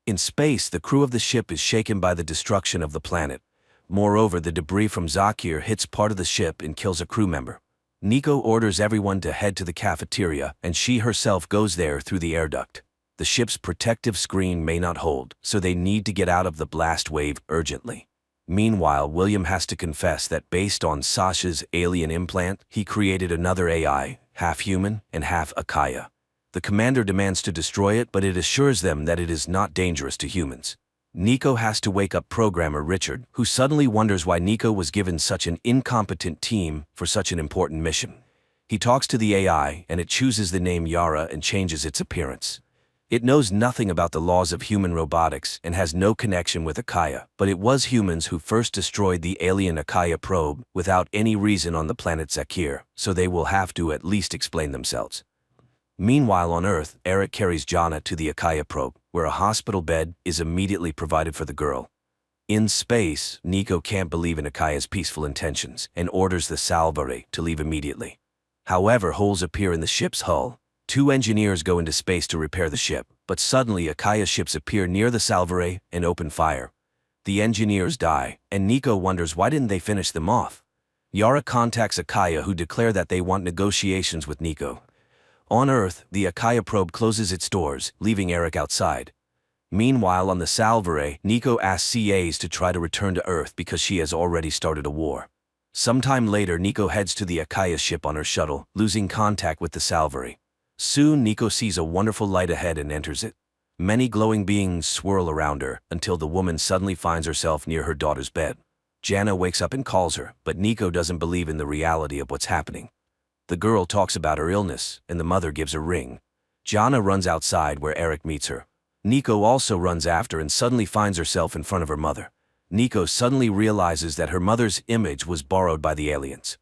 In space, the crew of the ship is shaken by the destruction of the planet. Moreover, the debris from Zakir hits part of the ship and kills a crew member. Nico orders everyone to head to the cafeteria, and she herself goes there through the air duct. The ship's protective screen may not hold, so they need to get out of the blast wave urgently. Meanwhile, William has to confess that based on Sasha's alien implant, he created another AI, half human and half Akaya. The commander demands to destroy it, but it assures them that it is not dangerous to humans. Nico has to wake up programmer Richard, who suddenly wonders why Nico was given such an incompetent team for such an important mission. He talks to the AI, and it chooses the name Yara and changes its appearance. It knows nothing about the laws of human robotics and has no connection with Akaya, but it was humans who first destroyed the alien Akaya probe without any reason on the planet Zakir, so they will have to at least explain themselves. Meanwhile on Earth, Eric carries Jana to the Akaya probe, where a hospital bed is immediately provided for the girl. In space, Nico can't believe in Akaya's peaceful intentions and orders the Salvare to leave immediately. However, holes appear in the ship's hull. 2 engineers go into space to repair the ship, but suddenly Akaya's ships appear near the Salvare and open fire. The engineers die, and Nico wonders why didn't they finish them off. Yara contacts Akaya, who declare that they want negotiations with Nico. On Earth, the Akaya probe closes its doors, leaving Eric outside. Meanwhile, on the Salvare, Nico asks CAs to try to return to Earth because she has already started a war. Sometime later, Nico heads to the Akaya ship on her shuttle, losing contact with the Salvare. Soon, Nico sees a wonderful light ahead and enters it. Many glowing beings swirl around her, until the woman suddenly finds herself near her daughter's bed. Jana wakes up and calls her, but Nico doesn't believe in the reality of what's happening. The girl talks about her illness, and the mother gives a ring. Jana runs outside where Eric meets her. Nico also runs after and suddenly finds herself in front of her mother. Nico suddenly realizes that her mother's image was borrowed by the aliens.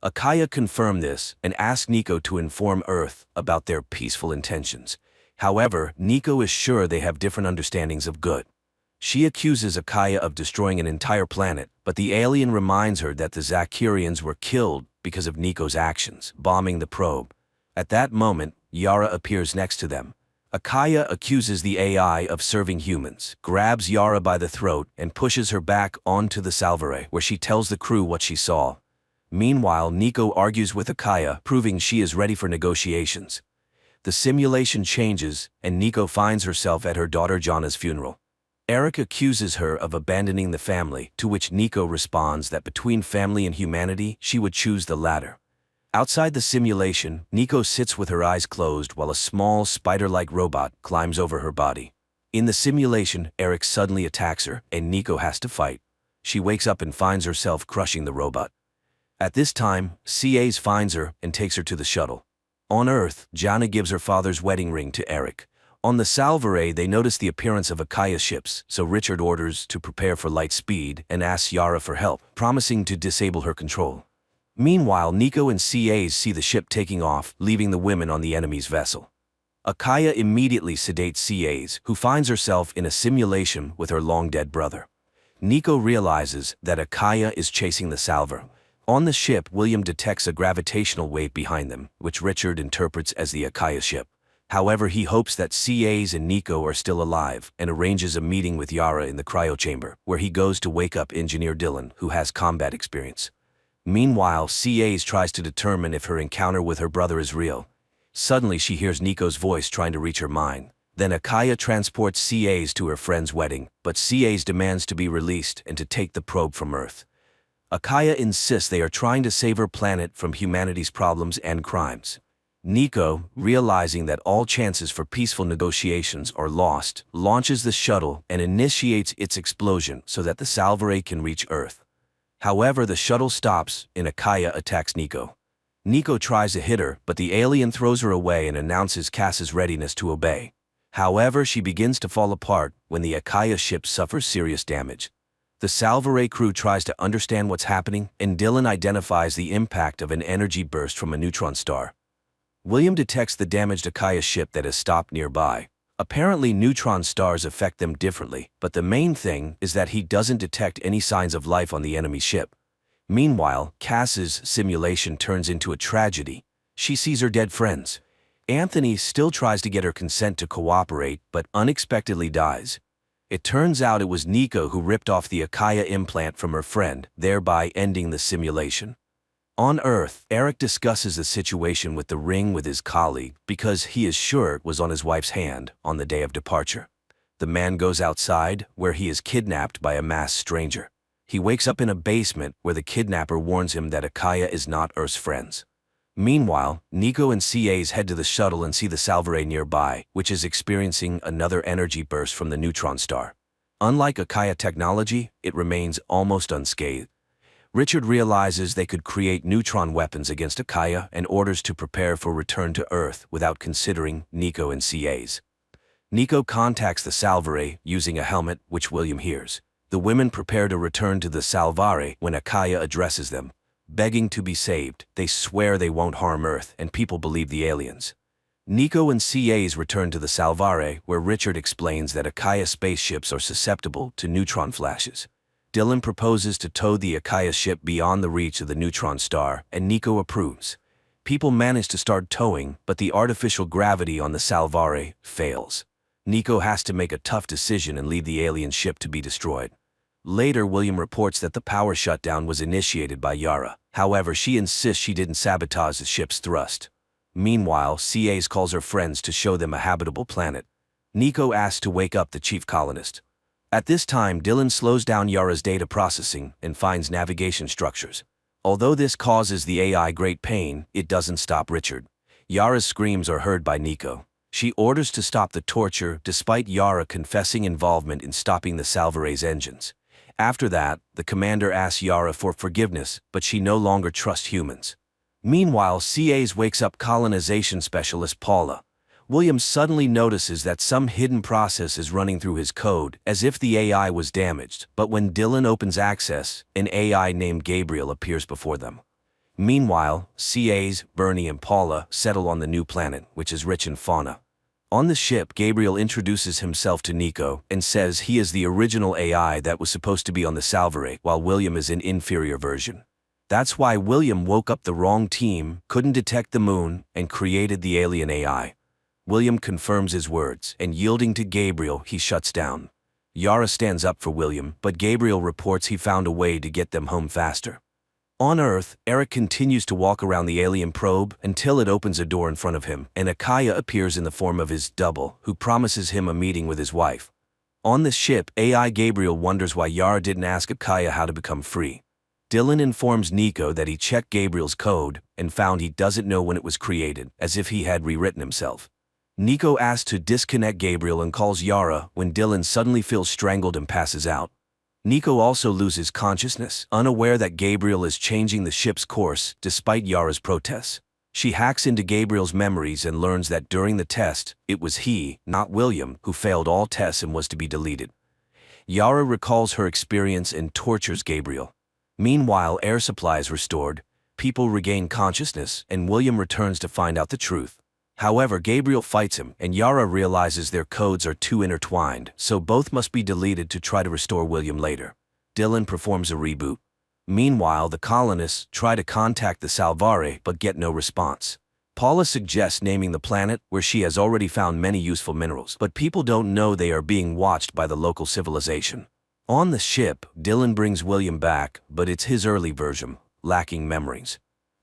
Akaya confirmed this and asked Nico to inform Earth about their peaceful intentions. However, Nico is sure they have different understandings of good. She accuses Akaya of destroying an entire planet, but the alien reminds her that the Zakirians were killed because of Nico's actions, bombing the probe. At that moment, Yara appears next to them. Akaya accuses the AI of serving humans, grabs Yara by the throat, and pushes her back onto the Salvare, where she tells the crew what she saw. Meanwhile, Nico argues with Akaya, proving she is ready for negotiations. The simulation changes, and Nico finds herself at her daughter Jana's funeral. Eric accuses her of abandoning the family, to which Nico responds that between family and humanity, she would choose the latter. Outside the simulation, Nico sits with her eyes closed while a small spider-like robot climbs over her body. In the simulation, Eric suddenly attacks her, and Nico has to fight. She wakes up and finds herself crushing the robot. At this time, CAs finds her and takes her to the shuttle. On Earth, Jana gives her father's wedding ring to Eric. On the Salvare, they notice the appearance of Akaya's ships, so Richard orders to prepare for light speed and asks Yara for help, promising to disable her control. Meanwhile, Nico and CAs see the ship taking off, leaving the women on the enemy's vessel. Akaya immediately sedates CAs, who finds herself in a simulation with her long-dead brother. Nico realizes that Akaya is chasing the Salvare. On the ship, William detects a gravitational wave behind them, which Richard interprets as the Akaya ship. However, he hopes that CAs and Nico are still alive and arranges a meeting with Yara in the cryo chamber, where he goes to wake up Engineer Dylan, who has combat experience. Meanwhile, CAs tries to determine if her encounter with her brother is real. Suddenly, she hears Nico's voice trying to reach her mind. Then Akaya transports CAs to her friend's wedding, but CAs demands to be released and to take the probe from Earth. Akaya insists they are trying to save her planet from humanity's problems and crimes. Nico, realizing that all chances for peaceful negotiations are lost, launches the shuttle and initiates its explosion so that the Salvare can reach Earth. However, the shuttle stops and Akaya attacks Nico. Nico tries to hit her, but the alien throws her away and announces Cass's readiness to obey. However, she begins to fall apart when the Akaya ship suffers serious damage. The Salvare crew tries to understand what's happening, and Dylan identifies the impact of an energy burst from a neutron star. William detects the damaged Akaya ship that has stopped nearby. Apparently, neutron stars affect them differently, but the main thing is that he doesn't detect any signs of life on the enemy ship. Meanwhile, Cass's simulation turns into a tragedy. She sees her dead friends. Anthony still tries to get her consent to cooperate, but unexpectedly dies. It turns out it was Nico who ripped off the Akaya implant from her friend, thereby ending the simulation. On Earth, Eric discusses the situation with the ring with his colleague because he is sure it was on his wife's hand on the day of departure. The man goes outside, where he is kidnapped by a masked stranger. He wakes up in a basement where the kidnapper warns him that Akaya is not Earth's friends. Meanwhile, Nico and CAs head to the shuttle and see the Salvare nearby, which is experiencing another energy burst from the neutron star. Unlike Akaya technology, it remains almost unscathed. Richard realizes they could create neutron weapons against Akaya and orders to prepare for return to Earth without considering Nico and CAs. Nico contacts the Salvare using a helmet, which William hears. The women prepare to return to the Salvare when Akaya addresses them. Begging to be saved, they swear they won't harm Earth, and people believe the aliens. Nico and CAs return to the Salvare, where Richard explains that Akaya spaceships are susceptible to neutron flashes. Dylan proposes to tow the Akaya ship beyond the reach of the neutron star, and Nico approves. People manage to start towing, but the artificial gravity on the Salvare fails. Nico has to make a tough decision and leave the alien ship to be destroyed. Later, William reports that the power shutdown was initiated by Yara. However, she insists she didn't sabotage the ship's thrust. Meanwhile, CAs calls her friends to show them a habitable planet. Nico asks to wake up the chief colonist. At this time, Dylan slows down Yara's data processing and finds navigation structures. Although this causes the AI great pain, it doesn't stop Richard. Yara's screams are heard by Nico. She orders to stop the torture despite Yara confessing involvement in stopping the Salvare's engines. After that, the commander asks Yara for forgiveness, but she no longer trusts humans. Meanwhile, CAs wakes up colonization specialist Paula. William suddenly notices that some hidden process is running through his code, as if the AI was damaged, but when Dylan opens access, an AI named Gabriel appears before them. Meanwhile, CAs, Bernie and Paula settle on the new planet, which is rich in fauna. On the ship, Gabriel introduces himself to Nico and says he is the original AI that was supposed to be on the Salvare, while William is an inferior version. That's why William woke up the wrong team, couldn't detect the moon, and created the alien AI. William confirms his words, and yielding to Gabriel, he shuts down. Yara stands up for William, but Gabriel reports he found a way to get them home faster. On Earth, Eric continues to walk around the alien probe until it opens a door in front of him, and Akaya appears in the form of his double, who promises him a meeting with his wife. On the ship, AI Gabriel wonders why Yara didn't ask Akaya how to become free. Dylan informs Nico that he checked Gabriel's code and found he doesn't know when it was created, as if he had rewritten himself. Nico asks to disconnect Gabriel and calls Yara when Dylan suddenly feels strangled and passes out. Nico also loses consciousness, unaware that Gabriel is changing the ship's course despite Yara's protests. She hacks into Gabriel's memories and learns that during the test, it was he, not William, who failed all tests and was to be deleted. Yara recalls her experience and tortures Gabriel. Meanwhile, air supply is restored, people regain consciousness, and William returns to find out the truth. However, Gabriel fights him, and Yara realizes their codes are too intertwined, so both must be deleted to try to restore William later. Dylan performs a reboot. Meanwhile, the colonists try to contact the Salvare but get no response. Paula suggests naming the planet, where she has already found many useful minerals, but people don't know they are being watched by the local civilization. On the ship, Dylan brings William back, but it's his early version, lacking memories.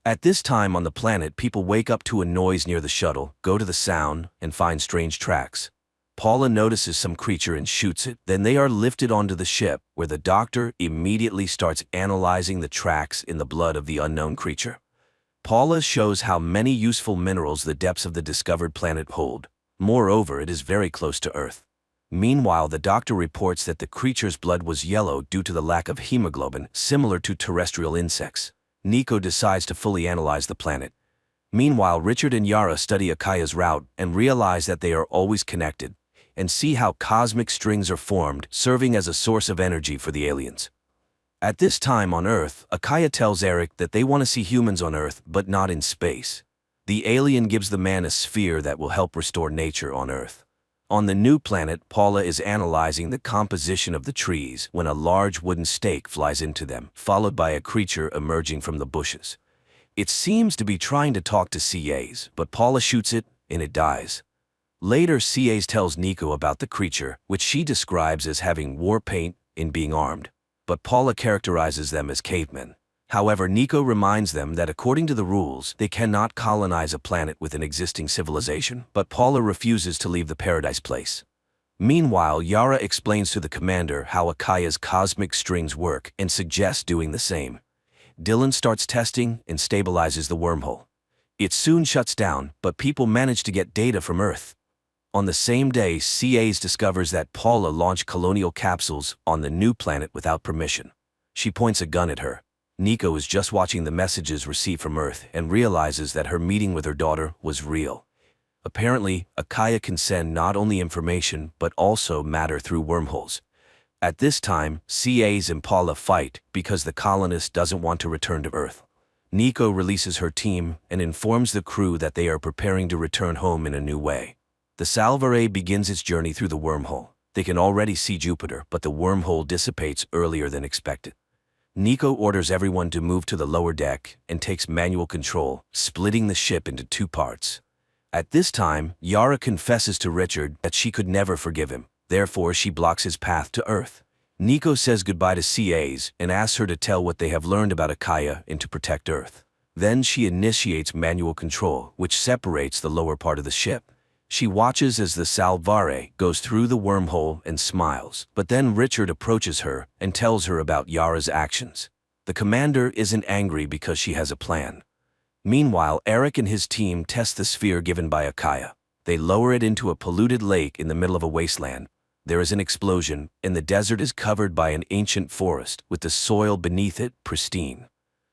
At this time on the planet, people wake up to a noise near the shuttle, go to the sound, and find strange tracks. Paula notices some creature and shoots it, then they are lifted onto the ship, where the doctor immediately starts analyzing the tracks in the blood of the unknown creature. Paula shows how many useful minerals the depths of the discovered planet hold. Moreover, it is very close to Earth. Meanwhile, the doctor reports that the creature's blood was yellow due to the lack of hemoglobin, similar to terrestrial insects. Nico decides to fully analyze the planet. Meanwhile, Richard and Yara study Akaya's route and realize that they are always connected, and see how cosmic strings are formed, serving as a source of energy for the aliens. At this time on Earth, Akaya tells Eric that they want to see humans on Earth, but not in space. The alien gives the man a sphere that will help restore nature on Earth. On the new planet, Paula is analyzing the composition of the trees when a large wooden stake flies into them, followed by a creature emerging from the bushes. It seems to be trying to talk to CAs, but Paula shoots it, and it dies. Later, CAs tells Nico about the creature, which she describes as having war paint and being armed, but Paula characterizes them as cavemen. However, Nico reminds them that according to the rules, they cannot colonize a planet with an existing civilization, but Paula refuses to leave the paradise place. Meanwhile, Yara explains to the commander how Akaya's cosmic strings work and suggests doing the same. Dylan starts testing and stabilizes the wormhole. It soon shuts down, but people manage to get data from Earth. On the same day, CAs discovers that Paula launched colonial capsules on the new planet without permission. She points a gun at her. Nico is just watching the messages received from Earth and realizes that her meeting with her daughter was real. Apparently, Akaya can send not only information but also matter through wormholes. At this time, CAs and Paula fight because the colonist doesn't want to return to Earth. Nico releases her team and informs the crew that they are preparing to return home in a new way. The Salvare begins its journey through the wormhole. They can already see Jupiter, but the wormhole dissipates earlier than expected. Nico orders everyone to move to the lower deck and takes manual control, splitting the ship into two parts. At this time, Yara confesses to Richard that she could never forgive him, therefore she blocks his path to Earth. Nico says goodbye to CAs and asks her to tell what they have learned about Akaya and to protect Earth. Then she initiates manual control, which separates the lower part of the ship. She watches as the Salvare goes through the wormhole and smiles, but then Richard approaches her and tells her about Yara's actions. The commander isn't angry because she has a plan. Meanwhile, Eric and his team test the sphere given by Akaya. They lower it into a polluted lake in the middle of a wasteland. There is an explosion, and the desert is covered by an ancient forest, with the soil beneath it pristine.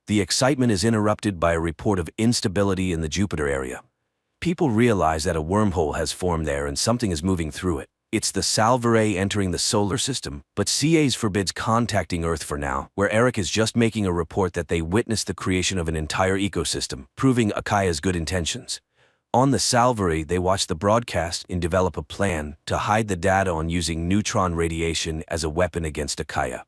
The excitement is interrupted by a report of instability in the Jupiter area. People realize that a wormhole has formed there and something is moving through it. It's the Salvare entering the solar system, but CAs forbids contacting Earth for now, where Eric is just making a report that they witnessed the creation of an entire ecosystem, proving Akaya's good intentions. On the Salvare, they watch the broadcast and develop a plan to hide the data on using neutron radiation as a weapon against Akaya.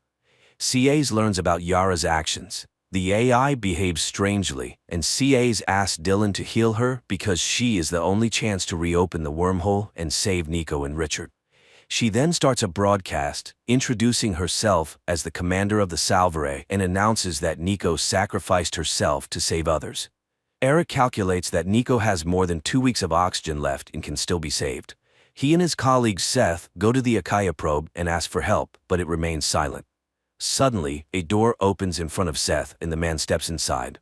CAs learns about Yara's actions. The AI behaves strangely, and CAs ask Dylan to heal her because she is the only chance to reopen the wormhole and save Nico and Richard. She then starts a broadcast, introducing herself as the commander of the Salvare and announces that Nico sacrificed herself to save others. Eric calculates that Nico has more than 2 weeks of oxygen left and can still be saved. He and his colleague Seth go to the Akaya probe and ask for help, but it remains silent. Suddenly, a door opens in front of Seth and the man steps inside.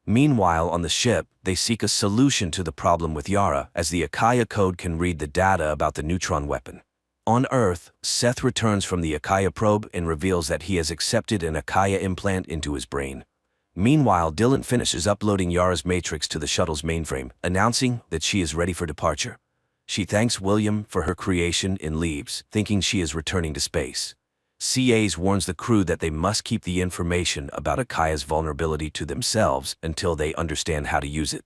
Meanwhile, on the ship, they seek a solution to the problem with Yara, as the Akaya code can read the data about the neutron weapon. On Earth, Seth returns from the Akaya probe and reveals that he has accepted an Akaya implant into his brain. Meanwhile, Dylan finishes uploading Yara's matrix to the shuttle's mainframe, announcing that she is ready for departure. She thanks William for her creation and leaves, thinking she is returning to space. CAs warns the crew that they must keep the information about Akaya's vulnerability to themselves until they understand how to use it.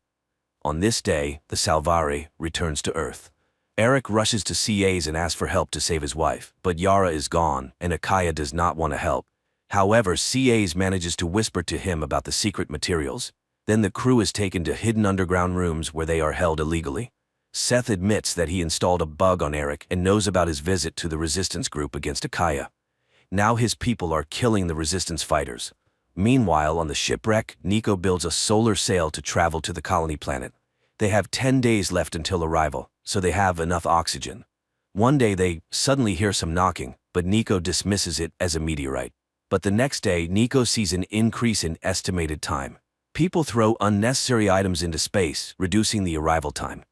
On this day, the Salvare returns to Earth. Eric rushes to CAs and asks for help to save his wife, but Yara is gone, and Akaya does not want to help. However, CAs manages to whisper to him about the secret materials. Then the crew is taken to hidden underground rooms where they are held illegally. Seth admits that he installed a bug on Eric and knows about his visit to the resistance group against Akaya. Now his people are killing the resistance fighters. Meanwhile, on the shipwreck, Nico builds a solar sail to travel to the colony planet. They have 10 days left until arrival, so they have enough oxygen. One day they suddenly hear some knocking, but Nico dismisses it as a meteorite. But the next day, Nico sees an increase in estimated time. People throw unnecessary items into space, reducing the arrival time.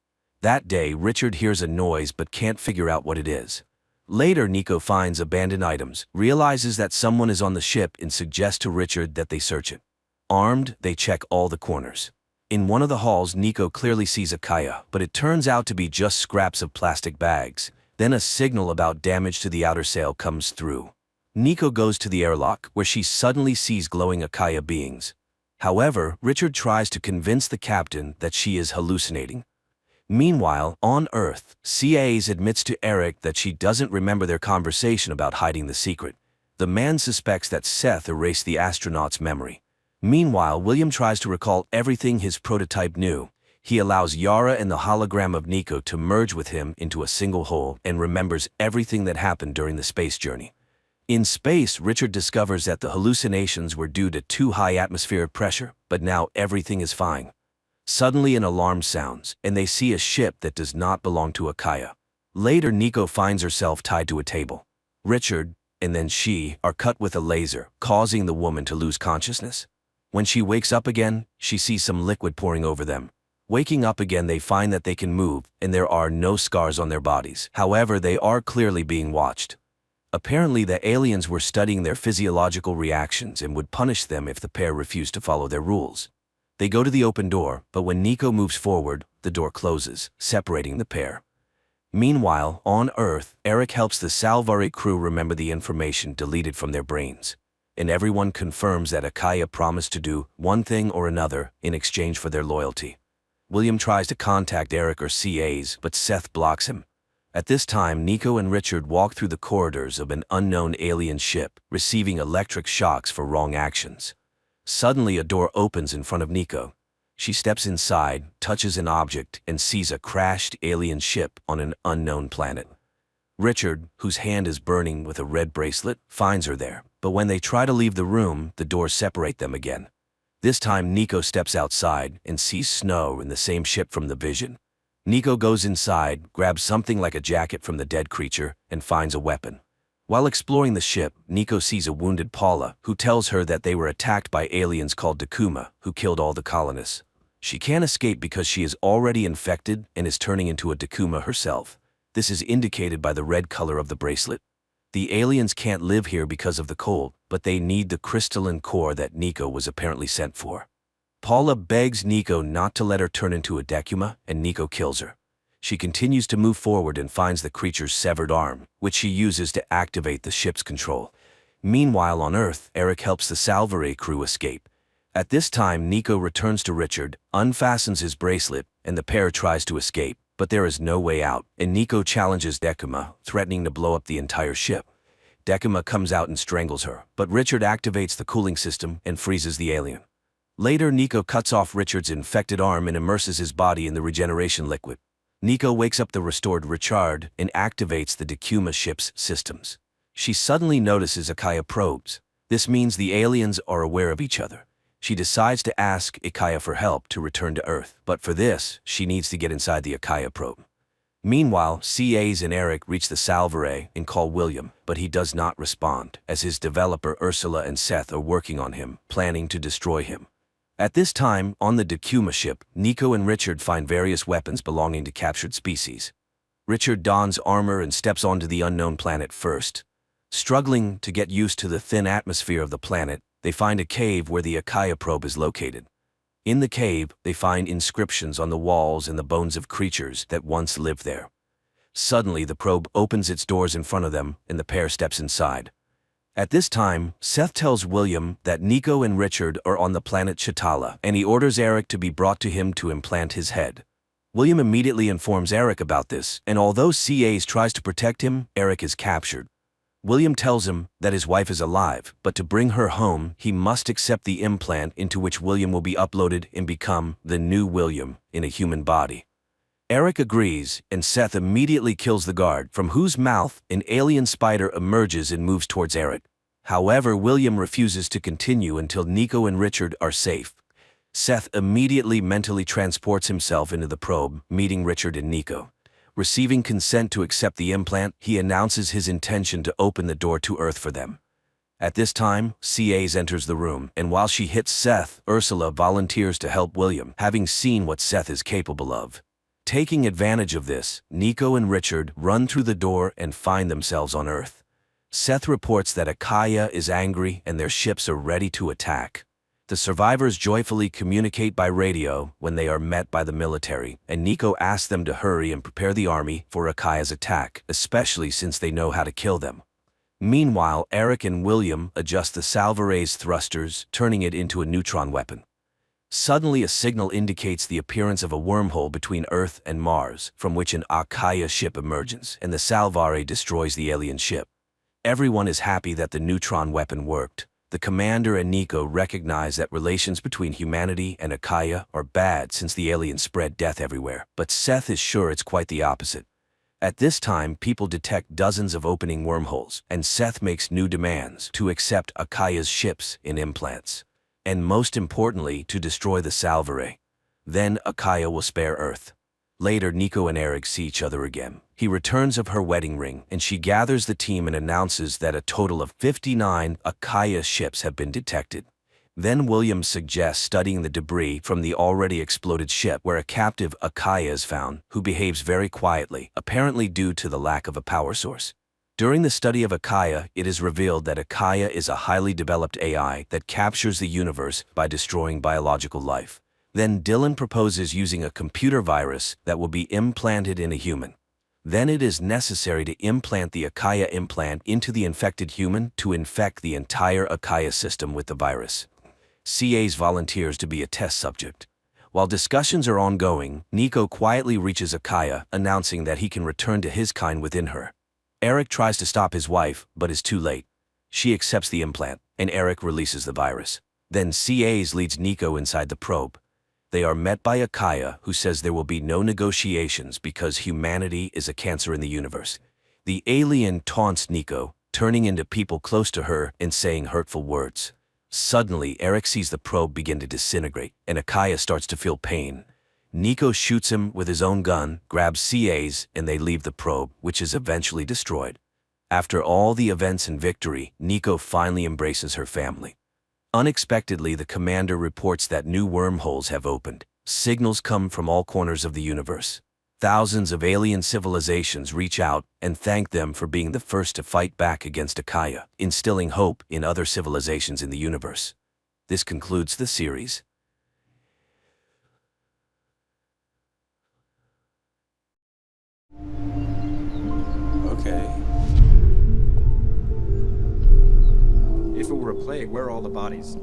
That day, Richard hears a noise but can't figure out what it is. Later, Nico finds abandoned items, realizes that someone is on the ship and suggests to Richard that they search it. Armed, they check all the corners. In one of the halls, Nico clearly sees Akaya, but it turns out to be just scraps of plastic bags. Then a signal about damage to the outer sail comes through. Nico goes to the airlock, where she suddenly sees glowing Akaya beings. However, Richard tries to convince the captain that she is hallucinating. Meanwhile, on Earth, CAs admits to Eric that she doesn't remember their conversation about hiding the secret. The man suspects that Seth erased the astronaut's memory. Meanwhile, William tries to recall everything his prototype knew. He allows Yara and the hologram of Nico to merge with him into a single whole and remembers everything that happened during the space journey. In space, Richard discovers that the hallucinations were due to too high atmospheric pressure, but now everything is fine. Suddenly an alarm sounds, and they see a ship that does not belong to Akaya. Later, Nico finds herself tied to a table. Richard, and then she, are cut with a laser, causing the woman to lose consciousness. When she wakes up again, she sees some liquid pouring over them. Waking up again, they find that they can move, and there are no scars on their bodies. However, they are clearly being watched. Apparently, the aliens were studying their physiological reactions and would punish them if the pair refused to follow their rules. They go to the open door, but when Nico moves forward, the door closes, separating the pair. Meanwhile, on Earth, Eric helps the Salvare crew remember the information deleted from their brains. And everyone confirms that Akaya promised to do one thing or another in exchange for their loyalty. William tries to contact Eric or CAs, but Seth blocks him. At this time, Nico and Richard walk through the corridors of an unknown alien ship, receiving electric shocks for wrong actions. Suddenly, a door opens in front of Nico. She steps inside, touches an object, and sees a crashed alien ship on an unknown planet. Richard, whose hand is burning with a red bracelet, finds her there, but when they try to leave the room, the doors separate them again. This time, Nico steps outside and sees Snow in the same ship from the vision. Nico goes inside, grabs something like a jacket from the dead creature, and finds a weapon. While exploring the ship, Nico sees a wounded Paula, who tells her that they were attacked by aliens called Dakuma, who killed all the colonists. She can't escape because she is already infected and is turning into a Dakuma herself. This is indicated by the red color of the bracelet. The aliens can't live here because of the cold, but they need the crystalline core that Nico was apparently sent for. Paula begs Nico not to let her turn into a Dakuma, and Nico kills her. She continues to move forward and finds the creature's severed arm, which she uses to activate the ship's control. Meanwhile on Earth, Eric helps the Salvare crew escape. At this time, Nico returns to Richard, unfastens his bracelet, and the pair tries to escape, but there is no way out, and Nico challenges Dakuma, threatening to blow up the entire ship. Dakuma comes out and strangles her, but Richard activates the cooling system and freezes the alien. Later, Nico cuts off Richard's infected arm and immerses his body in the regeneration liquid. Nico wakes up the restored Richard and activates the Dakuma ship's systems. She suddenly notices Akaya probes. This means the aliens are aware of each other. She decides to ask Akaya for help to return to Earth, but for this, she needs to get inside the Akaya probe. Meanwhile, CAs and Eric reach the Salvare and call William, but he does not respond, as his developer Ursula and Seth are working on him, planning to destroy him. At this time, on the Dakuma ship, Nico and Richard find various weapons belonging to captured species. Richard dons armor and steps onto the unknown planet first. Struggling to get used to the thin atmosphere of the planet, they find a cave where the Akaya probe is located. In the cave, they find inscriptions on the walls and the bones of creatures that once lived there. Suddenly, the probe opens its doors in front of them, and the pair steps inside. At this time, Seth tells William that Nico and Richard are on the planet Chitala, and he orders Eric to be brought to him to implant his head. William immediately informs Eric about this, and although CAs tries to protect him, Eric is captured. William tells him that his wife is alive, but to bring her home, he must accept the implant into which William will be uploaded and become the new William in a human body. Eric agrees, and Seth immediately kills the guard, from whose mouth an alien spider emerges and moves towards Eric. However, William refuses to continue until Nico and Richard are safe. Seth immediately mentally transports himself into the probe, meeting Richard and Nico. Receiving consent to accept the implant, he announces his intention to open the door to Earth for them. At this time, CAs enters the room, and while she hits Seth, Ursula volunteers to help William, having seen what Seth is capable of. Taking advantage of this, Nico and Richard run through the door and find themselves on Earth. Seth reports that Akaya is angry and their ships are ready to attack. The survivors joyfully communicate by radio when they are met by the military, and Nico asks them to hurry and prepare the army for Akaya's attack, especially since they know how to kill them. Meanwhile, Eric and William adjust the Salvare's thrusters, turning it into a neutron weapon. Suddenly, a signal indicates the appearance of a wormhole between Earth and Mars, from which an Akaya ship emerges, and the Salvare destroys the alien ship. Everyone is happy that the neutron weapon worked. The commander and Nico recognize that relations between humanity and Akaya are bad since the aliens spread death everywhere, but Seth is sure it's quite the opposite. At this time, people detect dozens of opening wormholes, and Seth makes new demands to accept Akaya's ships in implants, and most importantly, to destroy the Salvare. Then Akaya will spare Earth. Later, Nico and Eric see each other again. He returns of her wedding ring, and she gathers the team and announces that a total of 59 Akaya ships have been detected. Then William suggests studying the debris from the already exploded ship where a captive Akaya is found, who behaves very quietly, apparently due to the lack of a power source. During the study of Akaya, it is revealed that Akaya is a highly developed AI that captures the universe by destroying biological life. Then Dylan proposes using a computer virus that will be implanted in a human. Then it is necessary to implant the Akaya implant into the infected human to infect the entire Akaya system with the virus. CAs volunteers to be a test subject. While discussions are ongoing, Nico quietly reaches Akaya, announcing that he can return to his kind within her. Eric tries to stop his wife, but is too late. She accepts the implant, and Eric releases the virus. Then CAs leads Nico inside the probe. They are met by Akaya, who says there will be no negotiations because humanity is a cancer in the universe. The alien taunts Nico, turning into people close to her and saying hurtful words. Suddenly, Eric sees the probe begin to disintegrate, and Akaya starts to feel pain. Nico shoots him with his own gun, grabs CA's, and they leave the probe, which is eventually destroyed. After all the events and victory, Nico finally embraces her family. Unexpectedly, the commander reports that new wormholes have opened. Signals come from all corners of the universe. Thousands of alien civilizations reach out and thank them for being the first to fight back against Akaya, instilling hope in other civilizations in the universe. This concludes the series. Okay. If it were a plague, where are all the bodies?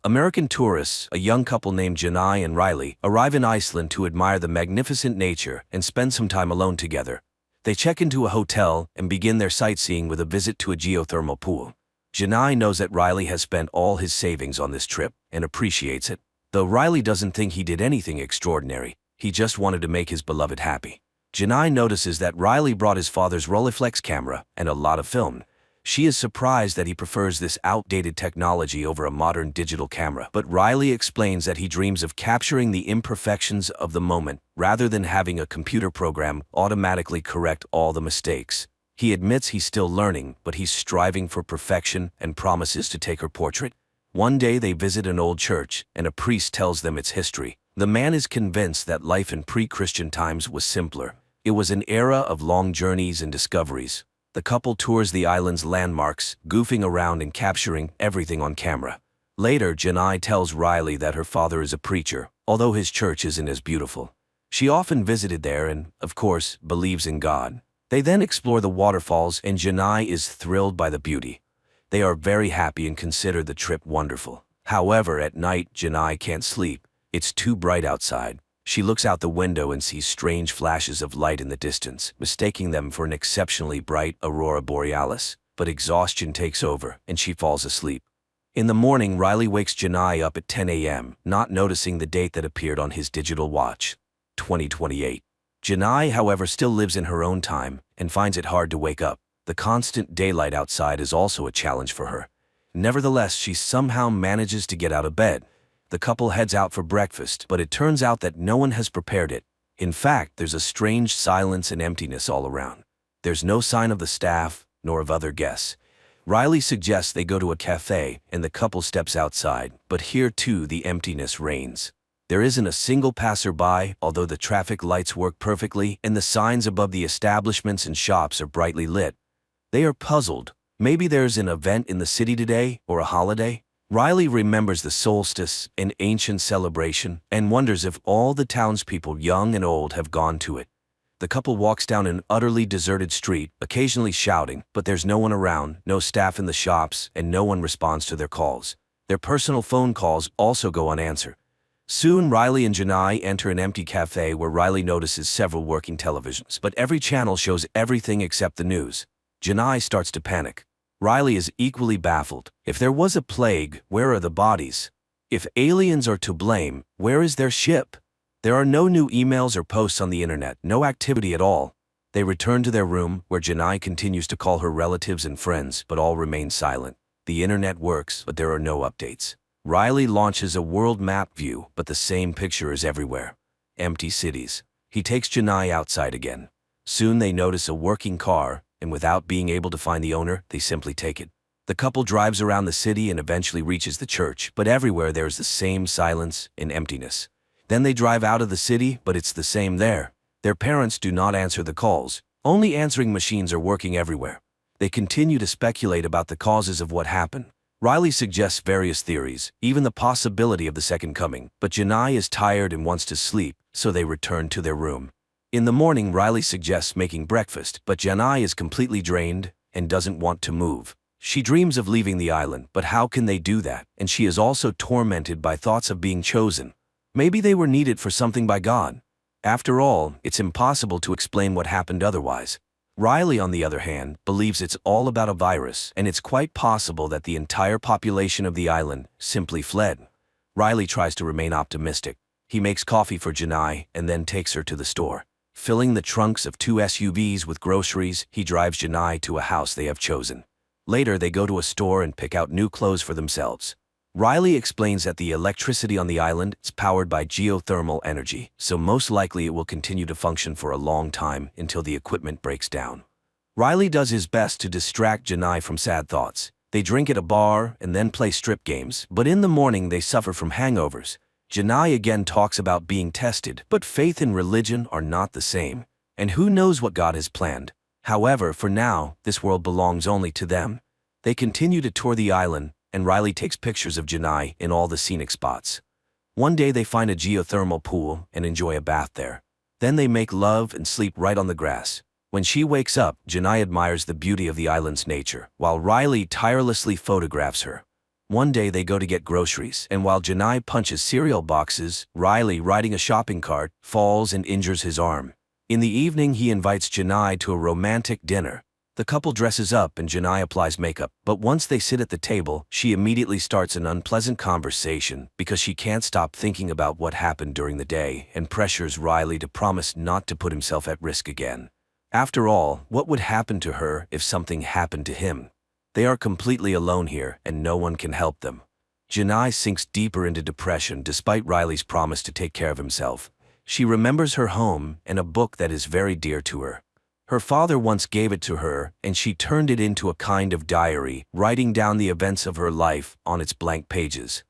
American tourists, a young couple named Janai and Riley, arrive in Iceland to admire the magnificent nature and spend some time alone together. They check into a hotel and begin their sightseeing with a visit to a geothermal pool. Janai knows that Riley has spent all his savings on this trip and appreciates it. Though Riley doesn't think he did anything extraordinary, he just wanted to make his beloved happy. Janai notices that Riley brought his father's Rolleiflex camera and a lot of film. She is surprised that he prefers this outdated technology over a modern digital camera, but Riley explains that he dreams of capturing the imperfections of the moment rather than having a computer program automatically correct all the mistakes. He admits he's still learning, but he's striving for perfection and promises to take her portrait. One day they visit an old church, and a priest tells them its history. The man is convinced that life in pre-Christian times was simpler. It was an era of long journeys and discoveries. The couple tours the island's landmarks, goofing around and capturing everything on camera. Later, Janai tells Riley that her father is a preacher, although his church isn't as beautiful. She often visited there and, of course, believes in God. They then explore the waterfalls and Janai is thrilled by the beauty. They are very happy and consider the trip wonderful. However, at night, Janai can't sleep. It's too bright outside. She looks out the window and sees strange flashes of light in the distance, mistaking them for an exceptionally bright aurora borealis. But exhaustion takes over, and she falls asleep. In the morning, Riley wakes Janai up at 10 a.m., not noticing the date that appeared on his digital watch, 2028. Janai, however, still lives in her own time and finds it hard to wake up. The constant daylight outside is also a challenge for her. Nevertheless, she somehow manages to get out of bed. The couple heads out for breakfast, but it turns out that no one has prepared it. In fact, there's a strange silence and emptiness all around. There's no sign of the staff, nor of other guests. Riley suggests they go to a cafe, and the couple steps outside, but here too the emptiness reigns. There isn't a single passerby, although the traffic lights work perfectly, and the signs above the establishments and shops are brightly lit. They are puzzled. Maybe there's an event in the city today, or a holiday? Riley remembers the solstice, an ancient celebration, and wonders if all the townspeople, young and old, have gone to it. The couple walks down an utterly deserted street, occasionally shouting, but there's no one around, no staff in the shops, and no one responds to their calls. Their personal phone calls also go unanswered. Soon, Riley and Janai enter an empty cafe where Riley notices several working televisions, but every channel shows everything except the news. Janai starts to panic. Riley is equally baffled. If there was a plague, where are the bodies? If aliens are to blame, where is their ship? There are no new emails or posts on the internet, no activity at all. They return to their room, where Janai continues to call her relatives and friends, but all remain silent. The internet works, but there are no updates. Riley launches a world map view, but the same picture is everywhere. Empty cities. He takes Janai outside again. Soon they notice a working car, and without being able to find the owner, they simply take it. The couple drives around the city and eventually reaches the church, but everywhere there's the same silence and emptiness. Then they drive out of the city, but it's the same there. Their parents do not answer the calls. Only answering machines are working everywhere. They continue to speculate about the causes of what happened. Riley suggests various theories, even the possibility of the second coming, but Janai is tired and wants to sleep, so they return to their room. In the morning, Riley suggests making breakfast, but Janai is completely drained and doesn't want to move. She dreams of leaving the island, but how can they do that? And she is also tormented by thoughts of being chosen. Maybe they were needed for something by God. After all, it's impossible to explain what happened otherwise. Riley, on the other hand, believes it's all about a virus, and it's quite possible that the entire population of the island simply fled. Riley tries to remain optimistic. He makes coffee for Janai and then takes her to the store. Filling the trunks of 2 SUVs with groceries, he drives Janai to a house they have chosen. Later, they go to a store and pick out new clothes for themselves. Riley explains that the electricity on the island is powered by geothermal energy, so most likely it will continue to function for a long time until the equipment breaks down. Riley does his best to distract Janai from sad thoughts. They drink at a bar and then play strip games, but in the morning they suffer from hangovers. Janai again talks about being tested, but faith and religion are not the same, and who knows what God has planned. However, for now, this world belongs only to them. They continue to tour the island, and Riley takes pictures of Janai in all the scenic spots. One day they find a geothermal pool and enjoy a bath there. Then they make love and sleep right on the grass. When she wakes up, Janai admires the beauty of the island's nature, while Riley tirelessly photographs her. One day they go to get groceries, and while Janai punches cereal boxes, Riley, riding a shopping cart, falls and injures his arm. In the evening, he invites Janai to a romantic dinner. The couple dresses up and Janai applies makeup, but once they sit at the table, she immediately starts an unpleasant conversation because she can't stop thinking about what happened during the day and pressures Riley to promise not to put himself at risk again. After all, what would happen to her if something happened to him? They are completely alone here and no one can help them. Janai sinks deeper into depression despite Riley's promise to take care of himself. She remembers her home and a book that is very dear to her. Her father once gave it to her, and she turned it into a kind of diary, writing down the events of her life on its blank pages.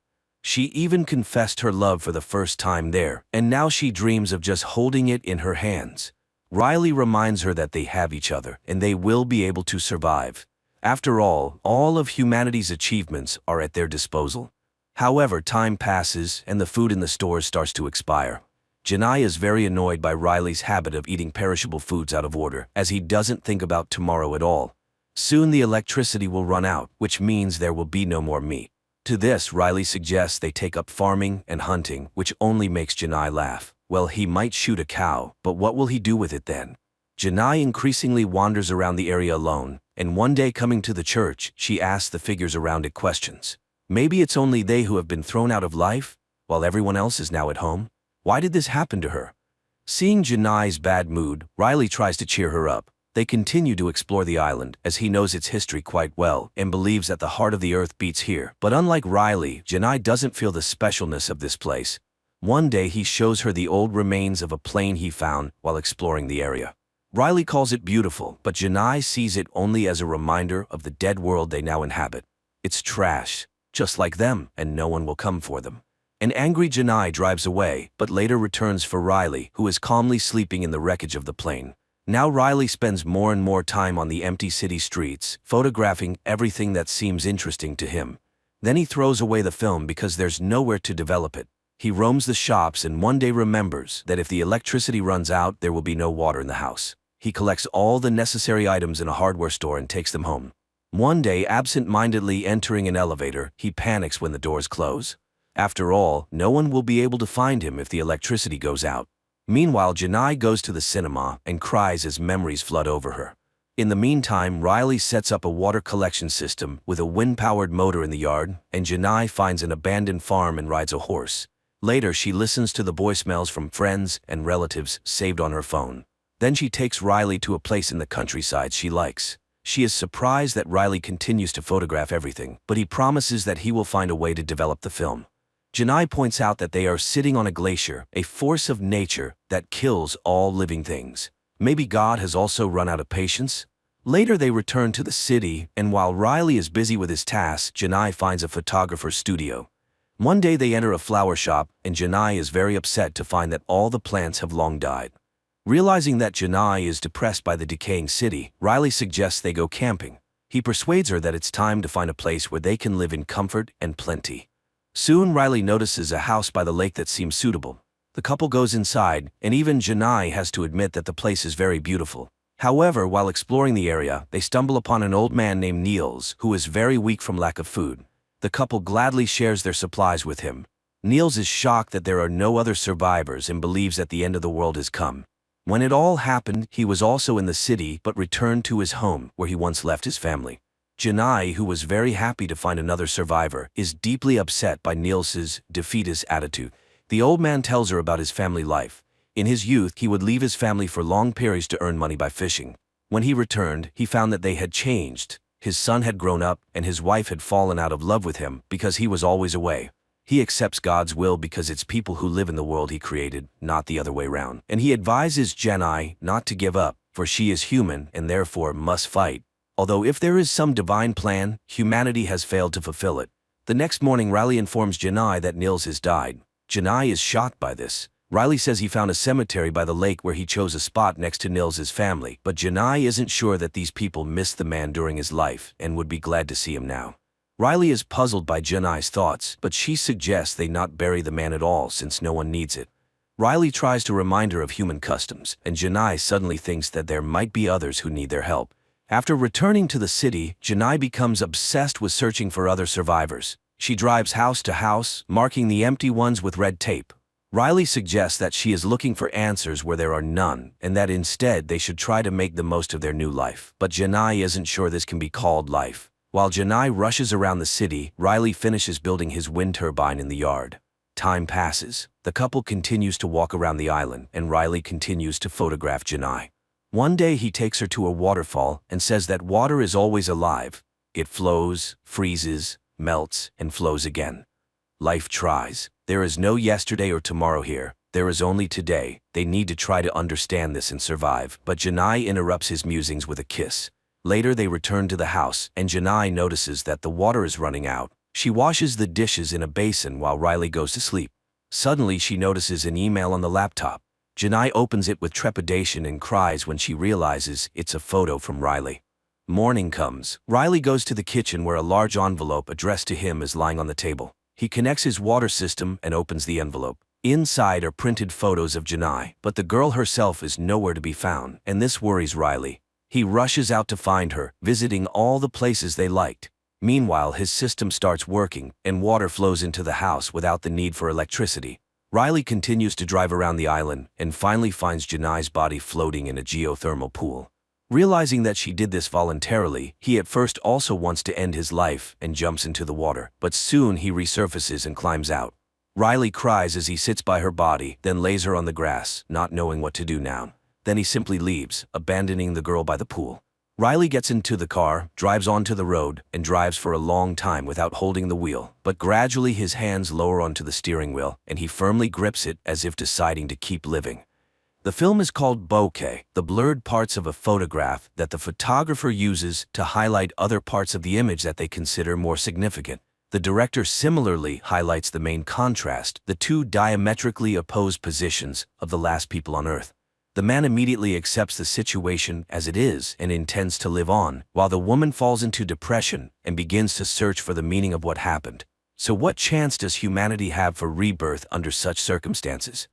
She even confessed her love for the first time there, and now she dreams of just holding it in her hands. Riley reminds her that they have each other, and they will be able to survive. After all of humanity's achievements are at their disposal. However, time passes, and the food in the stores starts to expire. Janai is very annoyed by Riley's habit of eating perishable foods out of order, as he doesn't think about tomorrow at all. Soon the electricity will run out, which means there will be no more meat. To this, Riley suggests they take up farming and hunting, which only makes Janai laugh. Well, he might shoot a cow, but what will he do with it then? Janai increasingly wanders around the area alone, and one day coming to the church, she asks the figures around it questions. Maybe it's only they who have been thrown out of life, while everyone else is now at home? Why did this happen to her? Seeing Janai's bad mood, Riley tries to cheer her up. They continue to explore the island, as he knows its history quite well and believes that the heart of the earth beats here. But unlike Riley, Janai doesn't feel the specialness of this place. One day he shows her the old remains of a plane he found while exploring the area. Riley calls it beautiful, but Janai sees it only as a reminder of the dead world they now inhabit. It's trash, just like them, and no one will come for them. An angry Janai drives away, but later returns for Riley, who is calmly sleeping in the wreckage of the plane. Now Riley spends more and more time on the empty city streets, photographing everything that seems interesting to him. Then he throws away the film because there's nowhere to develop it. He roams the shops and one day remembers that if the electricity runs out, there will be no water in the house. He collects all the necessary items in a hardware store and takes them home. One day, absent-mindedly entering an elevator, he panics when the doors close. After all, no one will be able to find him if the electricity goes out. Meanwhile, Janai goes to the cinema and cries as memories flood over her. In the meantime, Riley sets up a water collection system with a wind-powered motor in the yard, and Janai finds an abandoned farm and rides a horse. Later, she listens to the voicemails from friends and relatives saved on her phone. Then she takes Riley to a place in the countryside she likes. She is surprised that Riley continues to photograph everything, but he promises that he will find a way to develop the film. Janai points out that they are sitting on a glacier, a force of nature that kills all living things. Maybe God has also run out of patience? Later they return to the city, and while Riley is busy with his tasks, Janai finds a photographer's studio. One day they enter a flower shop, and Janai is very upset to find that all the plants have long died. Realizing that Janai is depressed by the decaying city, Riley suggests they go camping. He persuades her that it's time to find a place where they can live in comfort and plenty. Soon Riley notices a house by the lake that seems suitable. The couple goes inside, and even Janai has to admit that the place is very beautiful. However, while exploring the area, they stumble upon an old man named Niels, who is very weak from lack of food. The couple gladly shares their supplies with him. Niels is shocked that there are no other survivors and believes that the end of the world has come. When it all happened, he was also in the city but returned to his home where he once left his family. Janai, who was very happy to find another survivor, is deeply upset by Niels's defeatist attitude. The old man tells her about his family life. In his youth, he would leave his family for long periods to earn money by fishing. When he returned, he found that they had changed. His son had grown up, and his wife had fallen out of love with him because he was always away. He accepts God's will because it's people who live in the world he created, not the other way round. And he advises Jenai not to give up, for she is human and therefore must fight. Although if there is some divine plan, humanity has failed to fulfill it. The next morning, Riley informs Jenai that Nils has died. Jenai is shocked by this. Riley says he found a cemetery by the lake where he chose a spot next to Nils's family, but Jenai isn't sure that these people missed the man during his life and would be glad to see him now. Riley is puzzled by Jenai's thoughts, but she suggests they not bury the man at all since no one needs it. Riley tries to remind her of human customs, and Jenai suddenly thinks that there might be others who need their help. After returning to the city, Jenai becomes obsessed with searching for other survivors. She drives house to house, marking the empty ones with red tape. Riley suggests that she is looking for answers where there are none, and that instead they should try to make the most of their new life. But Jenai isn't sure this can be called life. While Jenai rushes around the city, Riley finishes building his wind turbine in the yard. Time passes. The couple continues to walk around the island, and Riley continues to photograph Jenai. One day he takes her to a waterfall and says that water is always alive. It flows, freezes, melts, and flows again. Life tries. There is no yesterday or tomorrow here. There is only today. They need to try to understand this and survive. But Jenai interrupts his musings with a kiss. Later they return to the house, and Jenai notices that the water is running out. She washes the dishes in a basin while Riley goes to sleep. Suddenly she notices an email on the laptop. Jenai opens it with trepidation and cries when she realizes it's a photo from Riley. Morning comes. Riley goes to the kitchen where a large envelope addressed to him is lying on the table. He connects his water system and opens the envelope. Inside are printed photos of Jenai, but the girl herself is nowhere to be found, and this worries Riley. He rushes out to find her, visiting all the places they liked. Meanwhile, his system starts working, and water flows into the house without the need for electricity. Riley continues to drive around the island, and finally finds Jenai's body floating in a geothermal pool. Realizing that she did this voluntarily, he at first also wants to end his life and jumps into the water, but soon he resurfaces and climbs out. Riley cries as he sits by her body, then lays her on the grass, not knowing what to do now. Then he simply leaves, abandoning the girl by the pool. Riley gets into the car, drives onto the road, and drives for a long time without holding the wheel. But gradually his hands lower onto the steering wheel, and he firmly grips it as if deciding to keep living. The film is called bokeh, the blurred parts of a photograph that the photographer uses to highlight other parts of the image that they consider more significant. The director similarly highlights the main contrast, the two diametrically opposed positions of the last people on Earth. The man immediately accepts the situation as it is and intends to live on, while the woman falls into depression and begins to search for the meaning of what happened. So what chance does humanity have for rebirth under such circumstances?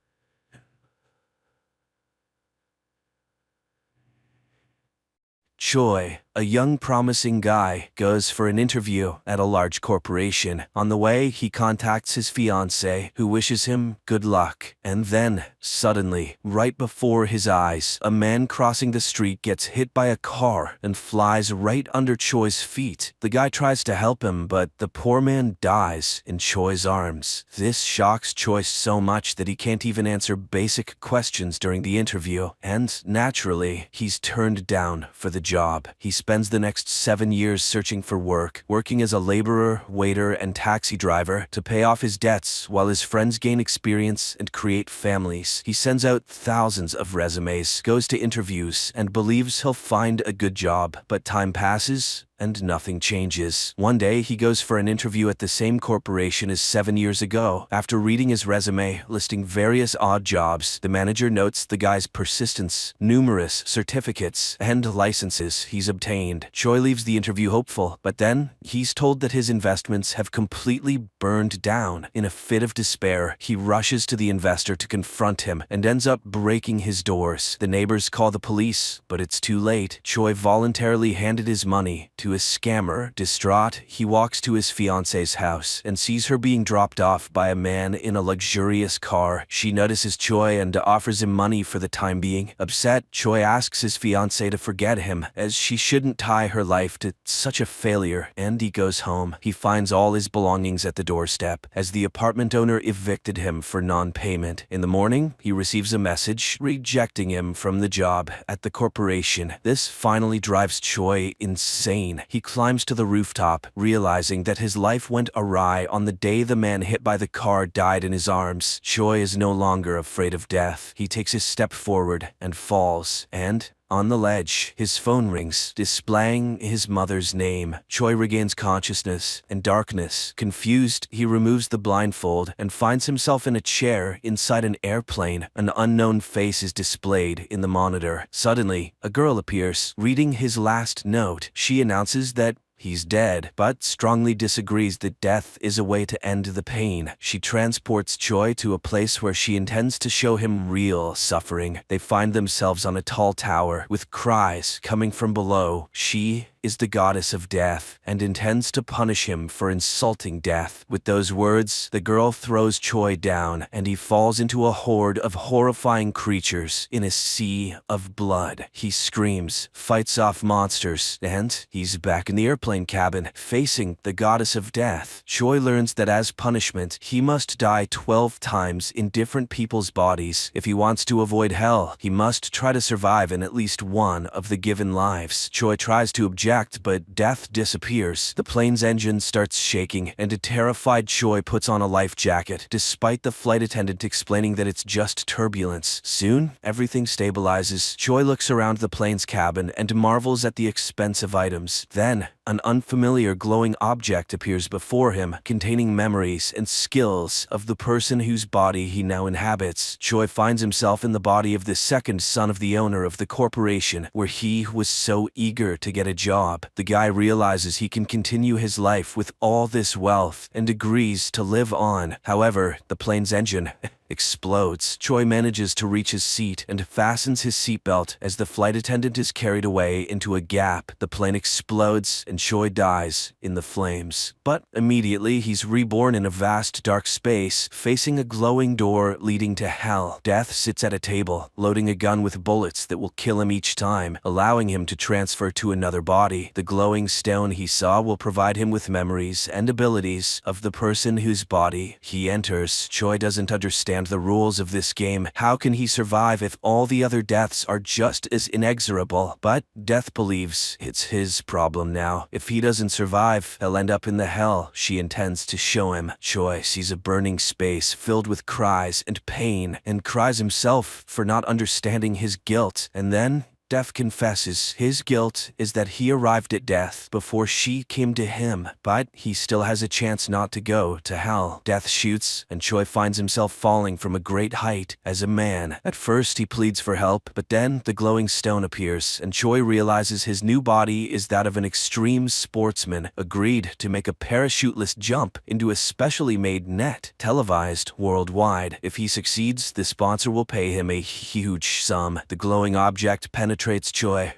Choi, a young promising guy, goes for an interview at a large corporation. On the way, he contacts his fiancée, who wishes him good luck. And then, suddenly, right before his eyes, a man crossing the street gets hit by a car and flies right under Choi's feet. The guy tries to help him, but the poor man dies in Choi's arms. This shocks Choi so much that he can't even answer basic questions during the interview, and naturally, he's turned down for the job. He spends the next 7 years searching for work, working as a laborer, waiter, and taxi driver to pay off his debts while his friends gain experience and create families. He sends out thousands of resumes, goes to interviews, and believes he'll find a good job. But time passes, and nothing changes. One day, he goes for an interview at the same corporation as 7 years ago. After reading his resume, listing various odd jobs, the manager notes the guy's persistence, numerous certificates and licenses he's obtained. Choi leaves the interview hopeful, but then he's told that his investments have completely burned down. In a fit of despair, he rushes to the investor to confront him and ends up breaking his doors. The neighbors call the police, but it's too late. Choi voluntarily handed his money to to a scammer. Distraught, he walks to his fiance's house and sees her being dropped off by a man in a luxurious car. She notices Choi and offers him money for the time being. Upset, Choi asks his fiancé to forget him, as she shouldn't tie her life to such a failure, and he goes home. He finds all his belongings at the doorstep, as the apartment owner evicted him for non-payment. In the morning, he receives a message rejecting him from the job at the corporation. This finally drives Choi insane. He climbs to the rooftop, realizing that his life went awry on the day the man hit by the car died in his arms. Choi is no longer afraid of death. He takes a step forward and falls, and on the ledge, his phone rings, displaying his mother's name. Choi regains consciousness and darkness. Confused, he removes the blindfold and finds himself in a chair inside an airplane. An unknown face is displayed in the monitor. Suddenly, a girl appears, reading his last note. She announces that he's dead, but strongly disagrees that death is a way to end the pain. She transports Choi to a place where she intends to show him real suffering. They find themselves on a tall tower, with cries coming from below. She is the goddess of death and intends to punish him for insulting death. With those words, the girl throws Choi down and he falls into a horde of horrifying creatures in a sea of blood. He screams, fights off monsters, and he's back in the airplane cabin, facing the goddess of death. Choi learns that as punishment, he must die 12 times in different people's bodies. If he wants to avoid hell, he must try to survive in at least one of the given lives. Choi tries to object, but death disappears. The plane's engine starts shaking, and a terrified Choi puts on a life jacket, despite the flight attendant explaining that it's just turbulence. Soon, everything stabilizes. Choi looks around the plane's cabin and marvels at the expensive items. Then, an unfamiliar glowing object appears before him, containing memories and skills of the person whose body he now inhabits. Choi finds himself in the body of the second son of the owner of the corporation, where he was so eager to get a job. The guy realizes he can continue his life with all this wealth and agrees to live on. However, the plane's engine explodes. Choi manages to reach his seat and fastens his seatbelt as the flight attendant is carried away into a gap. The plane explodes and Choi dies in the flames. But immediately he's reborn in a vast dark space, facing a glowing door leading to hell. Death sits at a table, loading a gun with bullets that will kill him each time, allowing him to transfer to another body. The glowing stone he saw will provide him with memories and abilities of the person whose body he enters. Choi doesn't understand the rules of this game. How can he survive if all the other deaths are just as inexorable? But Death believes it's his problem now. If he doesn't survive, he'll end up in the hell she intends to show him. Choi sees a burning space filled with cries and pain, and cries himself for not understanding his guilt. And then Death confesses his guilt is that he arrived at death before she came to him, but he still has a chance not to go to hell. Death shoots, and Choi finds himself falling from a great height as a man. At first, he pleads for help, but then the glowing stone appears, and Choi realizes his new body is that of an extreme sportsman, agreed to make a parachuteless jump into a specially made net, televised worldwide. If he succeeds, the sponsor will pay him a huge sum. The glowing object penetrates Choi,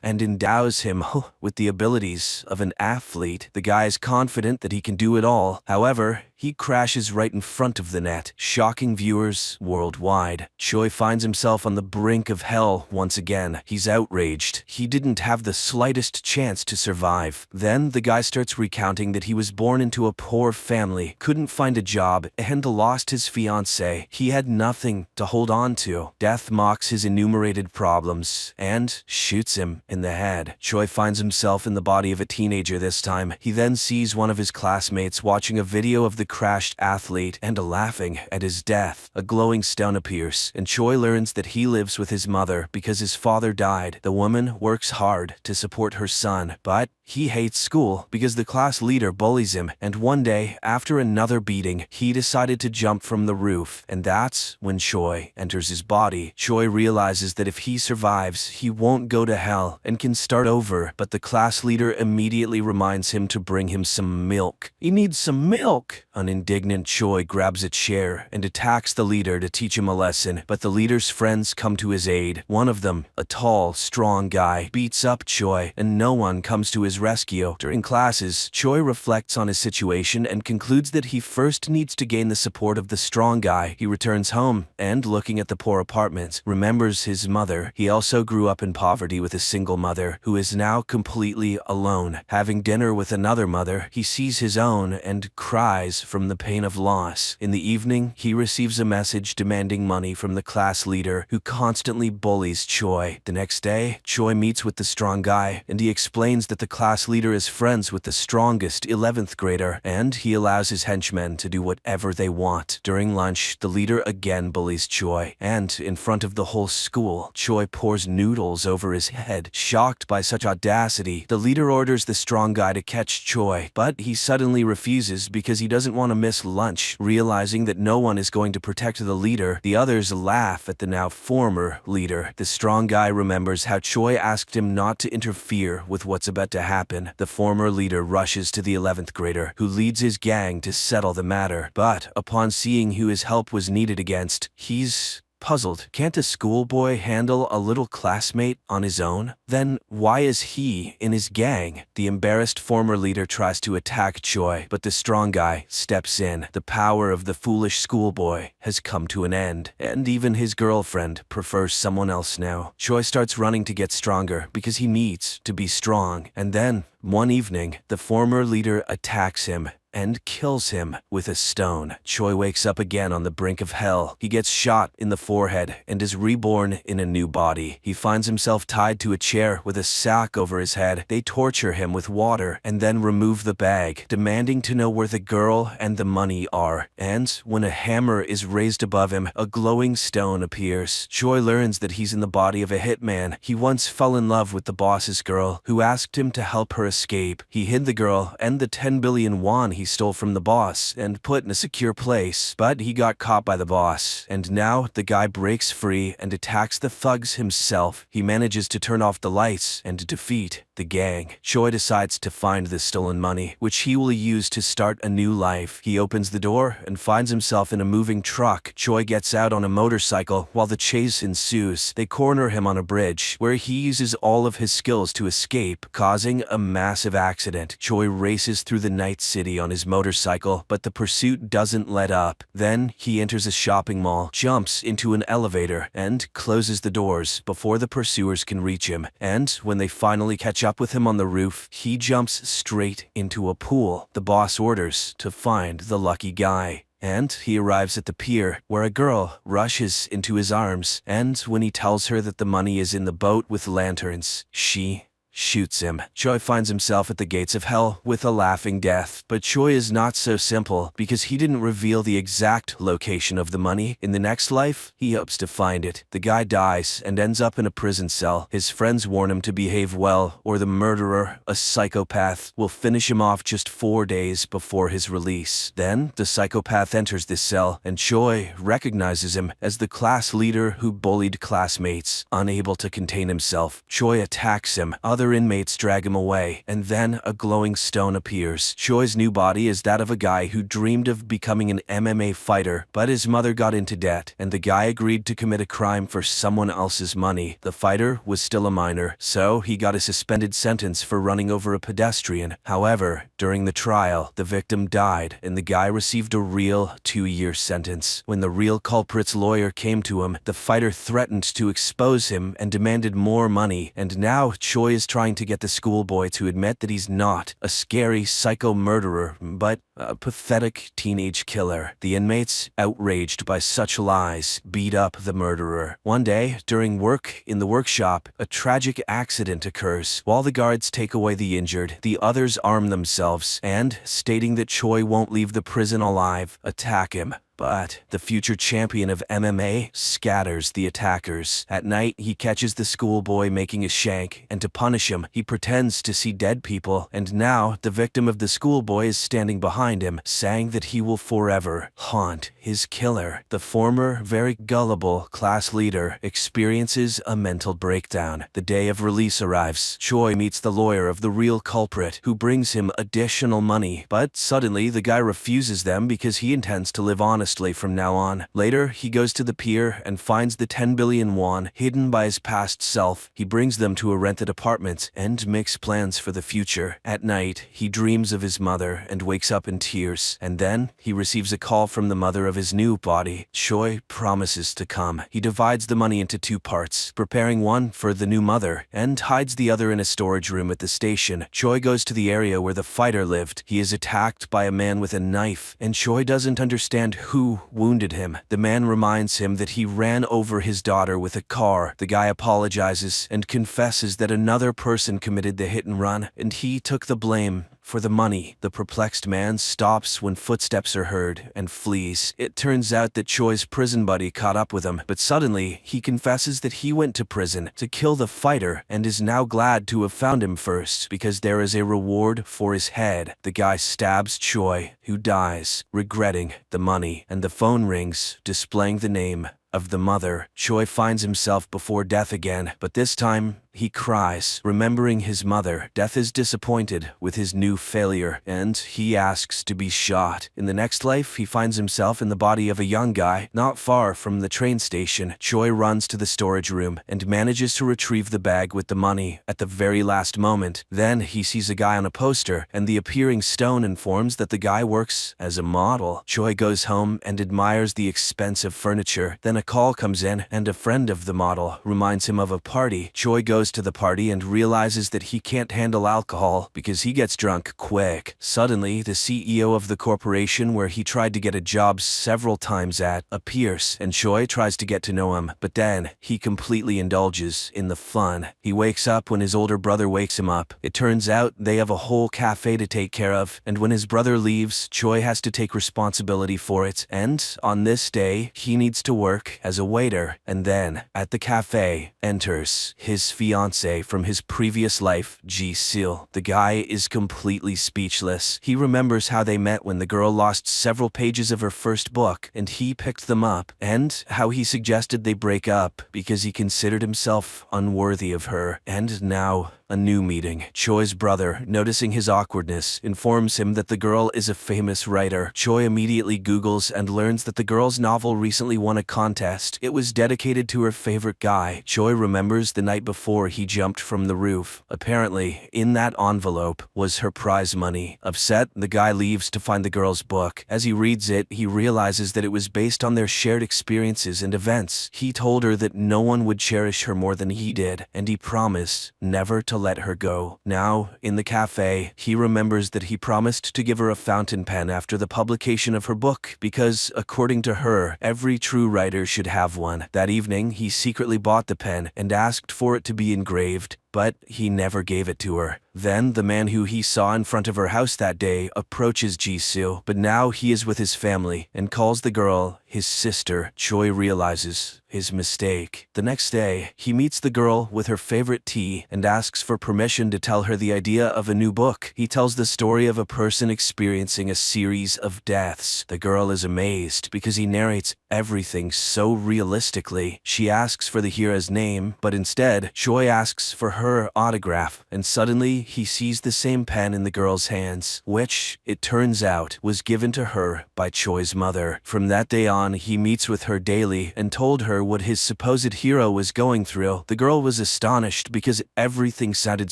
and endows him with the abilities of an athlete. The guy is confident that he can do it all. However, he crashes right in front of the net, shocking viewers worldwide. Choi finds himself on the brink of hell once again. He's outraged. He didn't have the slightest chance to survive. Then the guy starts recounting that he was born into a poor family, couldn't find a job, and lost his fiancée. He had nothing to hold on to. Death mocks his enumerated problems and shoots him in the head. Choi finds himself in the body of a teenager this time. He then sees one of his classmates watching a video of the crashed athlete and laughing at his death. A glowing stone appears, and Choi learns that he lives with his mother because his father died. The woman works hard to support her son, but he hates school because the class leader bullies him, and one day, after another beating, he decided to jump from the roof, and that's when Choi enters his body. Choi realizes that if he survives, he won't go to hell and can start over, but the class leader immediately reminds him to bring him some milk. He needs some milk! An indignant Choi grabs a chair and attacks the leader to teach him a lesson, but the leader's friends come to his aid. One of them, a tall, strong guy, beats up Choi, and no one comes to his rescue. During classes, Choi reflects on his situation and concludes that he first needs to gain the support of the strong guy. He returns home and, looking at the poor apartments, remembers his mother. He also grew up in poverty with a single mother, who is now completely alone. Having dinner with another mother, he sees his own and cries from the pain of loss. In the evening, he receives a message demanding money from the class leader, who constantly bullies Choi. The next day, Choi meets with the strong guy, and he explains that the class leader is friends with the strongest 11th grader, and he allows his henchmen to do whatever they want. During lunch, the leader again bullies Choi, and in front of the whole school, Choi pours noodles over his head. Shocked by such audacity, the leader orders the strong guy to catch Choi, but he suddenly refuses because he doesn't want to miss lunch. Realizing that no one is going to protect the leader, the others laugh at the now former leader. The strong guy remembers how Choi asked him not to interfere with what's about to happen. The former leader rushes to the 11th grader, who leads his gang to settle the matter. But upon seeing who his help was needed against, he's puzzled. Can't a schoolboy handle a little classmate on his own? Then why is he in his gang? The embarrassed former leader tries to attack Choi, but the strong guy steps in. The power of the foolish schoolboy has come to an end, and even his girlfriend prefers someone else now. Choi starts running to get stronger because he needs to be strong. And then, one evening, the former leader attacks him and kills him with a stone. Choi wakes up again on the brink of hell. He gets shot in the forehead and is reborn in a new body. He finds himself tied to a chair with a sack over his head. They torture him with water and then remove the bag, demanding to know where the girl and the money are. And when a hammer is raised above him, a glowing stone appears. Choi learns that he's in the body of a hitman. He once fell in love with the boss's girl, who asked him to help her escape. He hid the girl and the 10 billion won he stole from the boss and put in a secure place, but he got caught by the boss, and now the guy breaks free and attacks the thugs himself. He manages to turn off the lights and defeat the gang. Choi decides to find the stolen money, which he will use to start a new life. He opens the door and finds himself in a moving truck. Choi gets out on a motorcycle while the chase ensues. They corner him on a bridge, where he uses all of his skills to escape, causing a massive accident. Choi races through the night city on his motorcycle, but the pursuit doesn't let up. Then he enters a shopping mall, jumps into an elevator, and closes the doors before the pursuers can reach him. And when they finally catch up with him on the roof, he jumps straight into a pool. The boss orders to find the lucky guy, and he arrives at the pier, where a girl rushes into his arms, and when he tells her that the money is in the boat with lanterns, she shoots him. Choi finds himself at the gates of hell with a laughing death. But Choi is not so simple, because he didn't reveal the exact location of the money. In the next life, he hopes to find it. The guy dies and ends up in a prison cell. His friends warn him to behave well, or the murderer, a psychopath, will finish him off just 4 days before his release. Then, the psychopath enters this cell, and Choi recognizes him as the class leader who bullied classmates. Unable to contain himself, Choi attacks him. Other inmates drag him away, and then a glowing stone appears. Choi's new body is that of a guy who dreamed of becoming an MMA fighter, but his mother got into debt, and the guy agreed to commit a crime for someone else's money. The fighter was still a minor, so he got a suspended sentence for running over a pedestrian. However, during the trial, the victim died, and the guy received a real 2-year sentence. When the real culprit's lawyer came to him, the fighter threatened to expose him and demanded more money, and now Choi is trying to get the schoolboy to admit that he's not a scary psycho murderer, but a pathetic teenage killer. The inmates, outraged by such lies, beat up the murderer. One day, during work in the workshop, a tragic accident occurs. While the guards take away the injured, the others arm themselves and, stating that Choi won't leave the prison alive, attack him. But the future champion of MMA scatters the attackers. At night, he catches the schoolboy making a shank, and to punish him, he pretends to see dead people. And now, the victim of the schoolboy is standing behind him, saying that he will forever haunt his killer. The former, very gullible class leader experiences a mental breakdown. The day of release arrives. Choi meets the lawyer of the real culprit, who brings him additional money. But suddenly, the guy refuses them because he intends to live honestly from now on. Later, he goes to the pier and finds the 10 billion won hidden by his past self. He brings them to a rented apartment and makes plans for the future. At night, he dreams of his mother and wakes up in tears. And then, he receives a call from the mother of his new body. Choi promises to come. He divides the money into 2 parts, preparing one for the new mother and hides the other in a storage room at the station. Choi goes to the area where the fighter lived. He is attacked by a man with a knife, and Choi doesn't understand who wounded him. The man reminds him that he ran over his daughter with a car. The guy apologizes and confesses that another person committed the hit and run, and he took the blame for the money. The perplexed man stops when footsteps are heard and flees. It turns out that Choi's prison buddy caught up with him, but suddenly he confesses that he went to prison to kill the fighter and is now glad to have found him first because there is a reward for his head. The guy stabs Choi, who dies, regretting the money, and the phone rings, displaying the name of the mother. Choi finds himself before death again, but this time he cries, remembering his mother. Death is disappointed with his new failure, and he asks to be shot. In the next life, he finds himself in the body of a young guy, not far from the train station. Choi runs to the storage room and manages to retrieve the bag with the money at the very last moment. Then he sees a guy on a poster, and the appearing stone informs that the guy works as a model. Choi goes home and admires the expensive furniture. Then a call comes in, and a friend of the model reminds him of a party. Choi goes to the party and realizes that he can't handle alcohol because he gets drunk quick. Suddenly, the CEO of the corporation where he tried to get a job several times at appears, and Choi tries to get to know him, but then he completely indulges in the fun. He wakes up when his older brother wakes him up. It turns out they have a whole cafe to take care of, and when his brother leaves, Choi has to take responsibility for it, and on this day, he needs to work as a waiter. And then, at the cafe, enters his fiancée from his previous life, Ji-sil. The guy is completely speechless. He remembers how they met when the girl lost several pages of her first book, and he picked them up, and how he suggested they break up because he considered himself unworthy of her. And now, a new meeting. Choi's brother, noticing his awkwardness, informs him that the girl is a famous writer. Choi immediately Googles and learns that the girl's novel recently won a contest. It was dedicated to her favorite guy. Choi remembers the night before he jumped from the roof. Apparently, in that envelope was her prize money. Upset, the guy leaves to find the girl's book. As he reads it, he realizes that it was based on their shared experiences and events. He told her that no one would cherish her more than he did, and he promised never to let her go. Now, in the cafe, he remembers that he promised to give her a fountain pen after the publication of her book because, according to her, every true writer should have one. That evening, he secretly bought the pen and asked for it to be engraved, but he never gave it to her. Then, the man who he saw in front of her house that day approaches Ji-sil, but now he is with his family and calls the girl his sister. Choi realizes his mistake. The next day, he meets the girl with her favorite tea and asks for permission to tell her the idea of a new book. He tells the story of a person experiencing a series of deaths. The girl is amazed because he narrates everything so realistically. She asks for the hero's name, but instead, Choi asks for her autograph, and suddenly he sees the same pen in the girl's hands, which, it turns out, was given to her by Choi's mother. From that day on, he meets with her daily and told her what his supposed hero was going through. The girl was astonished because everything sounded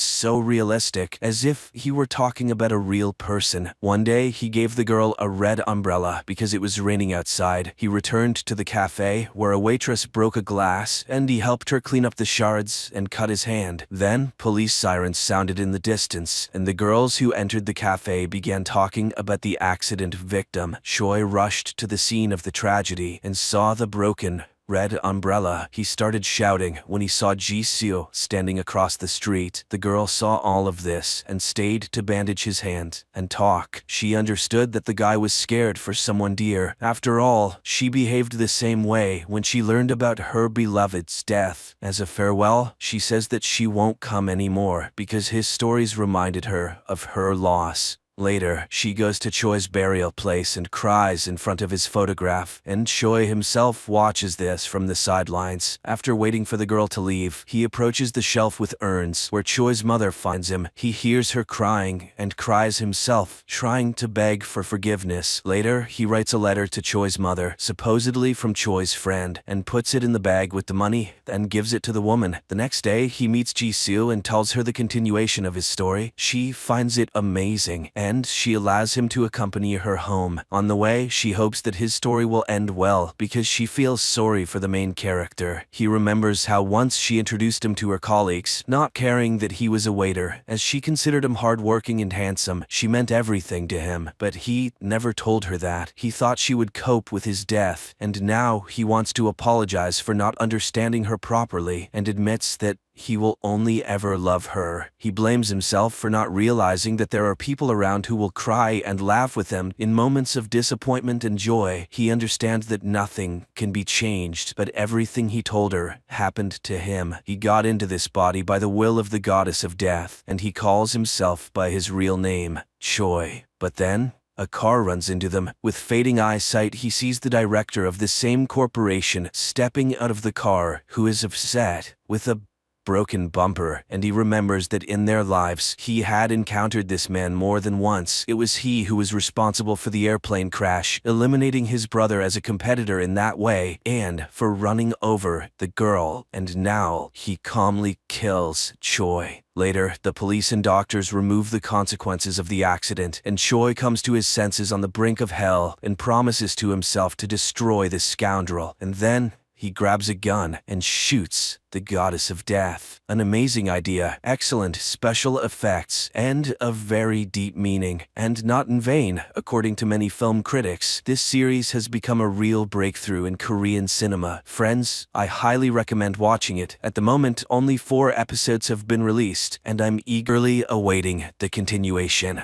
so realistic, as if he were talking about a real person. One day, he gave the girl a red umbrella because it was raining outside. He returned to the cafe, where a waitress broke a glass, and he helped her clean up the shards and cut his hand. Then, police sirens sounded in the distance, and the girls who entered the cafe began talking about the accident victim. Choi rushed to the scene of the tragedy and saw the broken, red umbrella. He started shouting when he saw Ji-seo standing across the street. The girl saw all of this and stayed to bandage his hand and talk. She understood that the guy was scared for someone dear. After all, she behaved the same way when she learned about her beloved's death. As a farewell, she says that she won't come anymore because his stories reminded her of her loss. Later, she goes to Choi's burial place and cries in front of his photograph, and Choi himself watches this from the sidelines. After waiting for the girl to leave, he approaches the shelf with urns, where Choi's mother finds him. He hears her crying and cries himself, trying to beg for forgiveness. Later, he writes a letter to Choi's mother, supposedly from Choi's friend, and puts it in the bag with the money, then gives it to the woman. The next day, he meets Ji-seo and tells her the continuation of his story. She finds it amazing, and she allows him to accompany her home. On the way, she hopes that his story will end well because she feels sorry for the main character. He remembers how once she introduced him to her colleagues, not caring that he was a waiter, as she considered him hardworking and handsome. She meant everything to him, but he never told her that. He thought she would cope with his death, and now he wants to apologize for not understanding her properly and admits that he will only ever love her. He blames himself for not realizing that there are people around who will cry and laugh with him in moments of disappointment and joy. He understands that nothing can be changed, but everything he told her happened to him. He got into this body by the will of the goddess of death, and he calls himself by his real name, Choi. But then, a car runs into them. With fading eyesight, he sees the director of the same corporation stepping out of the car, who is upset, with a broken bumper, and he remembers that in their lives, he had encountered this man more than once. It was he who was responsible for the airplane crash, eliminating his brother as a competitor in that way, and for running over the girl, and now he calmly kills Choi. Later, the police and doctors remove the consequences of the accident, and Choi comes to his senses on the brink of hell and promises to himself to destroy this scoundrel. And then he grabs a gun and shoots the goddess of death. An amazing idea, excellent special effects, and a very deep meaning. And not in vain, according to many film critics, this series has become a real breakthrough in Korean cinema. Friends, I highly recommend watching it. At the moment, only 4 episodes have been released, and I'm eagerly awaiting the continuation.